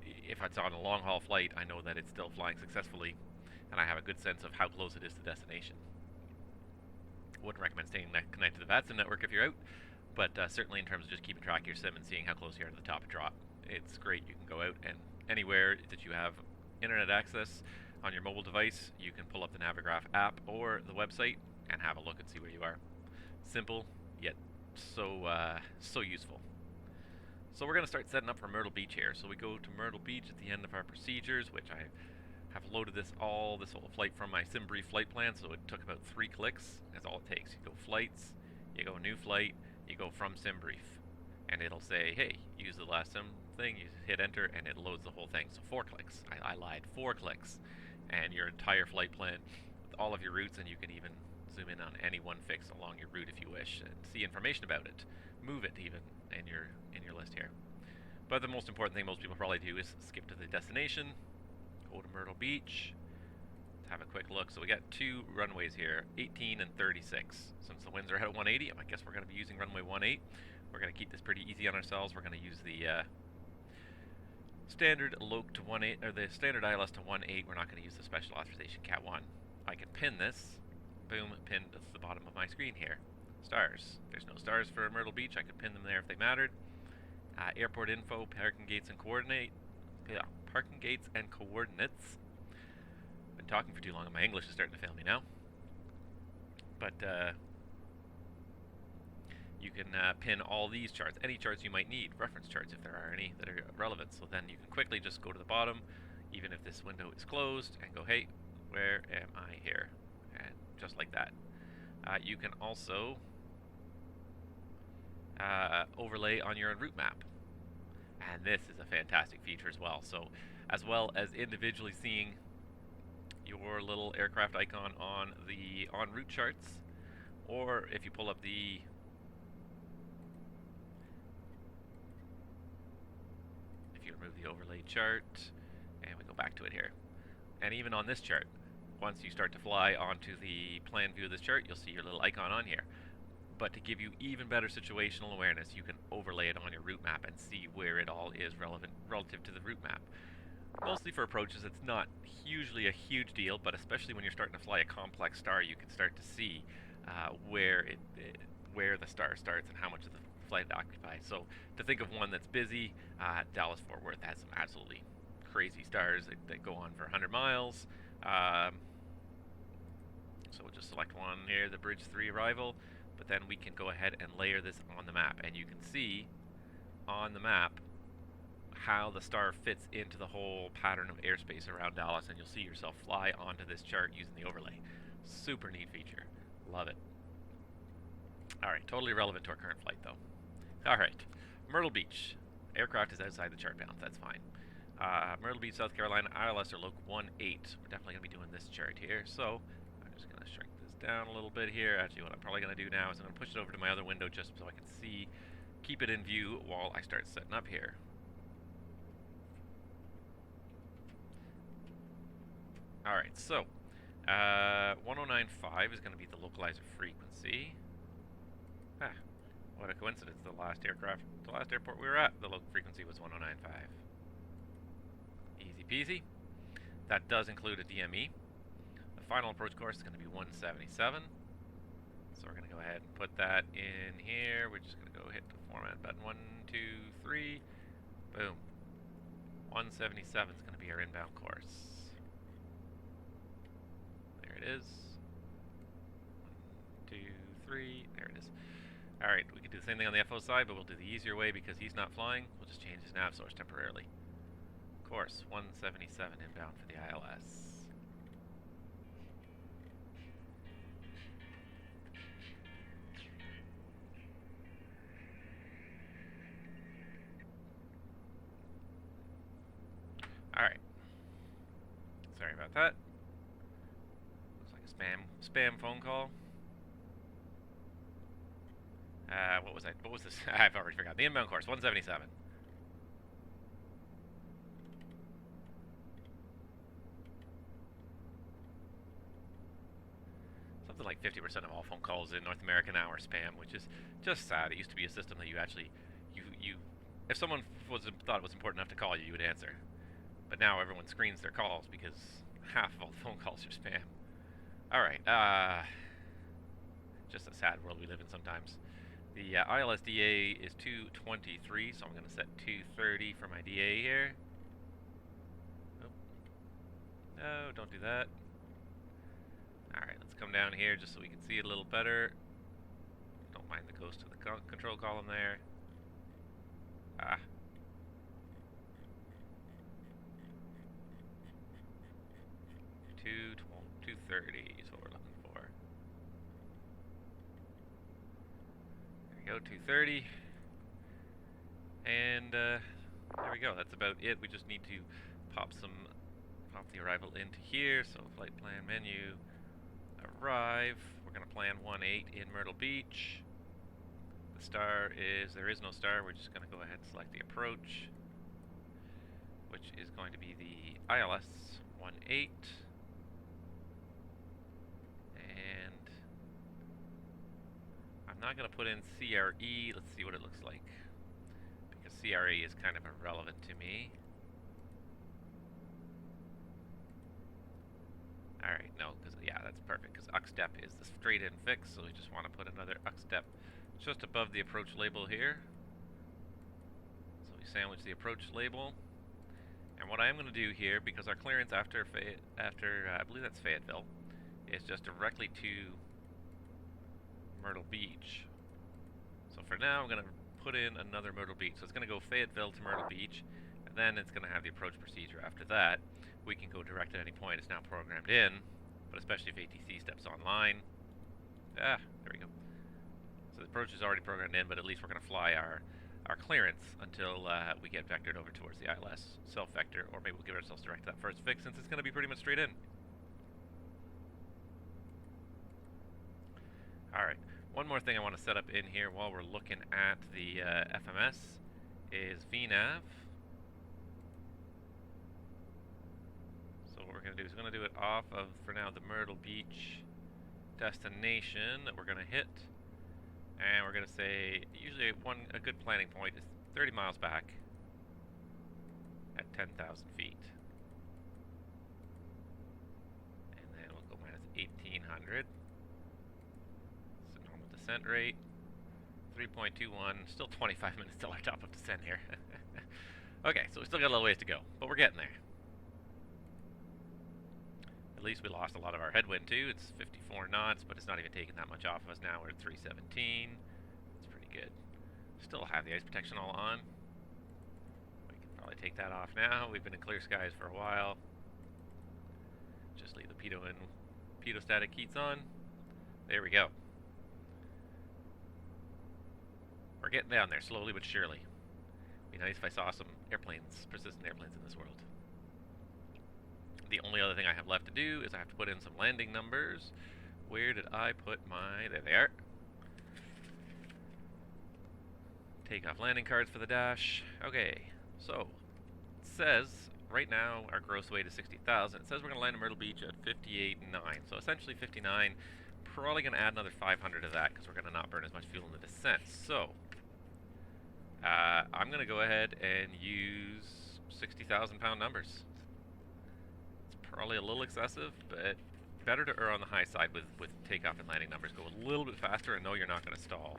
if it's on a long-haul flight, I know that it's still flying successfully, and I have a good sense of how close it is to destination. Wouldn't recommend staying connected to the VATSIM network if you're out, but certainly in terms of just keeping track of your sim and seeing how close you are to the top of drop, it's great. You can go out, and anywhere that you have internet access on your mobile device, you can pull up the Navigraph app or the website and have a look and see where you are. Simple, yet so useful. So we're going to start setting up for Myrtle Beach here. So we go to Myrtle Beach at the end of our procedures, which I have loaded this whole flight from my sim brief flight plan, so it took about 3 clicks. That's all it takes. You go flights, you go new flight, you go from sim brief, and it'll say, hey, use the last sim thing, you hit enter, and it loads the whole thing. So 4 clicks. I lied, 4 clicks, and your entire flight plan with all of your routes, and you can even zoom in on any one fix along your route if you wish and see information about it. Move it even in your list here. But the most important thing most people probably do is skip to the destination, go to Myrtle Beach, have a quick look. So we got 2 runways here, 18 and 36. Since the winds are at 180, I guess we're going to be using runway 18. We're going to keep this pretty easy on ourselves. We're going to use the standard LOC to 18, or the standard ILS to 18. We're not going to use the special authorization Cat 1. I can pin this. Boom, pinned to the bottom of my screen here. Stars. There's no stars for Myrtle Beach. I could pin them there if they mattered. Airport info, parking gates and coordinate. Yeah, parking gates and coordinates. Been talking for too long and my English is starting to fail me now. But you can pin all these charts, any charts you might need, reference charts if there are any that are relevant. So then you can quickly just go to the bottom, even if this window is closed, and go, hey, where am I here? And just like that. You can also overlay on your route map. And this is a fantastic feature as well as individually seeing your little aircraft icon on the en route charts, or if you pull up the remove the overlay chart, And we go back to it here. And even on this chart, once you start to fly onto the plan view of this chart, you'll see your little icon on here. But to give you even better situational awareness, you can overlay it on your route map and see where it all is relevant relative to the route map. Mostly for approaches, it's not usually a huge deal, but especially when you're starting to fly a complex star, you can start to see where the star starts and how much of the flight it occupies. So to think of one that's busy, Dallas-Fort Worth has some absolutely crazy stars that go on for 100 miles. So we'll just select one here, the Bridge 3 arrival, but then we can go ahead and layer this on the map, and you can see on the map how the star fits into the whole pattern of airspace around Dallas, and you'll see yourself fly onto this chart using the overlay. Super neat feature. Love it. Alright, totally relevant to our current flight though. Alright, Myrtle Beach. Aircraft is outside the chart bounds, that's fine. Myrtle Beach, South Carolina, ILS or Loc 18. We're definitely going to be doing this chart here, so I'm just going to shrink this down a little bit here. Actually, what I'm probably going to do now is I'm going to push it over to my other window just so I can see, keep it in view while I start setting up here. Alright, so 1095 is going to be the localizer frequency. Ah, what a coincidence. The last airport we were at, the local frequency was 1095. Easy peasy. That does include a DME. The final approach course is going to be 177. So we're going to go ahead and put that in here. We're just going to go hit the format button. 1, 2, 3. Boom. 177 is going to be our inbound course. There it is. 1, 2, 3. There it is. Alright, we can do the same thing on the FO side, but we'll do the easier way because he's not flying. We'll just change his nav source temporarily. Course 177 inbound for the ILS. Alright. Sorry about that. Looks like a spam phone call. What was this? I've already forgotten. The inbound course, 177. Something like 50% of all phone calls in North America now are spam, which is just sad. It used to be a system that you actually, if someone thought it was important enough to call you, you would answer. But now everyone screens their calls because half of all the phone calls are spam. Alright, just a sad world we live in sometimes. The ILS DA is 223, so I'm going to set 230 for my DA here. Oh. No, don't do that. Alright, let's come down here just so we can see it a little better. Don't mind the ghost of the control column there. 230 is what we're looking for. There we go, 230. And there we go, that's about it. We just need to pop the arrival into here. So flight plan menu, arrive. We're going to plan 18 in Myrtle Beach. The star is, there is no star. We're just going to go ahead and select the approach, which is going to be the ILS 18. And I'm not going to put in CRE. Let's see what it looks like, because CRE is kind of irrelevant to me. Alright, no, because, yeah, that's perfect, because UX-step is the straight-in fix, so we just want to put another UX-step just above the approach label here. So we sandwich the approach label. And what I am going to do here, because our clearance after I believe that's Fayetteville, is just directly to Myrtle Beach. So for now, I'm going to put in another Myrtle Beach. So it's going to go Fayetteville to Myrtle Beach, and then it's going to have the approach procedure after that. We can go direct at any point. It's now programmed in, but especially if ATC steps online. There we go. So the approach is already programmed in, but at least we're going to fly our clearance until we get vectored over towards the ILS self-vector, or maybe we'll give ourselves direct to that first fix since it's going to be pretty much straight in. Alright, one more thing I want to set up in here while we're looking at the FMS is VNAV. do is we're going to do it off of, for now, the Myrtle Beach destination that we're going to hit. And we're going to say, usually a good planning point is 30 miles back at 10,000 feet. And then we'll go minus 1,800. So normal descent rate, 3.21, still 25 minutes till our top of descent here. Okay, so we still got a little ways to go, but we're getting there. At least we lost a lot of our headwind too. It's 54 knots, but it's not even taking that much off of us now. We're at 317. It's pretty good. Still have the ice protection all on. We can probably take that off now. We've been in clear skies for a while. Just leave the pitot and pitot-static heats on. There we go. We're getting down there slowly but surely. Be nice if I saw some airplanes, persistent airplanes in this world. The only other thing I have left to do is I have to put in some landing numbers. Where did I put my... There they are. Takeoff landing cards for the dash. Okay, so it says right now our gross weight is 60,000. It says we're going to land in Myrtle Beach at 58.9. So essentially 59. Probably going to add another 500 to that because we're going to not burn as much fuel in the descent. So I'm going to go ahead and use 60,000 pound numbers. Probably a little excessive, but better to err on the high side with takeoff and landing numbers. Go a little bit faster and know you're not going to stall.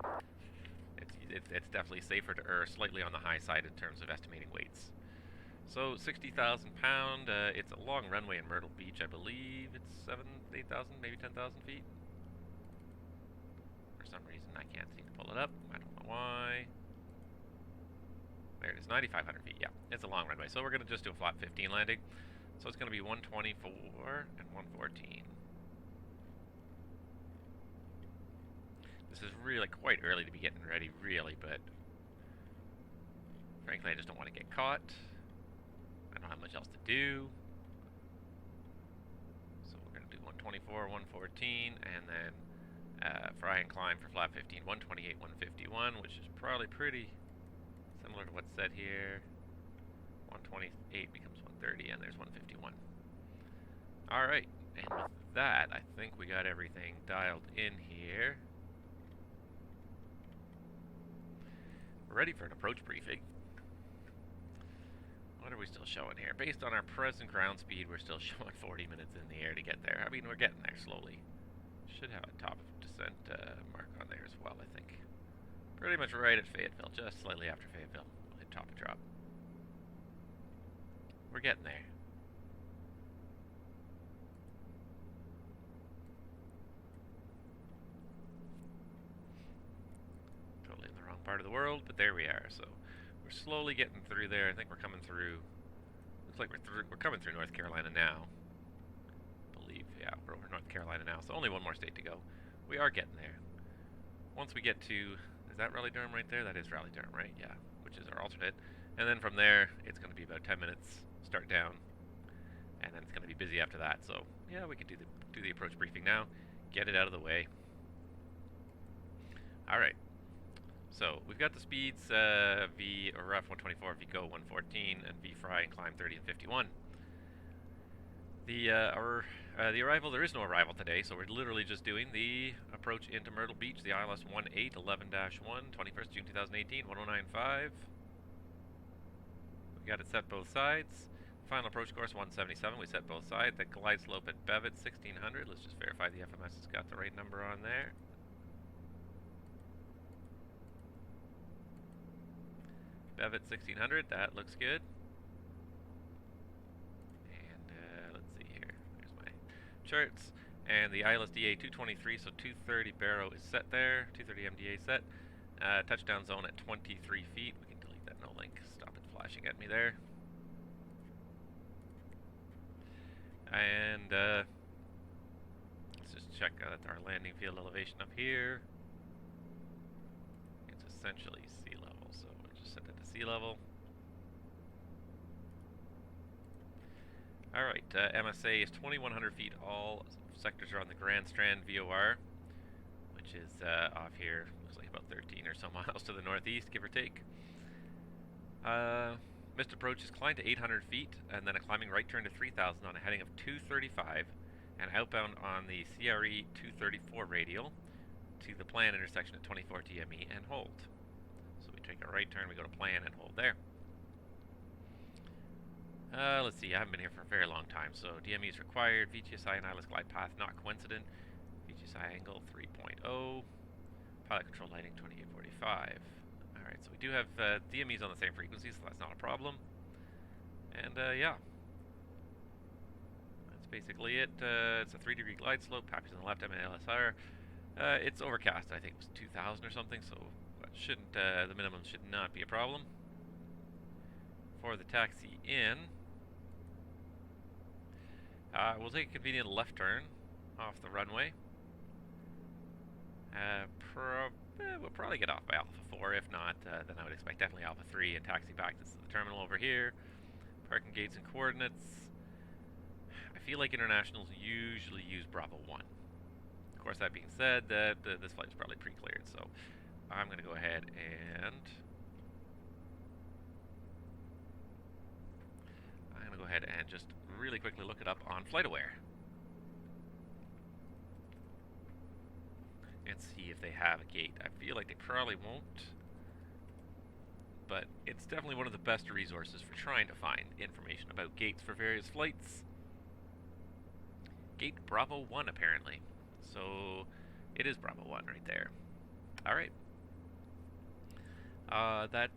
It's definitely safer to err slightly on the high side in terms of estimating weights. So 60,000 pound, it's a long runway in Myrtle Beach, I believe. It's 8,000, maybe 10,000 feet. For some reason I can't seem to pull it up. I don't know why. There it is, 9,500 feet, yeah. It's a long runway. So we're going to just do a flat 15 landing. So it's going to be 124 and 114. This is really quite early to be getting ready, really, but frankly, I just don't want to get caught. I don't have much else to do. So we're going to do 124, 114, and then fry and climb for flat 15, 128, 151, which is probably pretty similar to what's said here. 128 becomes 130, and there's 151. Alright, and with that, I think we got everything dialed in here. We're ready for an approach briefing. What are we still showing here? Based on our present ground speed, we're still showing 40 minutes in the air to get there. I mean, we're getting there slowly. Should have a top of descent mark on there as well, I think. Pretty much right at Fayetteville, just slightly after Fayetteville. We'll hit top of drop. We're getting there. Totally in the wrong part of the world, but there we are. So we're slowly getting through there. I think we're coming through. Looks like we're coming through North Carolina now. I believe, yeah, we're over North Carolina now. So only one more state to go. We are getting there. Once we get to, is that Raleigh-Durham right there? That is Raleigh-Durham, right? Yeah, which is our alternate. And then from there, it's going to be about 10 minutes. Start down, and then it's going to be busy after that. So yeah, we can do the approach briefing now, get it out of the way. All right, so we've got the speeds V or RF 124, V go 114, and V fry and climb 30 and 51. The arrival, there is no arrival today, so we're literally just doing the approach into Myrtle Beach, the ILS 18 11-1, 21st June 2018, 1095. We got it set both sides. Final approach course 177, we set both sides. The glide slope at Bevet 1600. Let's just verify the FMS has got the right number on there. Bevet 1600, that looks good. And let's see here. There's my charts. And the ILS-DA 223, so 230 Barrow is set there. 230 MDA set. Touchdown zone at 23 feet. We can delete that no link. Stop it flashing at me there. And let's just check out our landing field elevation up here. It's essentially sea level, so we'll just set it to sea level. Alright, MSA is 2,100 feet. All sectors are on the Grand Strand VOR, which is off here. Looks like about 13 or so miles to the northeast, give or take. Missed approach is climbed to 800 feet, and then a climbing right turn to 3,000 on a heading of 235, and outbound on the CRE 234 radial to the plan intersection at 24 DME and hold. So we take a right turn, we go to plan and hold there. Let's see, I haven't been here for a very long time, so DME is required, VTSI and ILS glide path not coincident, VTSI angle 3.0, pilot control lighting 2845. Alright, so we do have DMEs on the same frequency, so that's not a problem. And yeah, that's basically it. It's a 3-degree glide slope, Pappy's on the left, MLSR. It's overcast, I think it was 2,000 or something, so shouldn't the minimum should not be a problem. For the taxi in, we'll take a convenient left turn off the runway. We'll probably get off by Alpha 4. If not, then I would expect definitely Alpha 3 and taxi back to the terminal over here. Parking gates and coordinates. I feel like internationals usually use Bravo 1. Of course, that being said, this flight is probably pre-cleared, so I'm going to go ahead and just really quickly look it up on FlightAware and see if they have a gate. I feel like they probably won't, but it's definitely one of the best resources for trying to find information about gates for various flights. Gate Bravo 1, apparently. So it is Bravo 1 right there. Alright. That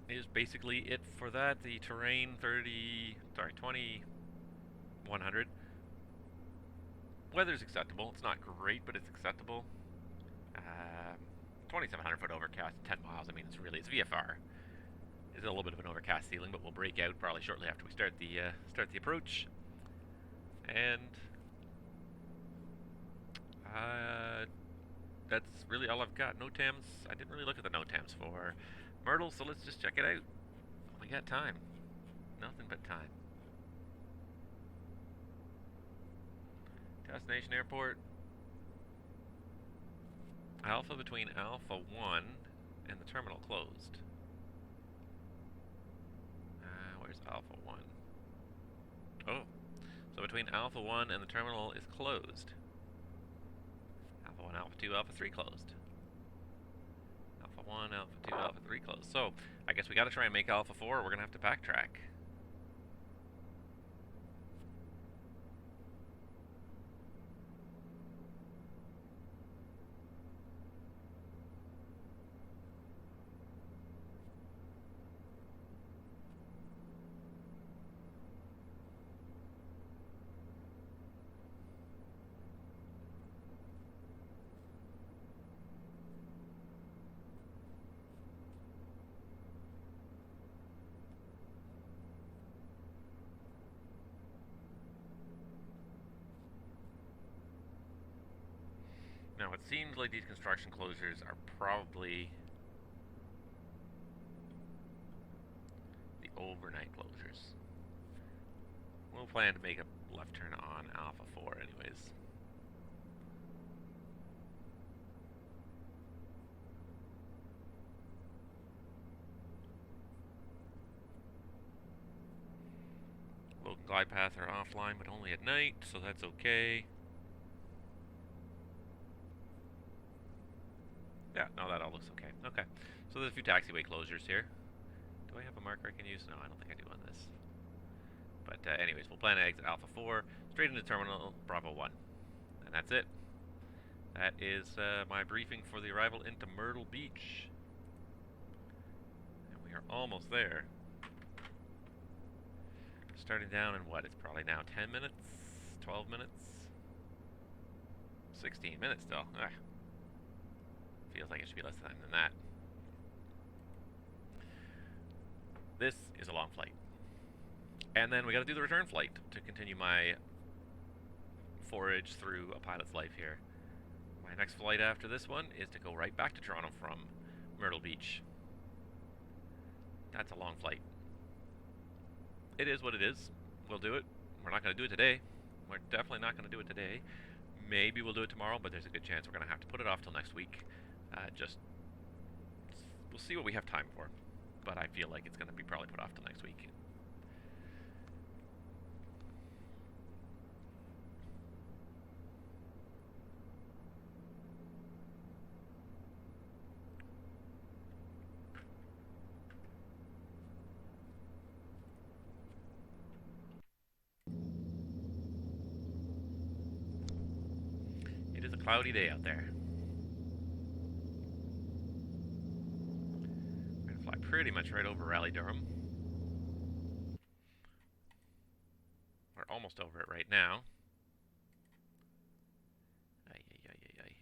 is basically it for that. The terrain 2100. Weather's acceptable. It's not great, but it's acceptable. 2,700 foot overcast, 10 miles. I mean, it's VFR. It's a little bit of an overcast ceiling, but we'll break out probably shortly after we start the approach. And that's really all I've got. NOTAMs. I didn't really look at the NOTAMs for Myrtle, so let's just check it out. We got time. Nothing but time. Destination airport. Alpha between Alpha 1 and the terminal closed. Where's Alpha 1? Oh. So between Alpha 1 and the terminal is closed. Alpha 1, Alpha 2, Alpha 3 closed. Alpha 1, Alpha 2, Alpha 3 closed. So, I guess we gotta try and make Alpha 4, or we're gonna have to backtrack. Now, it seems like these construction closures are probably the overnight closures. We'll plan to make a left turn on Alpha 4 anyways. Local glide paths are offline, but only at night, so that's okay. Yeah, no, that all looks okay. Okay, so there's a few taxiway closures here. Do I have a marker I can use? No, I don't think I do on this. But anyways, we'll plan to exit Alpha 4, straight into Terminal Bravo 1. And that's it. That is my briefing for the arrival into Myrtle Beach. And we are almost there. Starting down in what? It's probably now 10 minutes? 12 minutes? 16 minutes still. Ugh. Feels like it should be less time than that. This is a long flight. And then we gotta do the return flight to continue my forage through a pilot's life here. My next flight after this one is to go right back to Toronto from Myrtle Beach. That's a long flight. It is what it is. We'll do it. We're not gonna do it today. We're definitely not gonna do it today. Maybe we'll do it tomorrow, but there's a good chance we're gonna have to put it off till next week. We'll see what we have time for. but I feel like it's going to be probably put off till next week. It is a cloudy day out there. We're going to fly pretty much right over Raleigh-Durham. We're almost over it right now. Ay, ay, ay, ay, ay.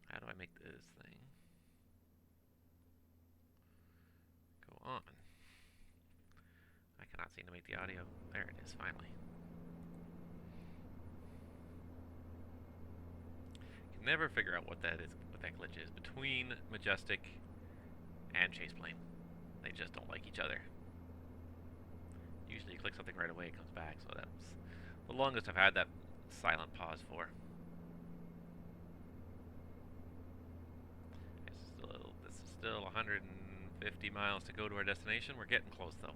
How do I make this thing go on? I cannot seem to make the audio. There it is, finally. Can never figure out what that is, what that glitch is between Majestic and Chaseplane. They just don't like each other. Usually you click something right away, it comes back, so that's the longest I've had that silent pause for. This is still 150 miles to go to our destination. We're getting close, though.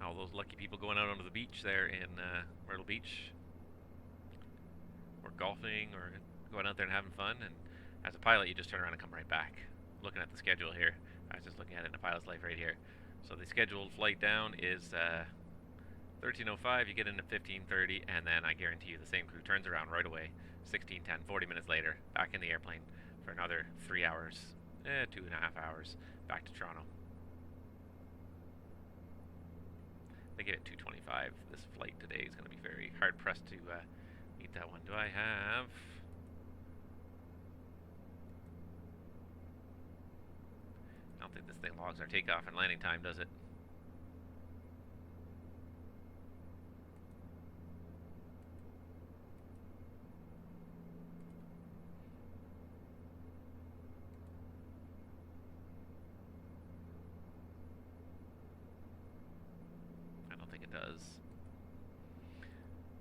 All those lucky people going out onto the beach there in Myrtle Beach, or golfing, or going out there and having fun. And as a pilot, you just turn around and come right back. Looking at the schedule here, I was just looking at it in a pilot's life right here. So the scheduled flight down is 13:05. You get in at 15:30, and then I guarantee you the same crew turns around right away. 16:10, 40 minutes later, back in the airplane for another 3 hours, 2.5 hours, back to Toronto. They get it 2:25. This flight today is going to be very hard pressed to meet that one. Do I have? I don't think this thing logs our takeoff and landing time, does it? Does.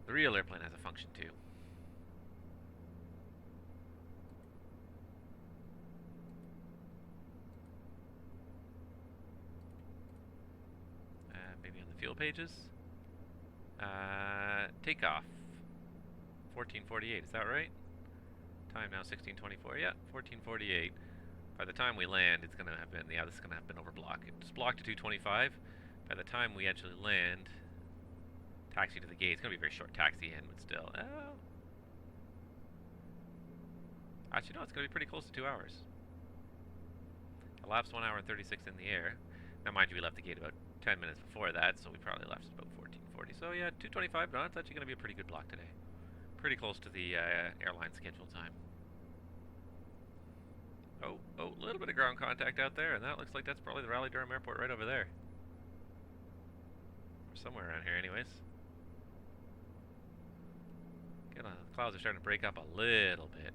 The real airplane has a function too. Maybe on the fuel pages. Takeoff. 14:48. Is that right? Time now 16:24. Yeah, 14:48. By the time we land, it's gonna have been. Yeah, this is gonna have been overblocked. It's blocked to 2:25. By the time we actually land, taxi to the gate, it's going to be a very short taxi in, but still. Actually, no, it's going to be pretty close to 2 hours. Elapsed 1 hour and 36 in the air. Now, mind you, we left the gate about 10 minutes before that, so we probably left about 14:40. So, yeah, 2:25, no, it's actually going to be a pretty good block today. Pretty close to the airline schedule time. Oh, a little bit of ground contact out there, and that looks like that's probably the Raleigh-Durham Airport right over there. Somewhere around here anyways. The clouds are starting to break up a little bit.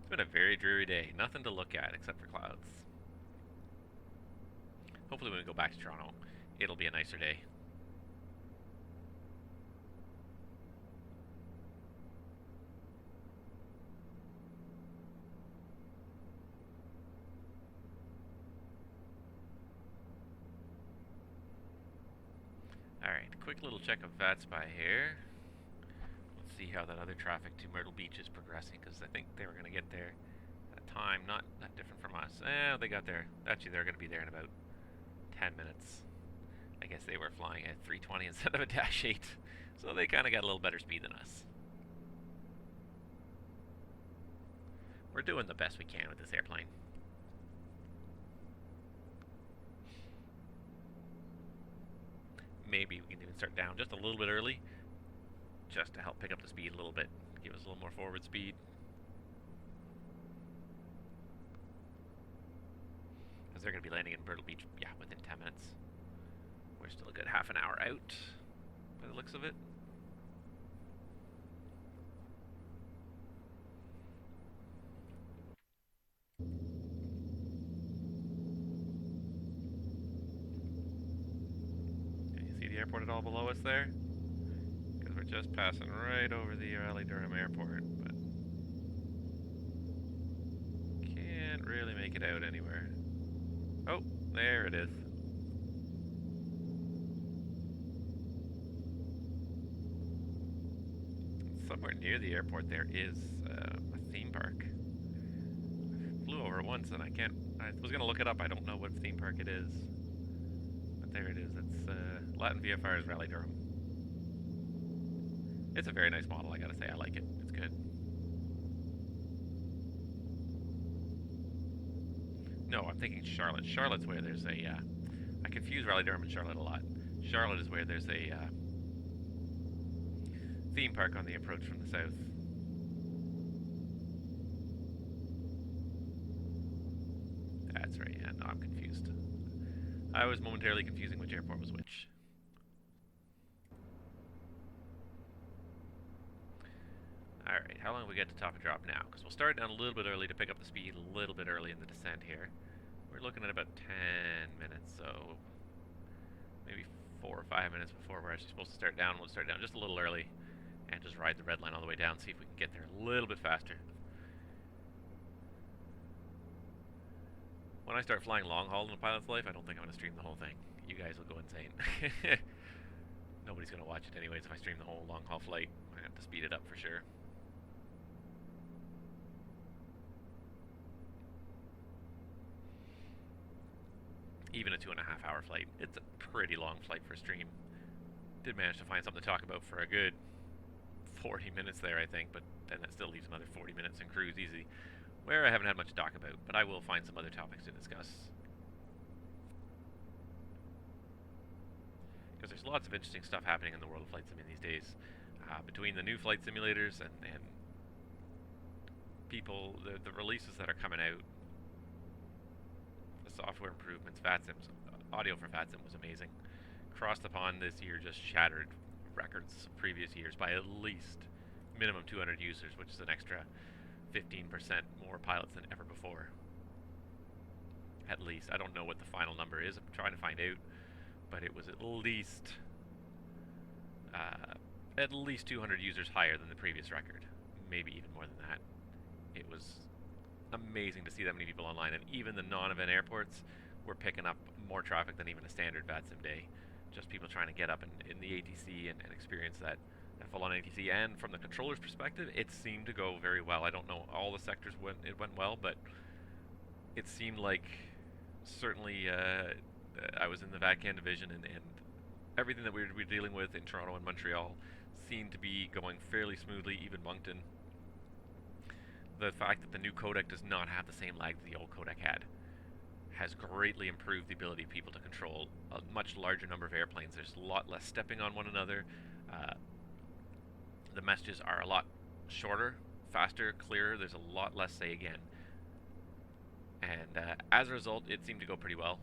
It's been a very dreary day. Nothing to look at except for clouds. Hopefully when we go back to Toronto, it'll be a nicer day. Alright, quick little check of VATSIM here. Let's see how that other traffic to Myrtle Beach is progressing, because I think they were going to get there at a time not that different from us. They got there. Actually, they're going to be there in about 10 minutes. I guess they were flying at 320 instead of a Dash 8, so they kind of got a little better speed than us. We're doing the best we can with this airplane. Maybe we can even start down just a little bit early, just to help pick up the speed a little bit, give us a little more forward speed. Because they're going to be landing in Myrtle Beach, yeah, within 10 minutes. We're still a good half an hour out, by the looks of it. airport at all below us there? Because we're just passing right over the Raleigh-Durham airport, but can't really make it out anywhere. Oh, there it is. Somewhere near the airport there is a theme park. I flew over it once and I was going to look it up. I don't know what theme park it is. But there it is. It's Latin VFR's Raleigh-Durham. It's a very nice model, I gotta say. I like it. It's good. No, I'm thinking Charlotte. Charlotte's where there's a... I confuse Raleigh-Durham and Charlotte a lot. Charlotte is where there's a theme park on the approach from the south. That's right, yeah, no, I'm confused. I was momentarily confusing which airport was which. Alright, how long have we got to top and drop now? Because we'll start down a little bit early to pick up the speed a little bit early in the descent here. We're looking at about 10 minutes, so maybe 4 or 5 minutes before we're actually supposed to start down. We'll start down just a little early and just ride the red line all the way down, see if we can get there a little bit faster. When I start flying long haul in a pilot's life, I don't think I'm going to stream the whole thing. You guys will go insane. Nobody's going to watch it anyways if I stream the whole long haul flight. I have to speed it up for sure. Even a 2.5 hour flight. It's a pretty long flight for a stream. Did manage to find something to talk about for a good 40 minutes there, I think, but then that still leaves another 40 minutes in cruise easy, where I haven't had much to talk about, but I will find some other topics to discuss. Because there's lots of interesting stuff happening in the world of flight sim these days. Between the new flight simulators and people, the releases that are coming out, the software improvements, VATSIM's audio for VATSIM was amazing. Across the pond this year just shattered records of previous years by at least minimum 200 users, which is an extra 15% more pilots than ever before. At least. I don't know what the final number is. I'm trying to find out, but it was at least 200 users higher than the previous record. Maybe even more than that. It was amazing to see that many people online, and even the non-event airports were picking up more traffic than even a standard VATSIM day. Just people trying to get up in the ATC and experience that full-on ATC. And from the controller's perspective, it seemed to go very well. I don't know all the sectors it went well, but it seemed like certainly I was in the VATCAN division, and everything that we were dealing with in Toronto and Montreal seemed to be going fairly smoothly, even Moncton. The fact that the new codec does not have the same lag that the old codec had has greatly improved the ability of people to control a much larger number of airplanes. There's a lot less stepping on one another. The messages are a lot shorter, faster, clearer. There's a lot less say again. And as a result, it seemed to go pretty well.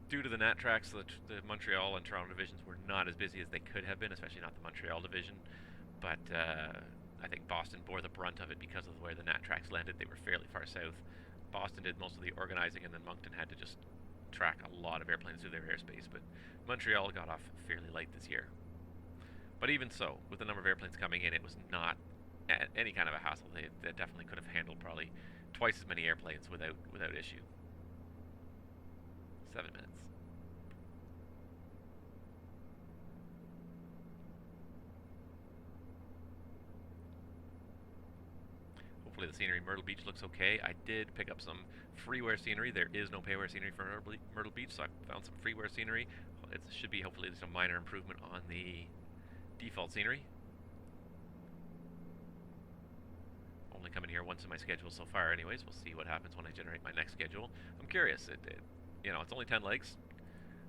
Due to the nat tracks, the Montreal and Toronto divisions were not as busy as they could have been, especially not the Montreal division. But I think Boston bore the brunt of it because of where the nat tracks landed. They were fairly far south. Boston did most of the organizing, and then Moncton had to just track a lot of airplanes through their airspace. But Montreal got off fairly late this year. But even so, with the number of airplanes coming in, it was not any kind of a hassle. They definitely could have handled probably twice as many airplanes without issue. 7 minutes. Hopefully the scenery Myrtle Beach looks okay. I did pick up some freeware scenery. There is no payware scenery for Myrtle Beach, so I found some freeware scenery. It should be hopefully some minor improvement on the default scenery. Only coming here once in my schedule so far anyways. We'll see what happens when I generate my next schedule. I'm curious. You know, it's only 10 legs.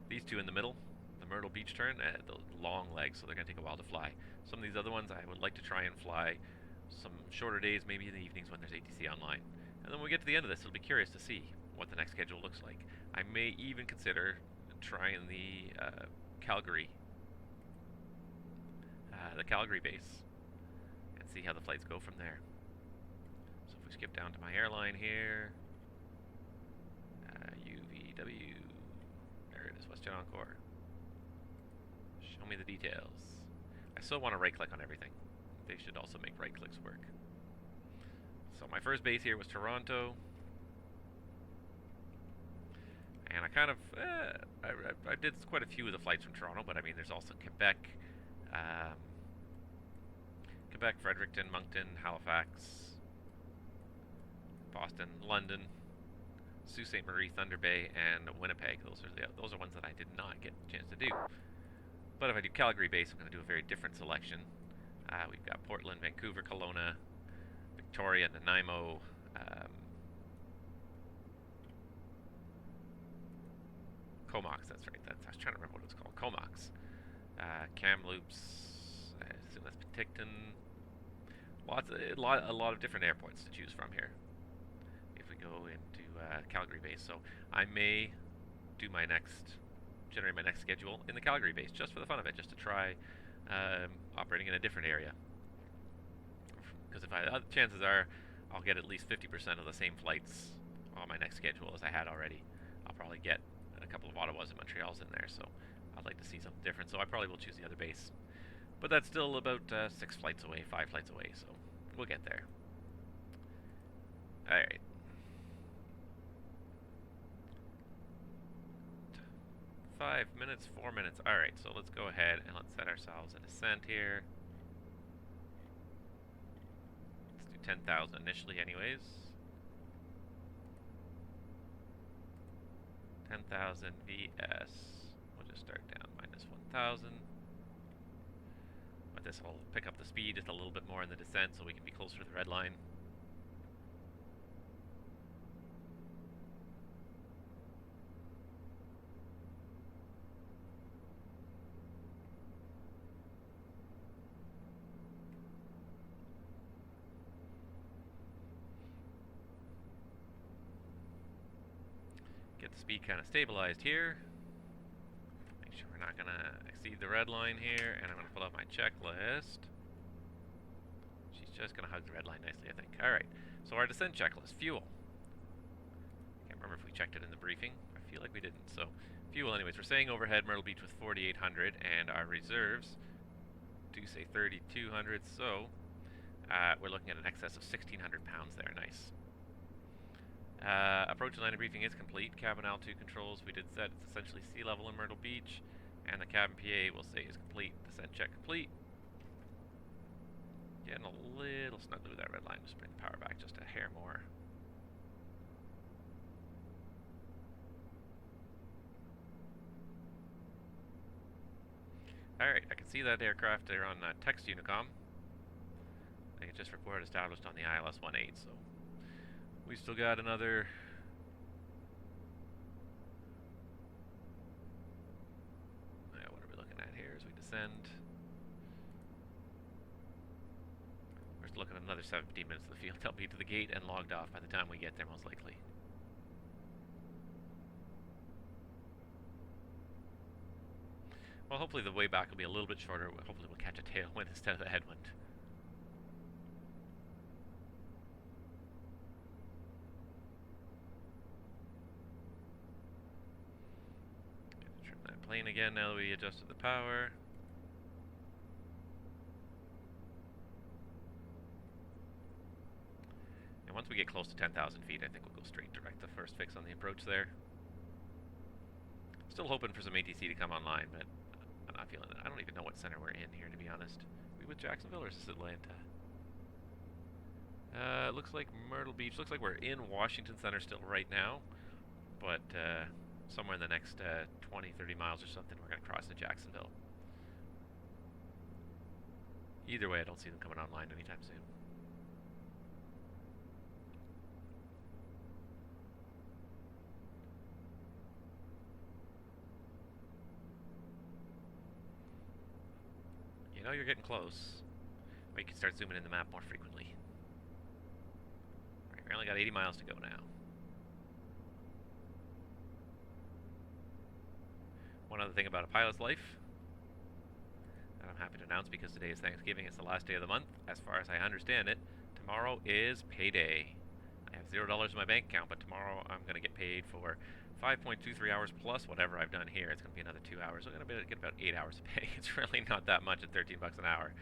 These two in the middle, the Myrtle Beach turn, the long legs, so they're going to take a while to fly. Some of these other ones I would like to try and fly some shorter days, maybe in the evenings when there's ATC online. And then when we get to the end of this, it'll be curious to see what the next schedule looks like. I may even consider trying the Calgary base and see how the flights go from there. So if we skip down to my airline here, UVW, there it is, WestJet Encore. Show me the details. I still want to right-click on everything. They should also make right-clicks work. So my first base here was Toronto. And I kind of, I did quite a few of the flights from Toronto, but I mean, there's also Quebec, Fredericton, Moncton, Halifax, Boston, London, Sault Ste. Marie, Thunder Bay, and Winnipeg. Those are ones that I did not get a chance to do. But if I do Calgary base, I'm going to do a very different selection. We've got Portland, Vancouver, Kelowna, Victoria, Nanaimo, Comox, that's right. I was trying to remember what it's called. Comox. Kamloops. I assume that's Penticton. A lot of different airports to choose from here. If we go into Calgary base, so I may do generate my next schedule in the Calgary base just for the fun of it, just to try operating in a different area. Because chances are I'll get at least 50% of the same flights on my next schedule as I had already. I'll probably get a couple of Ottawas and Montreals in there, so I'd like to see something different. So I probably will choose the other base. But that's still about 5 flights away, so we'll get there. Alright. 5 minutes, 4 minutes. Alright, so let's go ahead and let's set ourselves a descent here. Let's do 10,000 initially anyways. 10,000 VS. We'll just start down minus 1,000. But this will pick up the speed just a little bit more in the descent so we can be closer to the red line. Get the speed kind of stabilized here. Make sure we're not going to exceed the red line here. And I'm going to pull out my checklist. She's just going to hug the red line nicely, I think. Alright, so our descent checklist. Fuel. Can't remember if we checked it in the briefing. I feel like we didn't. So, fuel anyways. We're saying overhead Myrtle Beach with 4,800. And our reserves do say 3,200. So, we're looking at an excess of 1,600 pounds there. Nice. Approach and landing briefing is complete. Cabin altitude controls we did set. It's essentially sea level in Myrtle Beach. And the cabin PA will say is complete. Descent check complete. Getting a little snuggly with that red line. Just bring the power back just a hair more. Alright, I can see that aircraft there on text Unicom. I think it just reported established on the ILS-18, so we still got another what are we looking at here as we descend? We're still looking at another 17 minutes of the field. They'll be to the gate and logged off by the time we get there, most likely. Well, hopefully the way back will be a little bit shorter. Hopefully we'll catch a tailwind instead of the headwind. Trim that plane again now that we adjusted the power. And once we get close to 10,000 feet, I think we'll go straight direct the first fix on the approach there. Still hoping for some ATC to come online, but I'm not feeling it. I don't even know what center we're in here, to be honest. Are we with Jacksonville or is this Atlanta? Looks like Myrtle Beach. Looks like we're in Washington Center still right now. But somewhere in the next 20, 30 miles or something, we're going to cross to Jacksonville. Either way, I don't see them coming online anytime soon. You know you're getting close. Or you can start zooming in the map more frequently. Alright, we only got 80 miles to go now. One other thing about a pilot's life that I'm happy to announce, because today is Thanksgiving, it's the last day of the month. As far as I understand it, tomorrow is payday. I have $0 in my bank account, but tomorrow I'm going to get paid for 5.23 hours plus whatever I've done here. It's going to be another 2 hours. I'm going to get about 8 hours of pay. It's really not that much at 13 bucks an hour,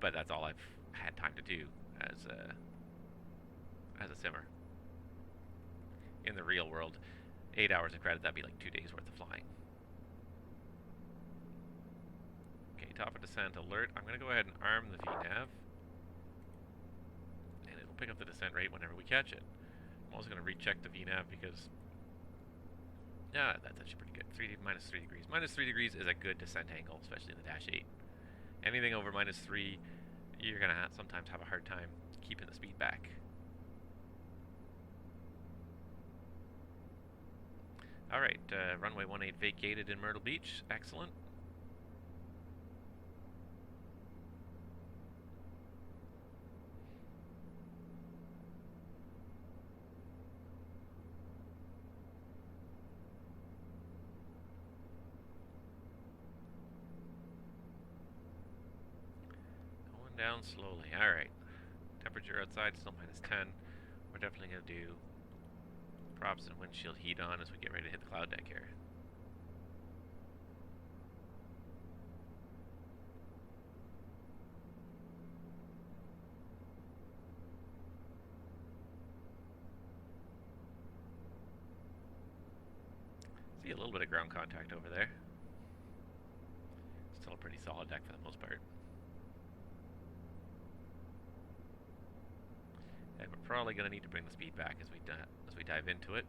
but that's all I've had time to do as a simmer. In the real world, 8 hours of credit, that'd be like 2 days worth of flying. Okay, top of descent alert. I'm going to go ahead and arm the VNav, and it'll pick up the descent rate whenever we catch it. I'm also going to recheck the VNav because that's actually pretty good. Minus 3 degrees. Minus 3 degrees is a good descent angle, especially in the Dash 8. Anything over minus 3, you're going to sometimes have a hard time keeping the speed back. Alright, runway 18 vacated in Myrtle Beach. Excellent. Down slowly. Alright. Temperature outside still minus 10. We're definitely going to do props and windshield heat on as we get ready to hit the cloud deck here. See a little bit of ground contact over there. Still a pretty solid deck for the most part. And we're probably going to need to bring the speed back as we dive into it.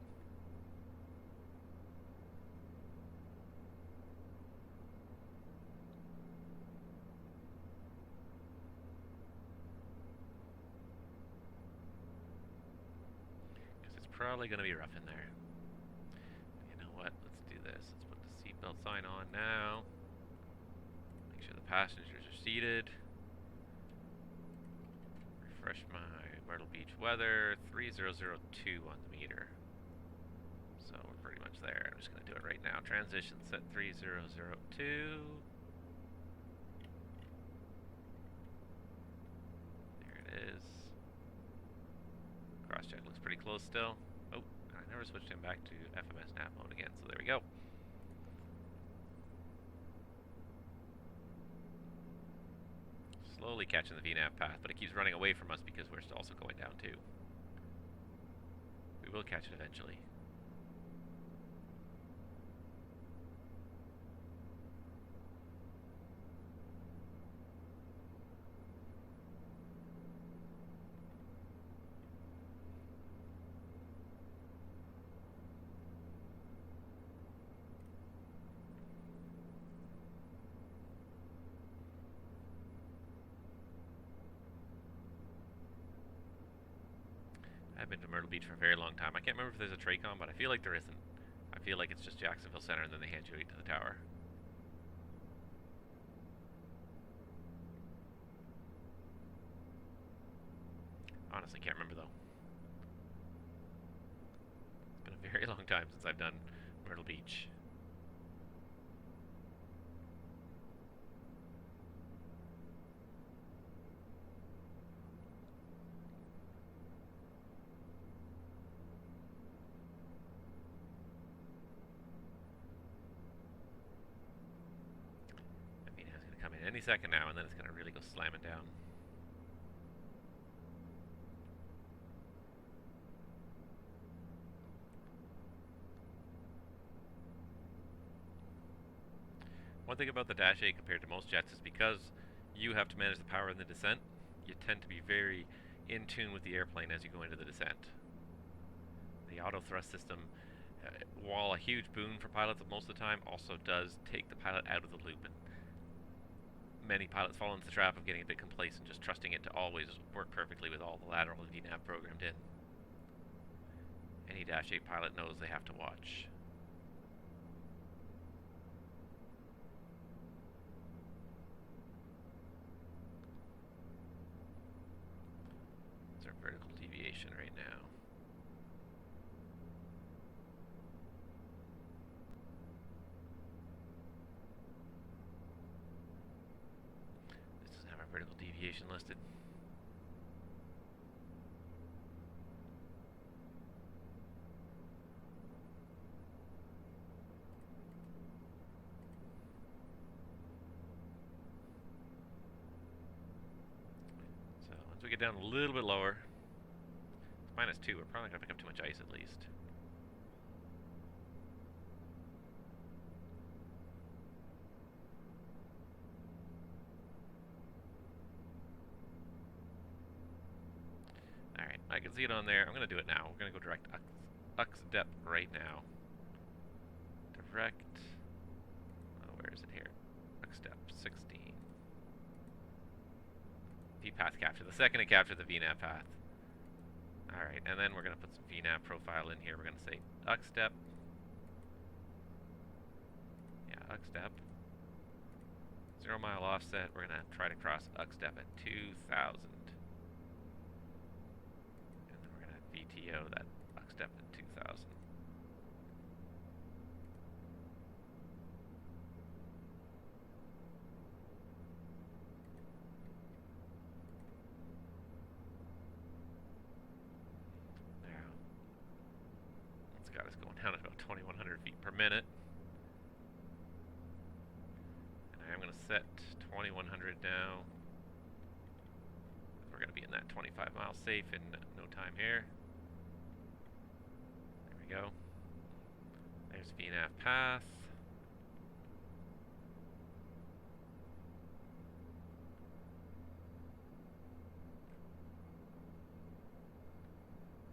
Because it's probably going to be rough in there. You know what? Let's do this. Let's put the seatbelt sign on now. Make sure the passengers are seated. Refresh my Myrtle Beach weather, 3002 on the meter. So we're pretty much there. I'm just going to do it right now. Transition set 3002. There it is. Crosscheck looks pretty close still. Oh, I never switched him back to FMS nav mode again, so there we go. Slowly catching the VNav path, but it keeps running away from us because we're also going down too. We will catch it eventually. I've been to Myrtle Beach for a very long time. I can't remember if there's a Tracom, but I feel like there isn't. I feel like it's just Jacksonville Center and then they hand you to the tower. Honestly, can't remember though. It's been a very long time since I've done Myrtle Beach. Any second now, and then it's going to really go slamming down. One thing about the Dash 8 compared to most jets is because you have to manage the power in the descent, you tend to be very in tune with the airplane as you go into the descent. The auto thrust system, while a huge boon for pilots most of the time, also does take the pilot out of the loop. And many pilots fall into the trap of getting a bit complacent, just trusting it to always work perfectly with all the lateral and VNav programmed in. Any Dash 8 pilot knows they have to watch. It's our vertical deviation right now. Vertical deviation listed. Once we get down a little bit lower, it's -2, we're probably going to pick up too much ice at least. Alright, I can see it on there. I'm going to do it now. We're going to go direct UX depth right now. Direct. Oh, where is it here? UX depth 16. VPath capture. The second it captured the VNAV path. Alright, and then we're going to put some VNAV profile in here. We're going to say UX depth. Yeah, UX depth. 0 mile offset. We're going to try to cross UX depth at 2,000. VTO that UX depth at 2,000. Now, it's got us going down at about 2,100 feet per minute. And I'm going to set 2,100 now. We're going to be in that 25 mile safe in no time here. Go. There's VNAV path.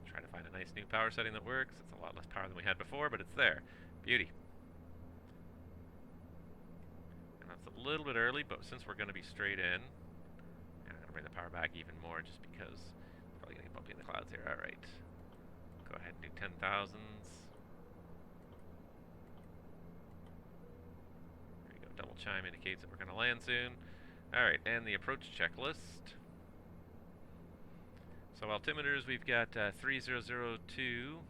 Try to find a nice new power setting that works. It's a lot less power than we had before, but it's there. Beauty. And that's a little bit early, but since we're going to be straight in, I'm going to bring the power back even more just because it's probably going to get bumpy in the clouds here. All right. Go ahead and do 10,000s. There you go. Double chime indicates that we're going to land soon. Alright, and the approach checklist. So altimeters, we've got 3002,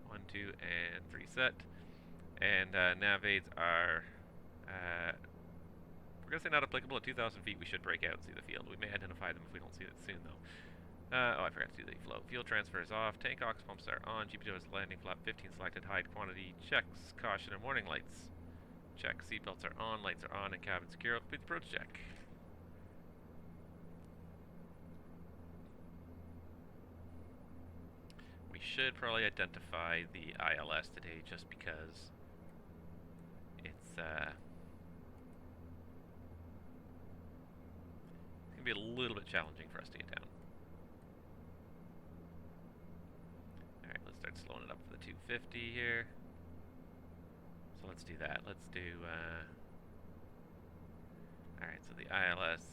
1, 2, and 3 set. And nav aids are, we're going to say not applicable. At 2,000 feet, we should break out and see the field. We may identify them if we don't see it soon, though. Oh, I forgot to do the flow. Fuel transfer is off. Tank ox pumps are on. GPO is landing. Flap 15 selected. Hide quantity. Checks. Caution and warning lights. Check. Seatbelts are on. Lights are on. And cabin secure. Complete the approach check. We should probably identify the ILS today just because it's going to be a little bit challenging for us to get down. Start slowing it up for the 250 here. So let's do that. Let's do, alright, so the ILS.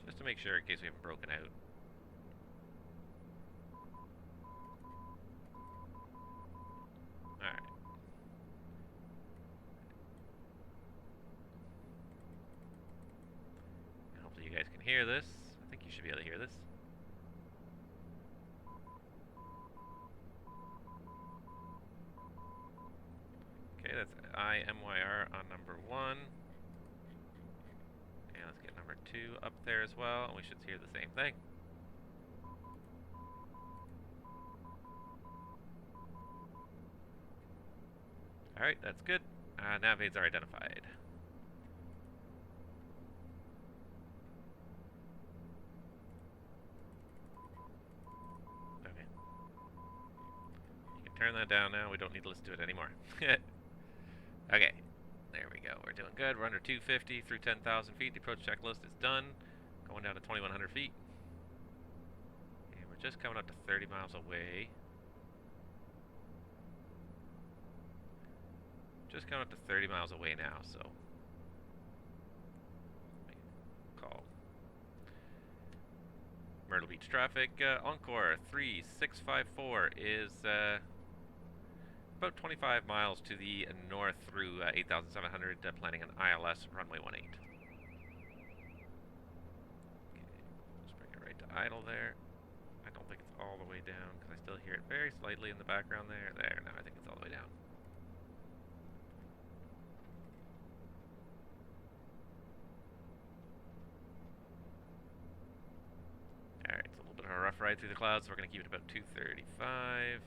Just to make sure in case we haven't broken out. Alright. Hopefully you guys can hear this. I think you should be able to hear this. Okay, that's IMYR on number 1. And let's get number 2 up there as well, and we should hear the same thing. Alright, that's good. Nav aids are identified. Turn that down now. We don't need to listen to it anymore. Okay. There we go. We're doing good. We're under 250 through 10,000 feet. The approach checklist is done. Going down to 2,100 feet. And we're just coming up to 30 miles away. Just coming up to 30 miles away now, so. Call. Myrtle Beach traffic. Encore 3654 is about 25 miles to the north through 8,700, planning an ILS runway 18. Okay, just bring it right to idle there. I don't think it's all the way down because I still hear it very slightly in the background there. There, now I think it's all the way down. Alright, it's a little bit of a rough ride through the clouds, so we're going to keep it about 235.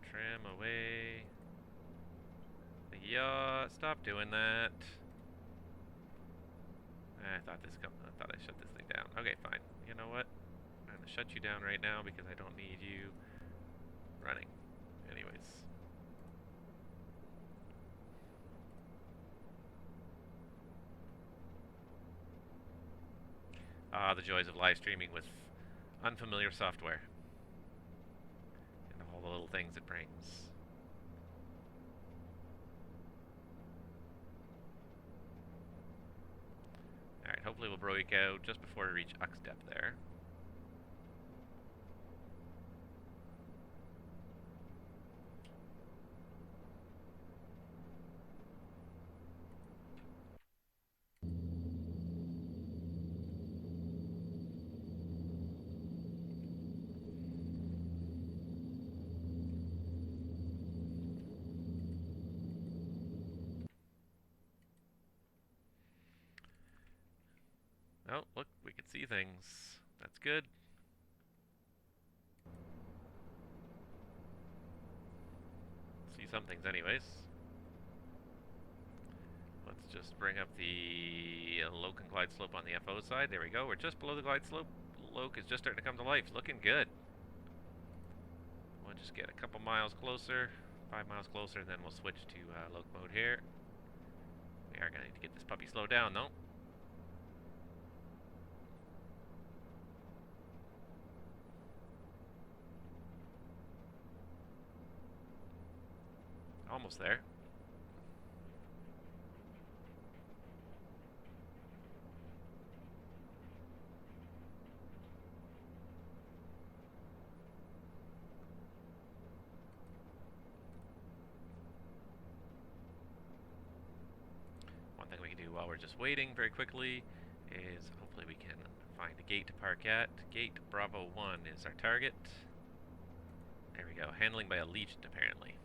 Trim away. Yeah, stop doing that. I thought I shut this thing down. Okay, fine. You know what? I'm gonna shut you down right now because I don't need you running. Anyways. Ah, the joys of live streaming with unfamiliar software. And all the little things it brings. Alright, hopefully we'll break out just before we reach Ux depth there. Oh, look, we can see things. That's good. See some things anyways. Let's just bring up the Loc and glide slope on the FO side. There we go. We're just below the glide slope. Loc is just starting to come to life. Looking good. We'll just get a couple miles closer. 5 miles closer, and then we'll switch to Loc mode here. We are going to need to get this puppy slowed down, though. Almost there. One thing we can do while we're just waiting very quickly is hopefully we can find a gate to park at. Gate Bravo 1 is our target. There we go. Handling by Allegiant, apparently.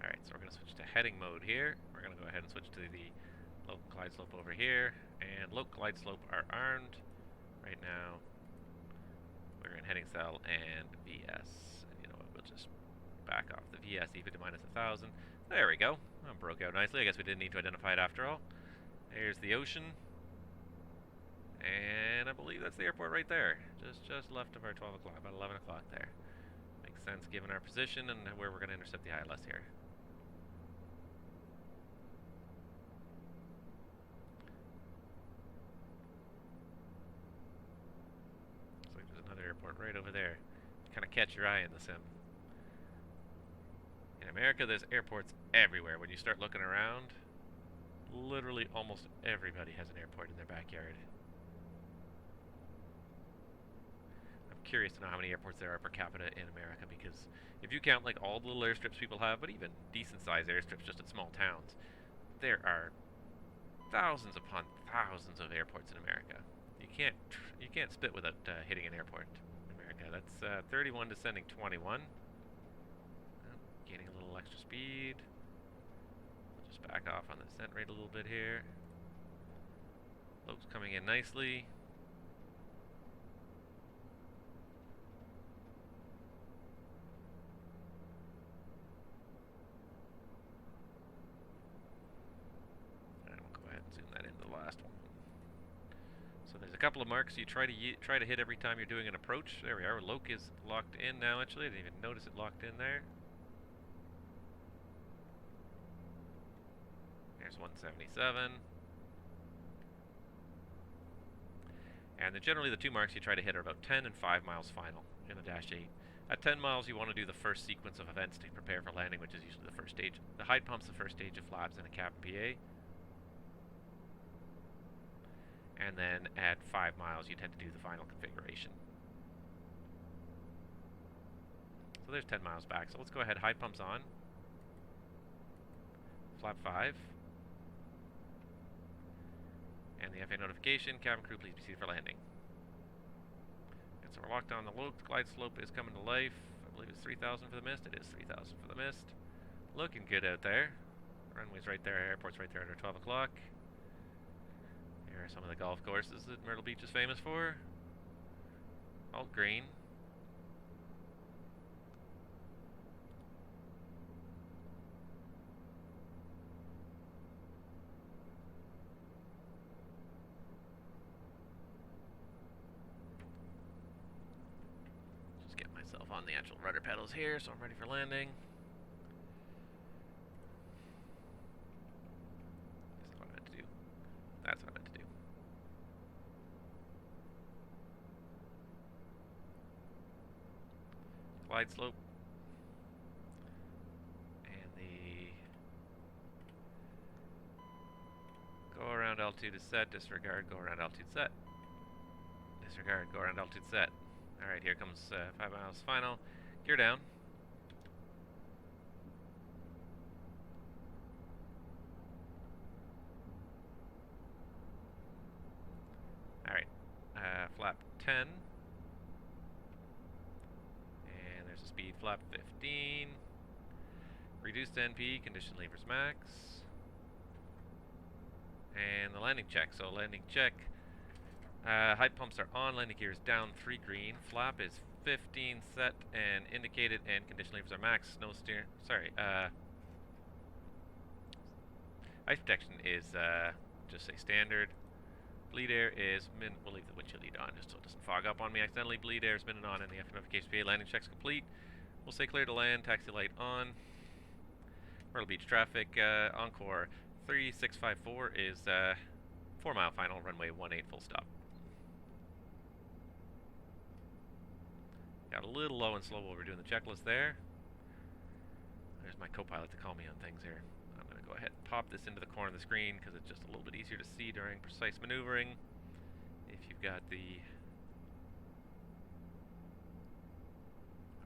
Alright, so we're going to switch to heading mode here. We're going to go ahead and switch to the Loc glide slope over here. And Loc glide slope are armed right now. We're in heading cell and VS. And you know what, we'll just back off the VS even to minus 1,000. There we go. That broke out nicely. I guess we didn't need to identify it after all. There's the ocean. And I believe that's the airport right there. Just left of our 12 o'clock, about 11 o'clock there. Makes sense given our position and where we're going to intercept the ILS here. Looks like there's another airport right over there. Kind of catch your eye in the sim. In America, there's airports everywhere. When you start looking around, literally almost everybody has an airport in their backyard. I'm curious to know how many airports there are per capita in America, because if you count like all the little airstrips people have, but even decent-sized airstrips just at small towns, there are thousands upon thousands of airports in America. You can't spit without hitting an airport in America. That's 31 descending 21. Gaining a little extra speed. We'll just back off on the descent rate a little bit here. Loc's coming in nicely. And we'll go ahead and zoom that into the last one. So there's a couple of marks you try to hit every time you're doing an approach. There we are. Loc is locked in now. Actually, I didn't even notice it locked in there. There's 177. And then generally the two marks you try to hit are about 10 and 5 miles final in the Dash 8. At 10 miles you want to do the first sequence of events to prepare for landing, which is usually the first stage. The hide pump's the first stage of flaps and a cap PA. And then at 5 miles you tend to do the final configuration. So there's 10 miles back. So let's go ahead, hide pumps on. Flap 5. And the FAA notification, cabin crew please proceed for landing. And so we're locked on the Loc glide slope is coming to life. I believe it's 3,000 for the mist. It is 3,000 for the mist. Looking good out there. Runway's right there, airport's right there at our 12 o'clock. Here are some of the golf courses that Myrtle Beach is famous for. All green. Just get myself on the actual rudder pedals here so I'm ready for landing. That's what I meant to do. That's what I meant to do. Glide slope. And the go around altitude is set, disregard, go around altitude set. Disregard, go around altitude set. Alright, here comes 5 miles final. Gear down. Alright, flap 10. And there's a speed flap 15. Reduced NP, condition levers max. And the landing check. So landing check. Height pumps are on, landing gear is down, 3 green. Flap is 15 set and indicated, and condition levers are max. No steer. Sorry. Ice protection is just say standard. Bleed air is min. We'll leave the windshield lead on just so it doesn't fog up on me accidentally. Bleed air is min and on, and the F notification PA. Landing check's complete. We'll say clear to land. Taxi light on. Myrtle Beach traffic. Encore 3654 is 4 mile final. Runway 18 full stop. Got a little low and slow while we're doing the checklist there. There's my co-pilot to call me on things here. I'm going to go ahead and pop this into the corner of the screen because it's just a little bit easier to see during precise maneuvering. If you've got the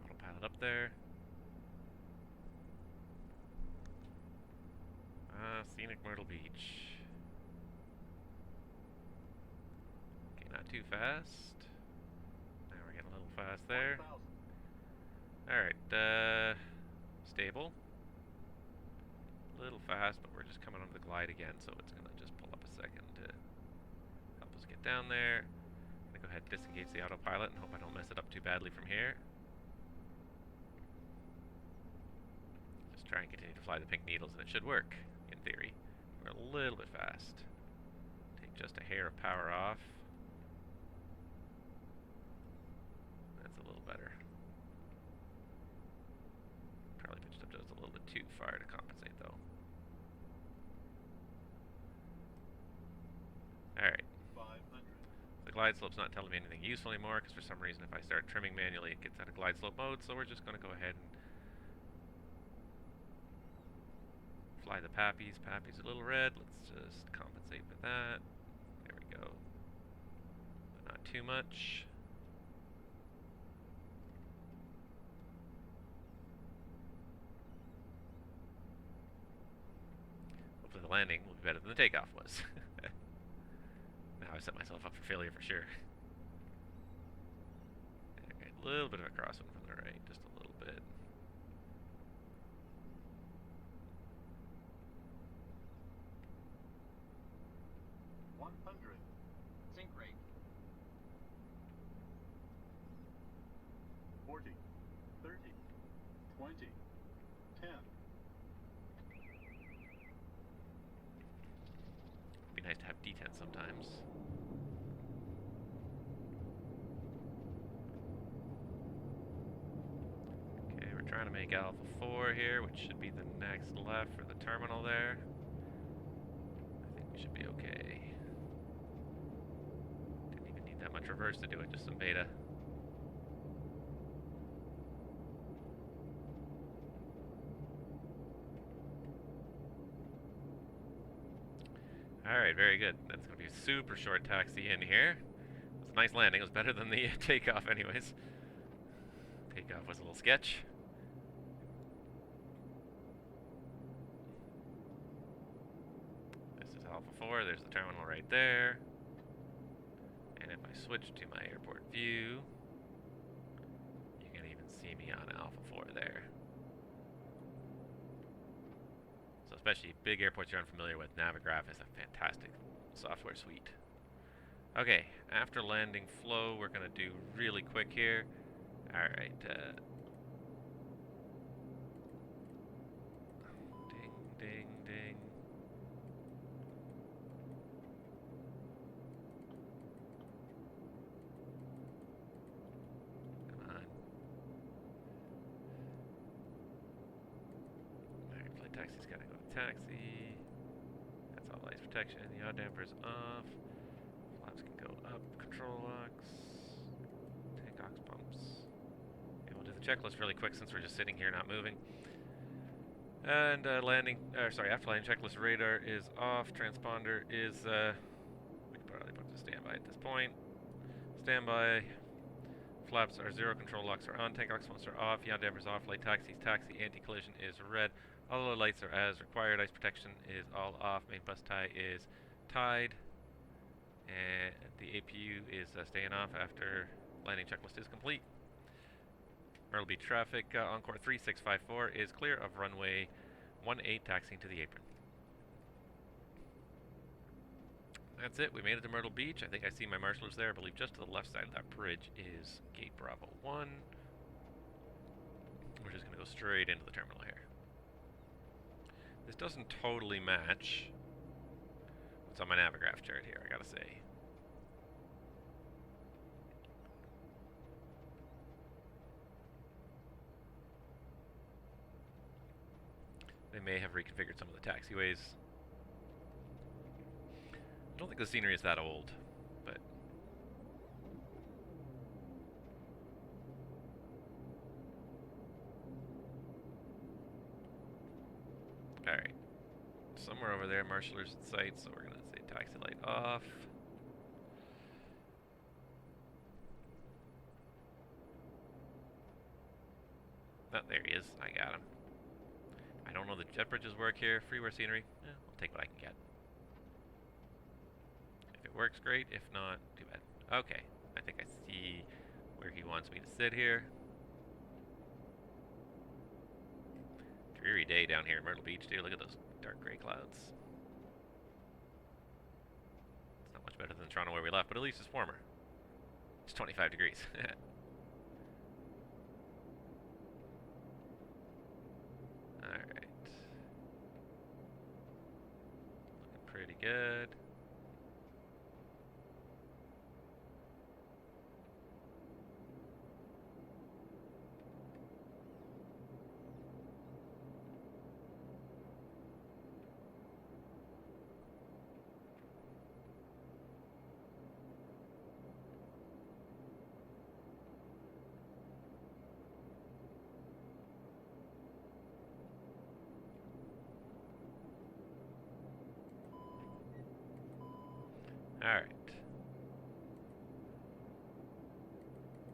autopilot up there. Scenic Myrtle Beach. Okay, not too fast. Now we're getting a little fast there. Alright, stable. A little fast, but we're just coming onto the glide again, so it's going to just pull up a second to help us get down there. I'm going to go ahead and disengage the autopilot and hope I don't mess it up too badly from here. Just try and continue to fly the pink needles and it should work, in theory. We're a little bit fast. Take just a hair of power off. That's a little better. Probably pitched up just a little bit too far to compensate though. Alright. 500. The glide slope's not telling me anything useful anymore because for some reason if I start trimming manually it gets out of glide slope mode, so we're just going to go ahead and fly the Pappies. Pappy's a little red. Let's just compensate with that. There we go. But not too much. Hopefully the landing will be better than the takeoff was. Now I set myself up for failure for sure. Okay, a little bit of a crosswind from the right, just a little bit. Sink rate. 40, 30, 20, 10. It'd be nice to have D10 sometimes. Okay, we're trying to make Alpha 4 here, which should be the next left for the terminal there. I think we should be okay. Didn't even need that much reverse to do it, just some beta. Alright, very good. That's going to be a super short taxi in here. It was a nice landing. It was better than the takeoff anyways. Takeoff was a little sketch. This is Alpha 4. There's the terminal right there. And if I switch to my airport view, you can even see me on Alpha 4 there. Especially big airports you're unfamiliar with, Navigraph is a fantastic software suite. Okay, after landing flow, we're gonna do really quick here. Alright, ding, ding, ding. Come on. Alright, flight taxi's gotta go to taxi. That's all lights protection. The yaw damper's off. Flaps can go up. Control locks. Takeoff pumps. Okay, we'll do the checklist really quick since we're just sitting here not moving. And after landing checklist radar is off. Transponder is, we can probably put to standby at this point. Standby. Flaps are 0, control locks are on, takeoff pumps are off, yaw dampers off, light taxi, anti-collision is red. All the lights are as required, ice protection is all off, main bus tie is tied. And the APU is staying off after landing checklist is complete. Myrtle Beach traffic, Encore 3654 is clear of runway 18 taxiing to the apron. That's it, we made it to Myrtle Beach. I think I see my marshalers there. I believe just to the left side of that bridge is Gate Bravo 1. We're just going to go straight into the terminal here. This doesn't totally match what's on my Navigraph chart here, I gotta say. They may have reconfigured some of the taxiways. I don't think the scenery is that old, but... Alright. Somewhere over there, marshalers in sight, so we're going to say taxi light off. Oh, there he is. I got him. I don't know the jet bridges work here. Freeware scenery. I'll take what I can get. If it works, great. If not, too bad. Okay. I think I see where he wants me to sit here. Dreary day down here in Myrtle Beach, dude. Look at those dark gray clouds. It's not much better than Toronto where we left, but at least it's warmer. It's 25 degrees. Alright. Looking pretty good. Alright.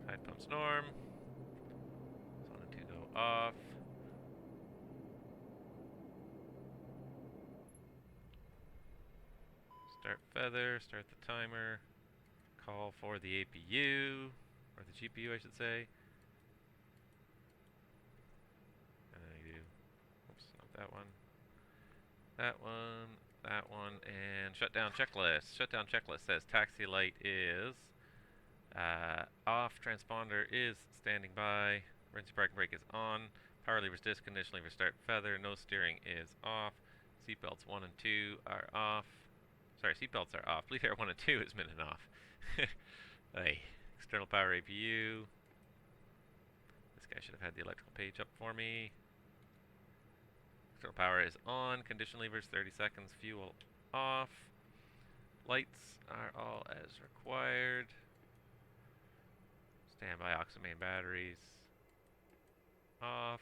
Side pumps norm. Zone and 2 go off. Start feather, start the timer. Call for the APU, or the GPU I should say. And then I do, oops, not that one. That one. That one, and shutdown checklist. Shutdown checklist says taxi light is off, transponder is standing by, emergency parking brake is on, power levers disc, condition lever start feather, no steering is off, seatbelts 1 and 2 are off. Sorry, seatbelts are off. Bleed air 1 and 2 is min and off. Hey, external power APU. This guy should have had the electrical page up for me. External power is on, condition levers 30 seconds, fuel off, lights are all as required, standby oxymain batteries off,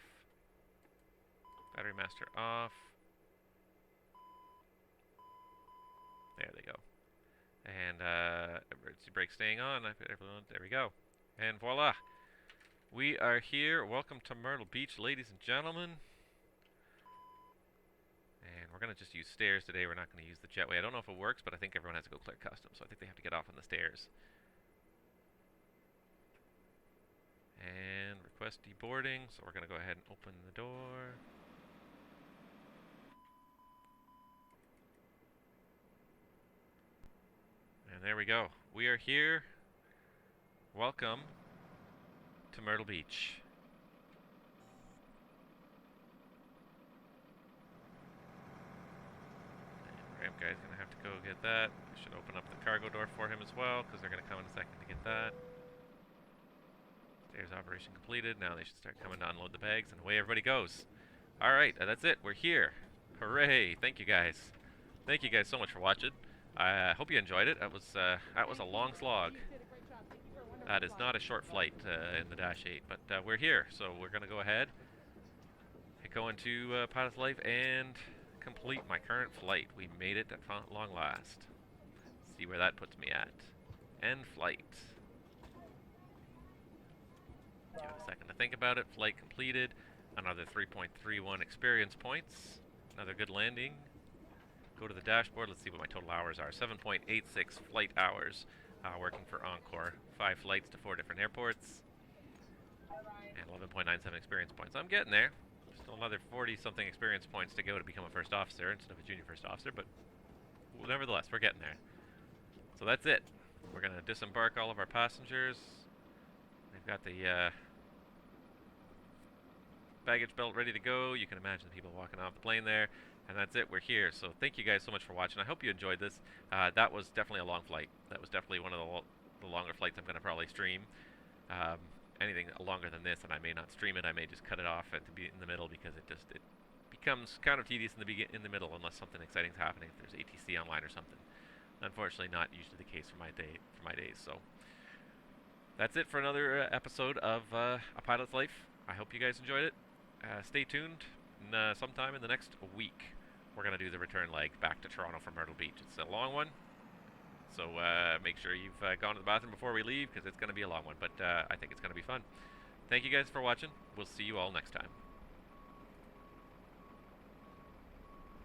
battery master off, there they go, and emergency brake staying on, there we go, and voila, we are here. Welcome to Myrtle Beach, ladies and gentlemen. And we're going to just use stairs today. We're not going to use the jetway. I don't know if it works, but I think everyone has to go clear customs, so I think they have to get off on the stairs. And request deboarding, so we're going to go ahead and open the door. And there we go. We are here. Welcome to Myrtle Beach. Ramp guy's gonna have to go get that. I should open up the cargo door for him as well, because they're gonna come in a second to get that. Stairs operation completed. Now they should start coming to unload the bags, and away everybody goes. Alright, that's it. We're here. Hooray! Thank you guys. Thank you guys so much for watching. I hope you enjoyed it. That was a long slog. That is not a short flight in the Dash 8, but we're here, so we're gonna go ahead, go into Pilot's Life, and complete my current flight. We made it at long last. See where that puts me at. End flight. Give it a second to think about it. Flight completed. Another 3.31 experience points. Another good landing. Go to the dashboard. Let's see what my total hours are. 7.86 flight hours. Working for Encore. 5 flights to 4 different airports. And 11.97 experience points. I'm getting there. Still another 40-something experience points to go to become a first officer instead of a junior first officer, but nevertheless, we're getting there. So that's it. We're going to disembark all of our passengers. We've got the baggage belt ready to go. You can imagine the people walking off the plane there. And that's it. We're here. So thank you guys so much for watching. I hope you enjoyed this. That was definitely a long flight. That was definitely one of the longer flights I'm going to probably stream. Anything longer than this, and I may not stream it. I may just cut it off at in the middle, because it becomes kind of tedious in the middle unless something exciting's happening. If there's ATC online or something. Unfortunately, not usually the case for my days. So that's it for another episode of A Pilot's Life. I hope you guys enjoyed it. Stay tuned. Sometime in the next week, we're gonna do the return leg back to Toronto from Myrtle Beach. It's a long one. So make sure you've gone to the bathroom before we leave, because it's going to be a long one, but I think it's going to be fun. Thank you guys for watching. We'll see you all next time.